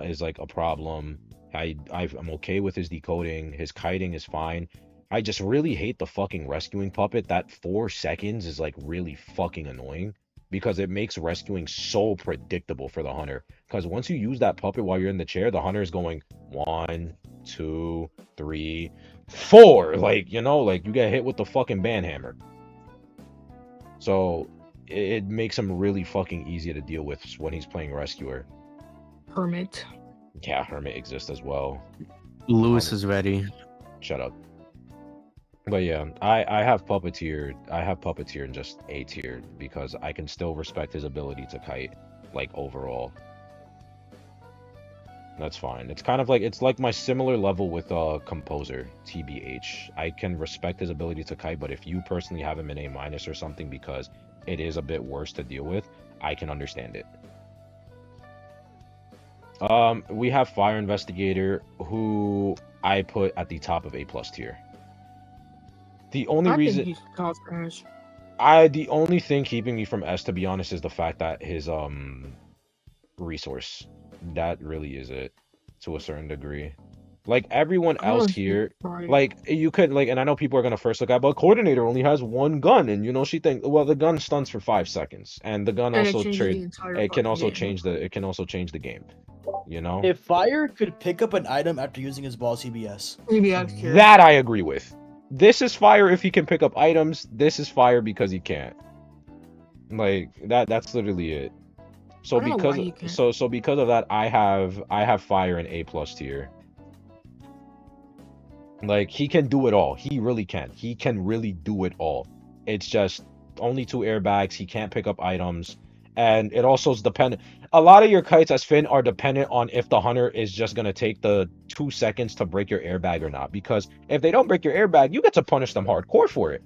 is like a problem. I'm okay with his decoding. His kiting is fine. I just really hate the fucking rescuing puppet. That 4 seconds is like really fucking annoying because it makes rescuing so predictable for the hunter. Because once you use that puppet while you're in the chair, the hunter is going 1, 2, 3, 4. Like, you know, like you get hit with the fucking banhammer. So it makes him really fucking easy to deal with when he's playing rescuer. Hermit. Yeah, Hermit exists as well. Lewis is ready. Shut up. But yeah, I have Puppeteer. I have Puppeteer in just A tier because I can still respect his ability to kite, like, overall. That's fine. It's kind of like, it's like my similar level with Composer, TBH. I can respect his ability to kite, but if you personally have him in A- or something because it is a bit worse to deal with, I can understand it. We have Fire Investigator, who I put at the top of A+ tier. The only reason the only thing keeping me from S, to be honest, is the fact that his resource. That really is it, to a certain degree. Like, everyone else here, like, you could, like, and I know people are gonna first look at, but Coordinator only has 1 gun, and you know, she thinks, well, the gun stuns for 5 seconds, and the gun also can also change the game. You know? If Fire could pick up an item after using his ball CBS. That I agree with. This is Fire if he can pick up items. This is Fire because he can't. Like, that's literally it. So because of that, I have Fire in A+ tier. Like, he can do it all. He really can. He can really do it all. It's just only 2 airbags. He can't pick up items. And it also is dependent. A lot of your kites as Finn are dependent on if the hunter is just going to take the 2 seconds to break your airbag or not. Because if they don't break your airbag, you get to punish them hardcore for it.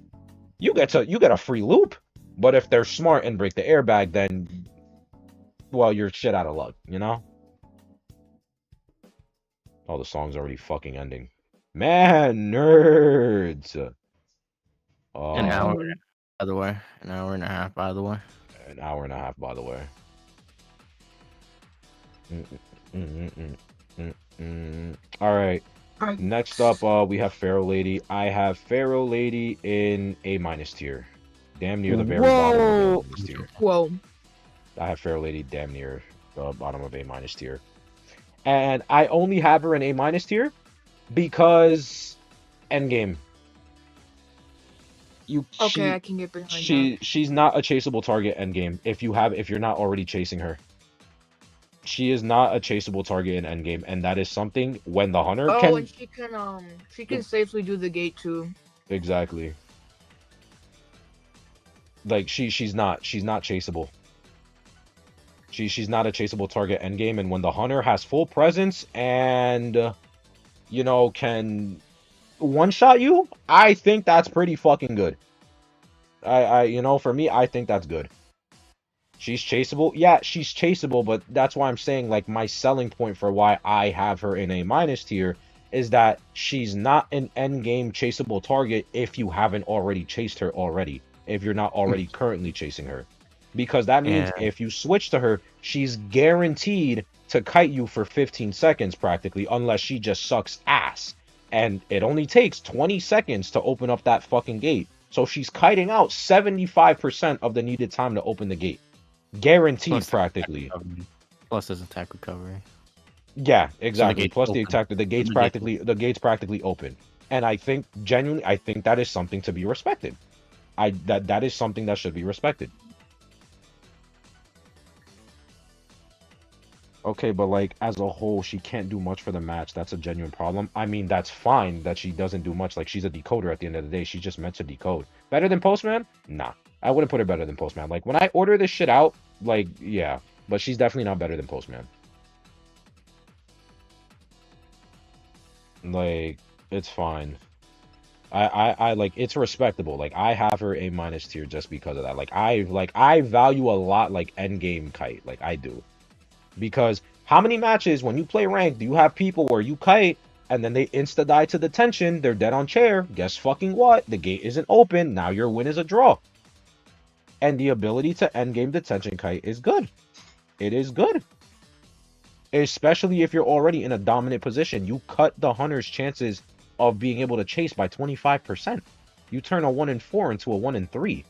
You get a free loop. But if they're smart and break the airbag, then, well, you're shit out of luck, you know? Oh, the song's already fucking ending. Man, nerds. An hour, by the way. An hour and a half, by the way. An hour and a half, by the way. All right. Alright. Next up, we have Pharaoh Lady. I have Pharaoh Lady in A minus tier, damn near the very bottom of A minus tier. Whoa. I have Pharaoh Lady damn near the bottom of A minus tier, and I only have her in A minus tier because endgame. Okay, I can get behind that. She's not a chaseable target endgame if you're not already chasing her. She is not a chaseable target in endgame, and that is something when the hunter Oh, and can she can safely do the gate too. exactly. Like she's not chaseable. She's not a chaseable target endgame, and when the hunter has full presence and can one shot you, I think that's pretty fucking good. For me, I think that's good. She's chaseable. Yeah, she's chaseable, but that's why I'm saying, like, my selling point for why I have her in A minus tier is that she's not an end game chaseable target if you haven't already chased her already, if you're not already currently chasing her. Because that means if you switch to her, she's guaranteed to kite you for 15 seconds practically, unless she just sucks ass. And it only takes 20 seconds to open up that fucking gate. So she's kiting out 75% of the needed time to open the gate. Guaranteed, practically. Plus, there's attack recovery. Yeah, exactly. So Plus the attack, the gate's practically open, and I think genuinely, I think that is something to be respected. That is something that should be respected. Okay, but like as a whole, she can't do much for the match. That's a genuine problem. I mean, that's fine that she doesn't do much. Like she's a decoder at the end of the day. She's just meant to decode. Better than Postman? Nah, I wouldn't put her better than Postman. Like when I order this shit out, like yeah, but she's definitely not better than Postman. Like it's fine. I like it's respectable. Like I have her A minus tier just because of that. Like I value a lot like end game kite. Like I do. Because how many matches when you play ranked do you have people where you kite and then they insta die to detention, they're dead on chair, guess fucking what? The gate isn't open, now your win is a draw. And the ability to end game detention kite is good. It is good. Especially if you're already in a dominant position. You cut the hunter's chances of being able to chase by 25%. You turn a 1 in 4 into a 1 in 3.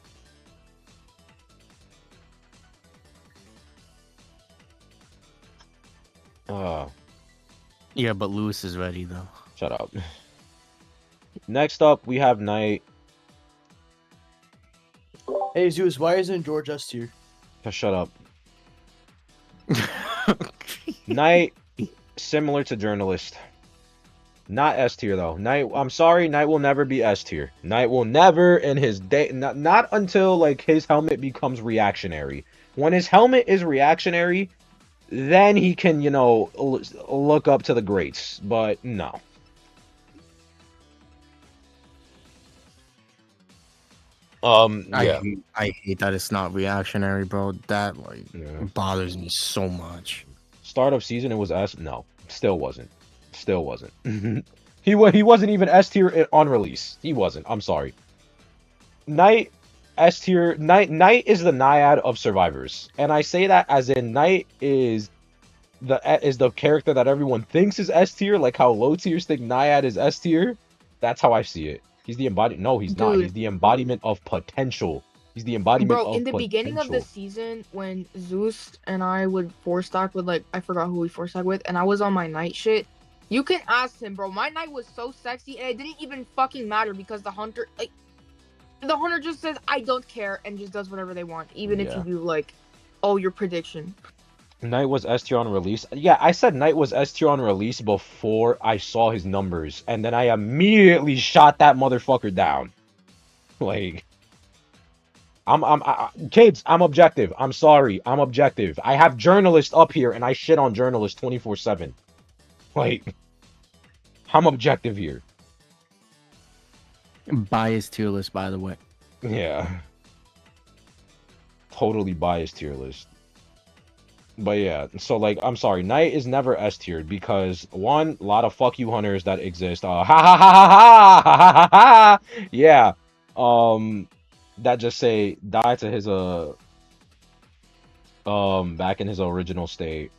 Yeah, but Lewis is ready though. Shut up. Next up, we have Knight. Hey Zeus, why isn't George S tier? Shut up. Knight, similar to Journalist. Not S tier though. Knight, I'm sorry, Knight will never be S tier. Knight will never in his day, not until like his helmet becomes reactionary. When his helmet is reactionary, then he can, look up to the greats. But no. Yeah. I hate that it's not reactionary, bro. That bothers me so much. Start of season it was S. No, still wasn't. Still wasn't. He wasn't even S tier on release. He wasn't. I'm sorry. Knight S tier. Knight is the Naiad of survivors, and I say that as in Knight is the character that everyone thinks is S tier, like how low tiers think Naiad is S tier. That's how I see it. He's the embodiment. No, he's not. He's the embodiment of potential. He's the embodiment of in the potential. beginning of the season, when Zeus and I would 4-stack with, like, I forgot who we 4-stack with, and I was on my Knight shit, you can ask him, bro. My Knight was so sexy, and it didn't even fucking matter because the hunter just says, I don't care, and just does whatever they want, even if you do, like, your prediction. Knight was S tier on release. Yeah, I said Knight was S tier on release before I saw his numbers, and then I immediately shot that motherfucker down. Like, kids, I'm objective. I'm sorry, I'm objective. I have Journalist up here, and I shit on Journalist 24/7. Like, I'm objective here. Biased tier list, by the way. Yeah. Totally biased tier list. But yeah, so like, I'm sorry, Knight is never S tiered because one, a lot of fuck you hunters that exist. Ha ha ha ha ha ha ha ha. Yeah. That just say die to his back in his original state.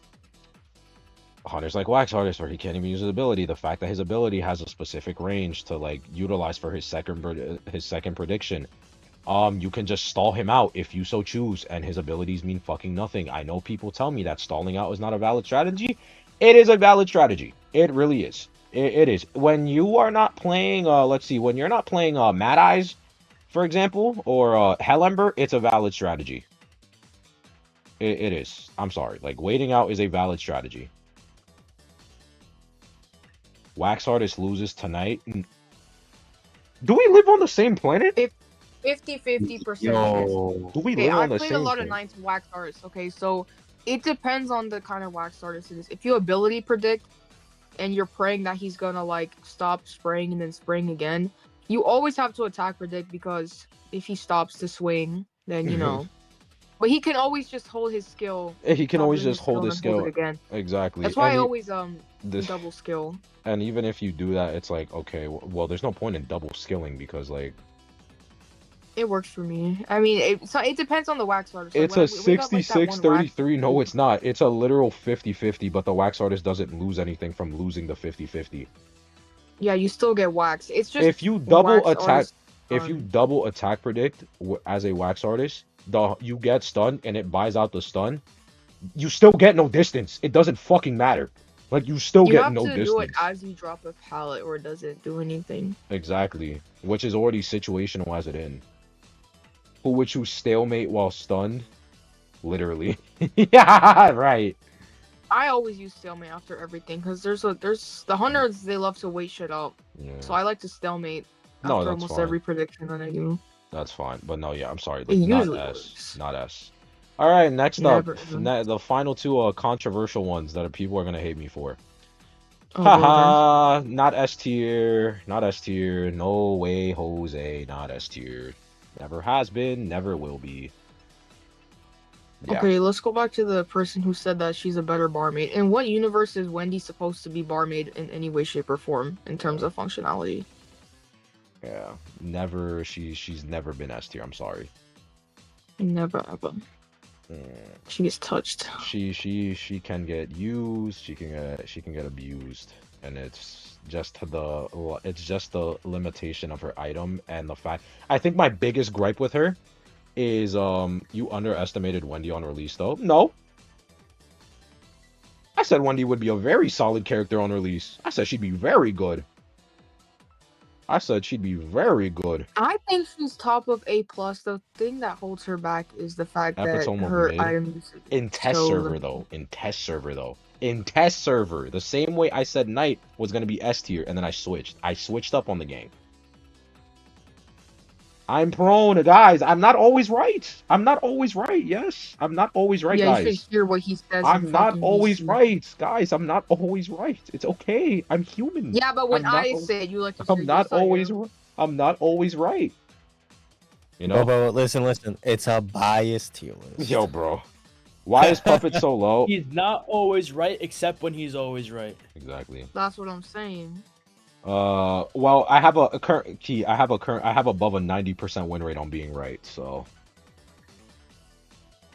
Hunter's like Wax Artist, where he can't even use his ability. The fact that his ability has a specific range to like utilize for his second prediction. You can just stall him out if you so choose, and his abilities mean fucking nothing. I know people tell me that stalling out is not a valid strategy. It is a valid strategy. It really is. It is. When you are not playing, let's see, when you're not playing Mad Eyes, for example, or Hell Ember, it's a valid strategy. It is. I'm sorry. Like, waiting out is a valid strategy. Wax Artist loses tonight. Do we live on the same planet? 50-50%. Yo. Do we Okay, live I on the played a same lot of planet? Knights Wax Artists. Okay, so it depends on the kind of Wax Artist it is. If you ability predict and you're praying that he's gonna like stop spraying and then spraying again, you always have to attack predict, because if he stops to swing, then you know. But he can always just hold his skill. He can stop always doing just hold and his then hold skill. it again. Exactly. That's why And I always this, double skill. and even if you do that, it's like, okay, well, there's no point in double skilling because like It works for me. I mean, it depends on the Wax Artist. Like, it's when a we got like that one wax. 66-33. No, it's not. It's a literal 50-50, but the Wax Artist doesn't lose anything from losing the 50-50. Yeah, you still get wax. It's just If you double Wax attack, Artist. if you double attack predict as a Wax Artist, you get stunned and it buys out the stun. You still get no distance. It doesn't fucking matter. Like, you still You get have no to do it distance. as you drop a pallet, or it doesn't do anything. Exactly. Which is already situational as it in. Who would choose stalemate while stunned? Literally. Yeah, right. I always use stalemate after everything, because there's the hunters, they love to wait shit up. Yeah. So I like to stalemate No, after that's almost fine. every prediction that I do. That's fine. But no, yeah, I'm sorry. It Like, not usually S. works. Not S. All right, next Never. up, the final two controversial ones that people are gonna hate me for. Oh, Haha, not S tier, not S tier. No way, Jose, not S tier. Never has been, never will be. Yeah. Okay, let's go back to the person who said that she's a better barmaid. In what universe is Wendy supposed to be barmaid in any way, shape, or form in terms of functionality? Yeah, never. She's never been S tier. I'm sorry. Never ever. She gets touched. She can get used. She can get abused, and it's just the limitation of her item and the fact. I think my biggest gripe with her is you underestimated Wendy on release though. No. I said Wendy would be a very solid character on release. I said she'd be very good. I said she'd be very good. I think she's top of A+. The thing that holds her back is the fact that Epitome of her mid. items In test so server limited. though. In test server though. In test server. The same way I said Knight was gonna be S tier, and then I switched. I switched up on the game. I'm prone, guys. I'm not always right. I'm not always right. Yes, I'm not always right, Yeah, guys. you should hear what he says. I'm not fucking always VC. right, guys. I'm not always right. It's okay. I'm human. Yeah, but when I'm not I al- say it, you like to say I'm not yes, I always. am. I'm not always right. You know, But listen. It's a biased tier list. yo, bro. Why is Puppet so low? He's not always right, except when he's always right. Exactly. That's what I'm saying. Well, I have a current key. I have above a 90% win rate on being right. So,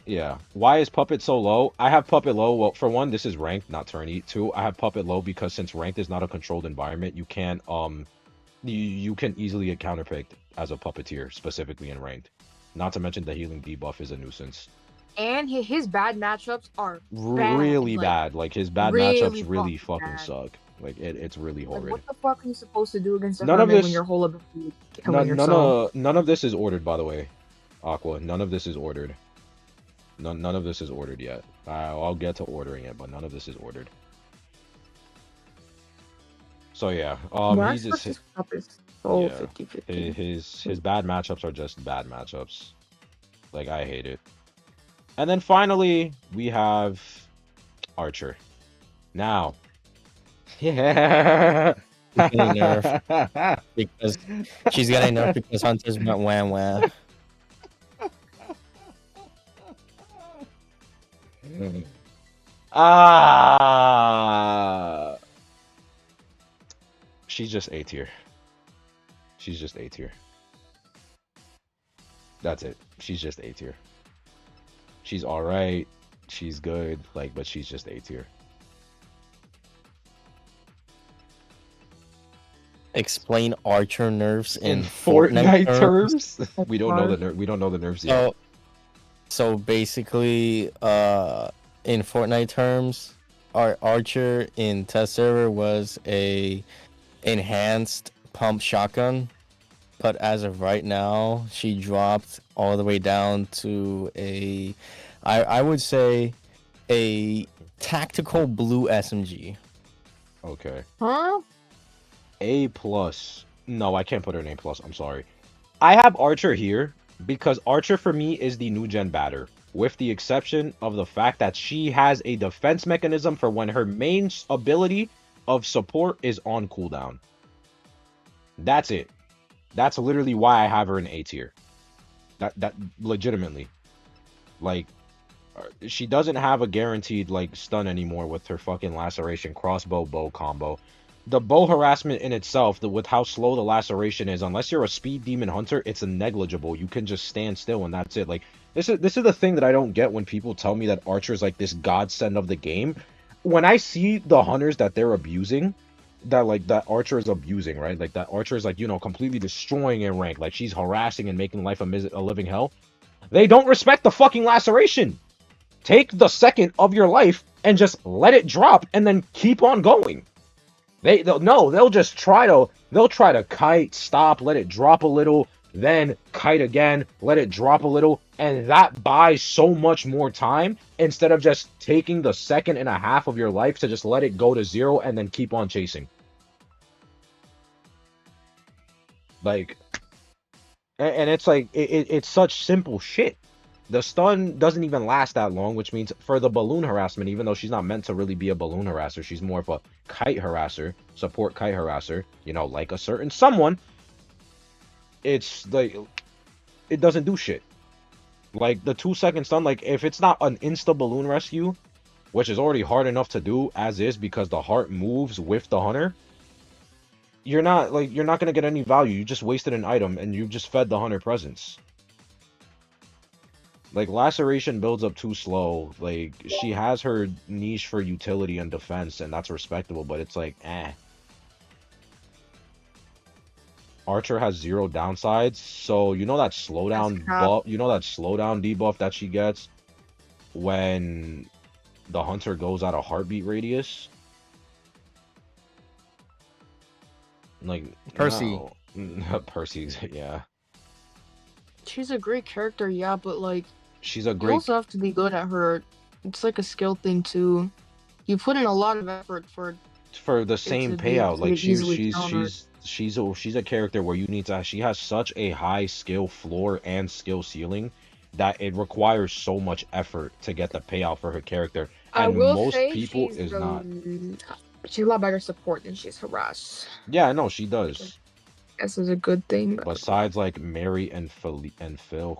yeah. Why is Puppet so low? I have Puppet low. Well, for one, this is ranked, not tourney. Two, I have Puppet low because since ranked is not a controlled environment, you can't you can easily get counterpicked as a puppeteer, specifically in ranked. Not to mention the healing debuff is a nuisance. And his bad matchups are bad. Really bad. Like his bad really matchups really fucking bad. suck. Like it's really Like, horrid. what the fuck are you supposed to do against a None of hermit this- when your whole ability is killing yourself? None of this is ordered, by the way. Aqua, none of this is ordered. None of this is ordered yet. I'll get to ordering it, but none of this is ordered. So yeah, Wax he's just versus Puppet. Oh, yeah. 50-50. his bad matchups are just bad matchups. Like, I hate it. And then finally we have Archer. Now, yeah. She's getting nerfed because she's getting nerfed because Hunters went wham wham. She's just A tier. She's just A tier. That's it. She's just A tier. She's alright. She's good. Like, but she's just A tier. explain Archer nerfs In in Fortnite Fortnite terms. terms, we don't know the nerfs yet. So basically, in Fortnite terms, our Archer in test server was a enhanced pump shotgun, but as of right now, she dropped all the way down to I would say, a tactical blue SMG. Okay. Huh? A plus. No, I can't put her in A plus. I'm sorry. I have Archer here because Archer for me is the new gen batter, with the exception of the fact that she has a defense mechanism for when her main ability of support is on cooldown. That's it. That's literally why I have her in A tier. That legitimately, like, she doesn't have a guaranteed like stun anymore with her fucking laceration crossbow bow combo. The bow harassment in itself, with how slow the laceration is, unless you're a speed demon hunter, it's a negligible. You can just stand still and that's it. Like, this is the thing that I don't get when people tell me that Archer is like this godsend of the game. When I see the hunters that they're abusing, that Archer is abusing, right? Like that Archer is like, you know, completely destroying in rank. Like she's harassing and making life a living hell. They don't respect the fucking laceration. Take the second of your life and just let it drop and then keep on going. They'll just try to kite, stop, let it drop a little, then kite again, let it drop a little, and that buys so much more time instead of just taking the second and a half of your life to just let it go to 0 and then keep on chasing. Like, and it's like it's such simple shit. The stun doesn't even last that long, which means for the balloon harassment, even though she's not meant to really be a balloon harasser, she's more of a kite harasser, support kite harasser, you know, like a certain someone. It's like, it doesn't do shit. Like, the 2-second stun, like, if it's not an insta balloon rescue, which is already hard enough to do as is because the heart moves with the hunter, you're not gonna get any value. You just wasted an item and you just fed the hunter presence. Like, laceration builds up too slow. Like, she has her niche for utility and defense, and that's respectable, but it's like, eh. Archer has 0 downsides, so you know that slowdown buff, you know that slowdown debuff that she gets when the hunter goes out of heartbeat radius? Like, Percy. No. Percy's, yeah. She's a great character, yeah, but like, she's a great. You also have to be good at her. It's like a skill thing too. You put in a lot of effort for the same payout. Like she's a character where you need to. She has such a high skill floor and skill ceiling that it requires so much effort to get the payout for her character. And most people is not. She's a lot better support than she's harass. Yeah, no, she does. This is a good thing. Besides, like, Mary and Phil,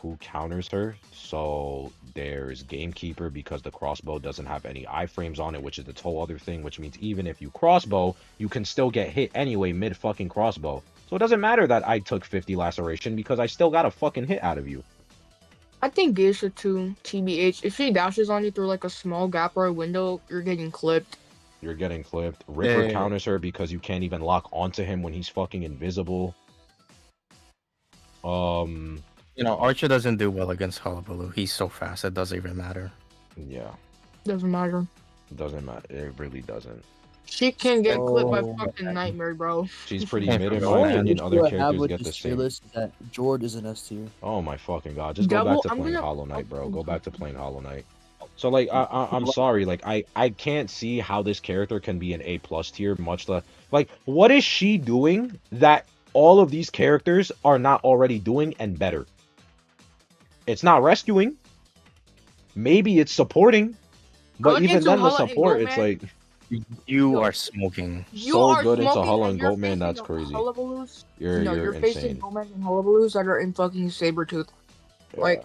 who counters her. So there's Gamekeeper, because the crossbow doesn't have any iframes on it, which is the whole other thing, which means even if you crossbow, you can still get hit anyway mid-fucking crossbow. So it doesn't matter that I took 50 laceration, because I still got a fucking hit out of you. I think Geisha too, TBH. If she dashes on you through, like, a small gap or a window, you're getting clipped. You're getting clipped. Ripper counters her because you can't even lock onto him when he's fucking invisible. You know, Archer doesn't do well against Hullabaloo. He's so fast, it doesn't even matter. Yeah. Doesn't matter. Doesn't matter. It really doesn't. She can get clipped by fucking Nightmare, bro. She's pretty mid in my opinion. Other characters get the same. That Jord is an S tier. Oh my fucking god. Just go back to playing Hollow Knight, bro. Go back to playing Hollow Knight. So, like, I'm sorry, like, I can't see how this character can be an A+ tier, much less, like, what is she doing that all of these characters are not already doing and better? It's not rescuing. Maybe it's supporting. But even then, the support, it's like... You are smoking. So good into Hollow and Goatman, that's crazy. You're facing Goatman and Hullabaloos that are in fucking Sabretooth. Like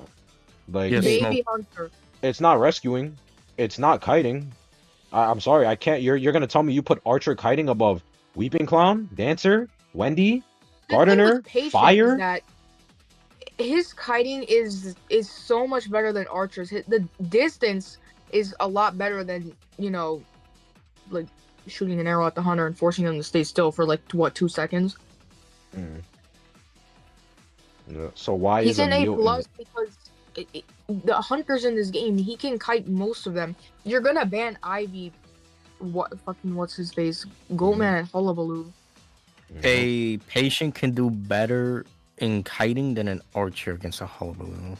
Baby Hunter. It's not rescuing. It's not kiting. I'm sorry, I can't. You're gonna tell me you put Archer kiting above Weeping Clown, Dancer, Wendy, Gardener, Fire? That his kiting is so much better than Archer's. The distance is a lot better than, you know, like shooting an arrow at the hunter and forcing them to stay still for like what 2 seconds. Mm. Yeah. So why He's is an A Emil plus because the hunters in this game, he can kite most of them. You're gonna ban Ivy. What's his face? Goatman and Hullabaloo. A patient can do better in kiting than an archer against a hullabaloo.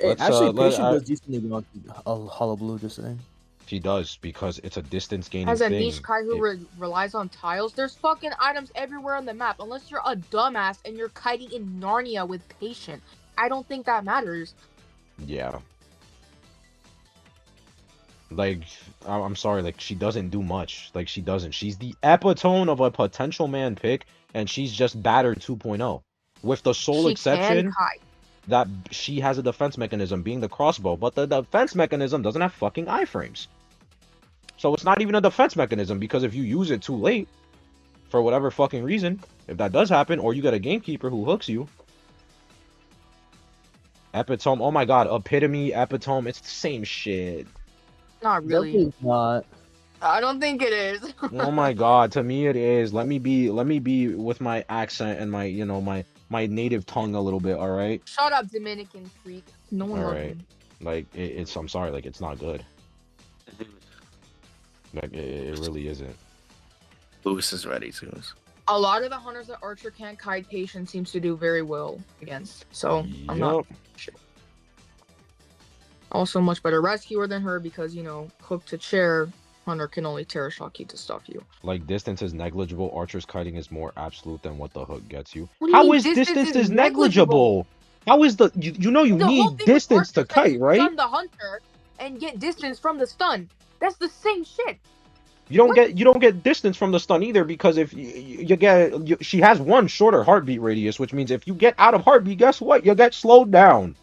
Actually, patient does decently well a hullabaloo, just saying. He does, because it's a distance gaining As a thing. niche guy who relies on tiles, there's fucking items everywhere on the map. Unless you're a dumbass and you're kiting in Narnia with patient, I don't think that matters. Yeah. Like, I'm sorry, like, she doesn't do much. Like, she doesn't. She's the epitome of a potential man pick, and she's just battered 2.0. With the sole exception that she has a defense mechanism, being the crossbow, but the defense mechanism doesn't have fucking iframes. So it's not even a defense mechanism, because if you use it too late, for whatever fucking reason, if that does happen, or you get a gamekeeper who hooks you, epitome, oh my god, epitome, epitome, it's the same shit. Not really. Definitely not. I don't think it is. Oh my god, to me it is. Let me be with my accent and my, you know, my native tongue a little bit, all right? Shut up, Dominican freak. No one All loves right. him. Like, it's, I'm sorry, like, it's not good. Like, it really isn't. Lewis is ready, Zeus. A lot of the hunters that Archer can't kite, patient seems to do very well against. So I'm not sure. Also, much better rescuer than her because, you know, hook to chair, hunter can only terror shock you to stop you. Like, distance is negligible. Archer's kiting is more absolute than what the hook gets you. What do you How mean is distance is negligible? How is the you know you need distance to kite, right? Stun the hunter and get distance from the stun. That's the same shit. You don't get distance from the stun either, because if she has one shorter heartbeat radius, which means if you get out of heartbeat, guess what? You get slowed down.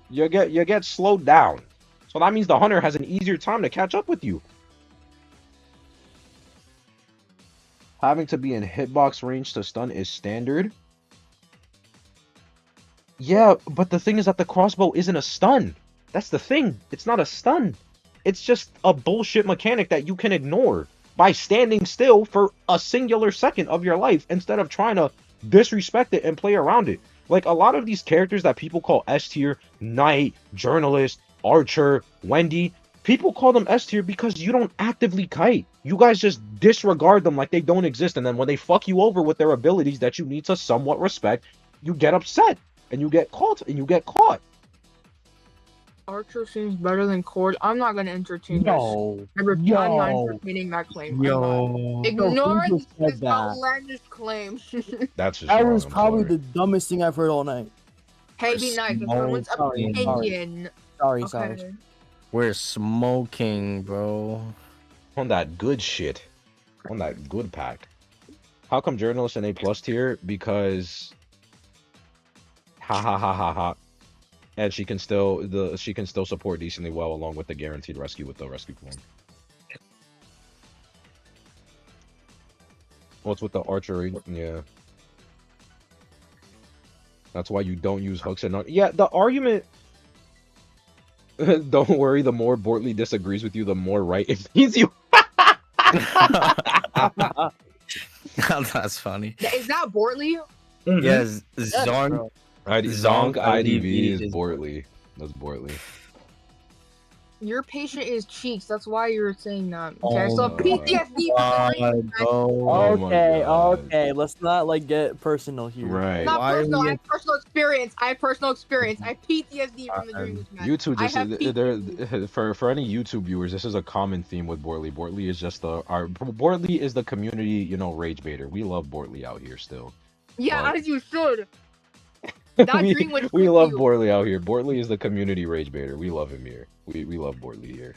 You get slowed down. So that means the hunter has an easier time to catch up with you. Having to be in hitbox range to stun is standard. Yeah, but the thing is that the crossbow isn't a stun. That's the thing. It's not a stun. It's just a bullshit mechanic that you can ignore by standing still for a singular second of your life instead of trying to disrespect it and play around it. Like, a lot of these characters that people call S tier, Knight, Journalist, Archer, Wendy, people call them S tier because you don't actively kite. You guys just disregard them like they don't exist, and then when they fuck you over with their abilities that you need to somewhat respect, you get upset, and you get caught, Archer seems better than Cord. I'm not gonna entertain this. No. I'm not entertaining that claim. Ignore this outlandish claim. That's just that was probably the dumbest thing I've heard all night. Hey, be nice. If someone's opinion. Sorry. We're smoking, bro. On that good shit. On that good pack. How come Journalist in A+ tier? Because ha ha ha ha ha. And she can still support decently well along with the guaranteed rescue with the rescue form. What's with the archery? Yeah. That's why you don't use hooks and yeah, the argument. Don't worry, the more Bortley disagrees with you, the more right it means you. That's funny. Is that Bortley? Yes, Zorn. Zonk IDV is Bortley. That's Bortley. Your patient is Cheeks. That's why you're saying that. Okay, so PTSD. Okay. Let's not like get personal here. Right. Not personal. I have personal experience. I have PTSD from the dream this match. YouTube just for any YouTube viewers, this is a common theme with Bortley. Bortley is just Bortley is the community, you know, rage baiter. We love Bortley out here still. Yeah, but... as you should. we love Bortley out here. Bortley is the community rage baiter. We love him here. We love Bortley here.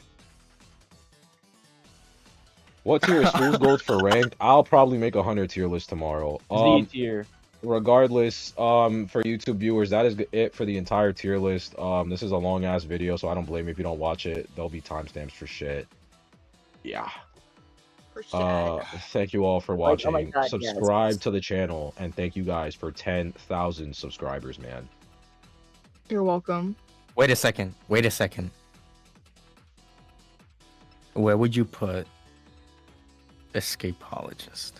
What tier is Fool's Gold for ranked? I'll probably make a 100 tier list tomorrow. Z tier. Regardless, for YouTube viewers, that is it for the entire tier list. This is a long ass video, so I don't blame you if you don't watch it. There'll be timestamps for shit. Yeah. Thank you all for watching. Oh God, subscribe to the channel, and thank you guys for 10,000 subscribers, man. You're welcome. Wait a second. Where would you put escapologist.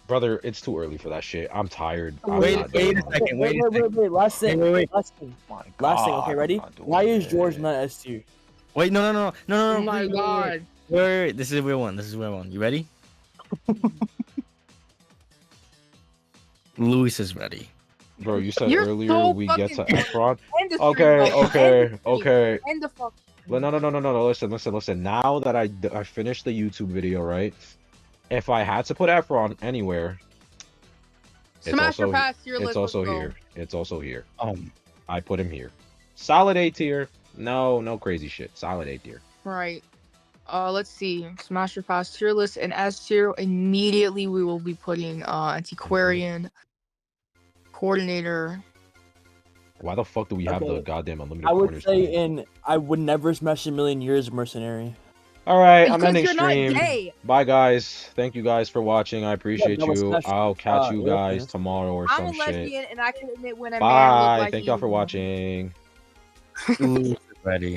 Brother, it's too early for that shit. I'm tired. Wait a second. Wait. Last thing. Last thing. My Last thing. God, Okay, I'm ready? not doing Why is it. George not S tier? Wait, no. Oh my god. Wait. This is a real one. You ready? Luis is ready. Bro, you said You're earlier so we get to fucking- Efron. End the stream, Okay, bro. okay. End the fuck. No. Listen. Now that I finished the YouTube video, right? If I had to put Efron anywhere, Smash or pass your list. it's also let's go. here. It's also here. I I put him here. Solid A tier. No crazy shit. Solid A tier. Right. Let's see. Smash or pass tier list and S tier. Immediately we will be putting antiquarian, coordinator. Why the fuck do we have Okay. the goddamn unlimited I would corners? say I would never smash a million years Mercenary. All right, I'm Because ending you're not stream. gay. Bye guys. Thank you guys for watching. I appreciate that was you. special. I'll catch you guys yes. tomorrow or I'm some a shit. lesbian and I can admit when a man Bye. looks like Thank you. y'all for watching. Luis is ready.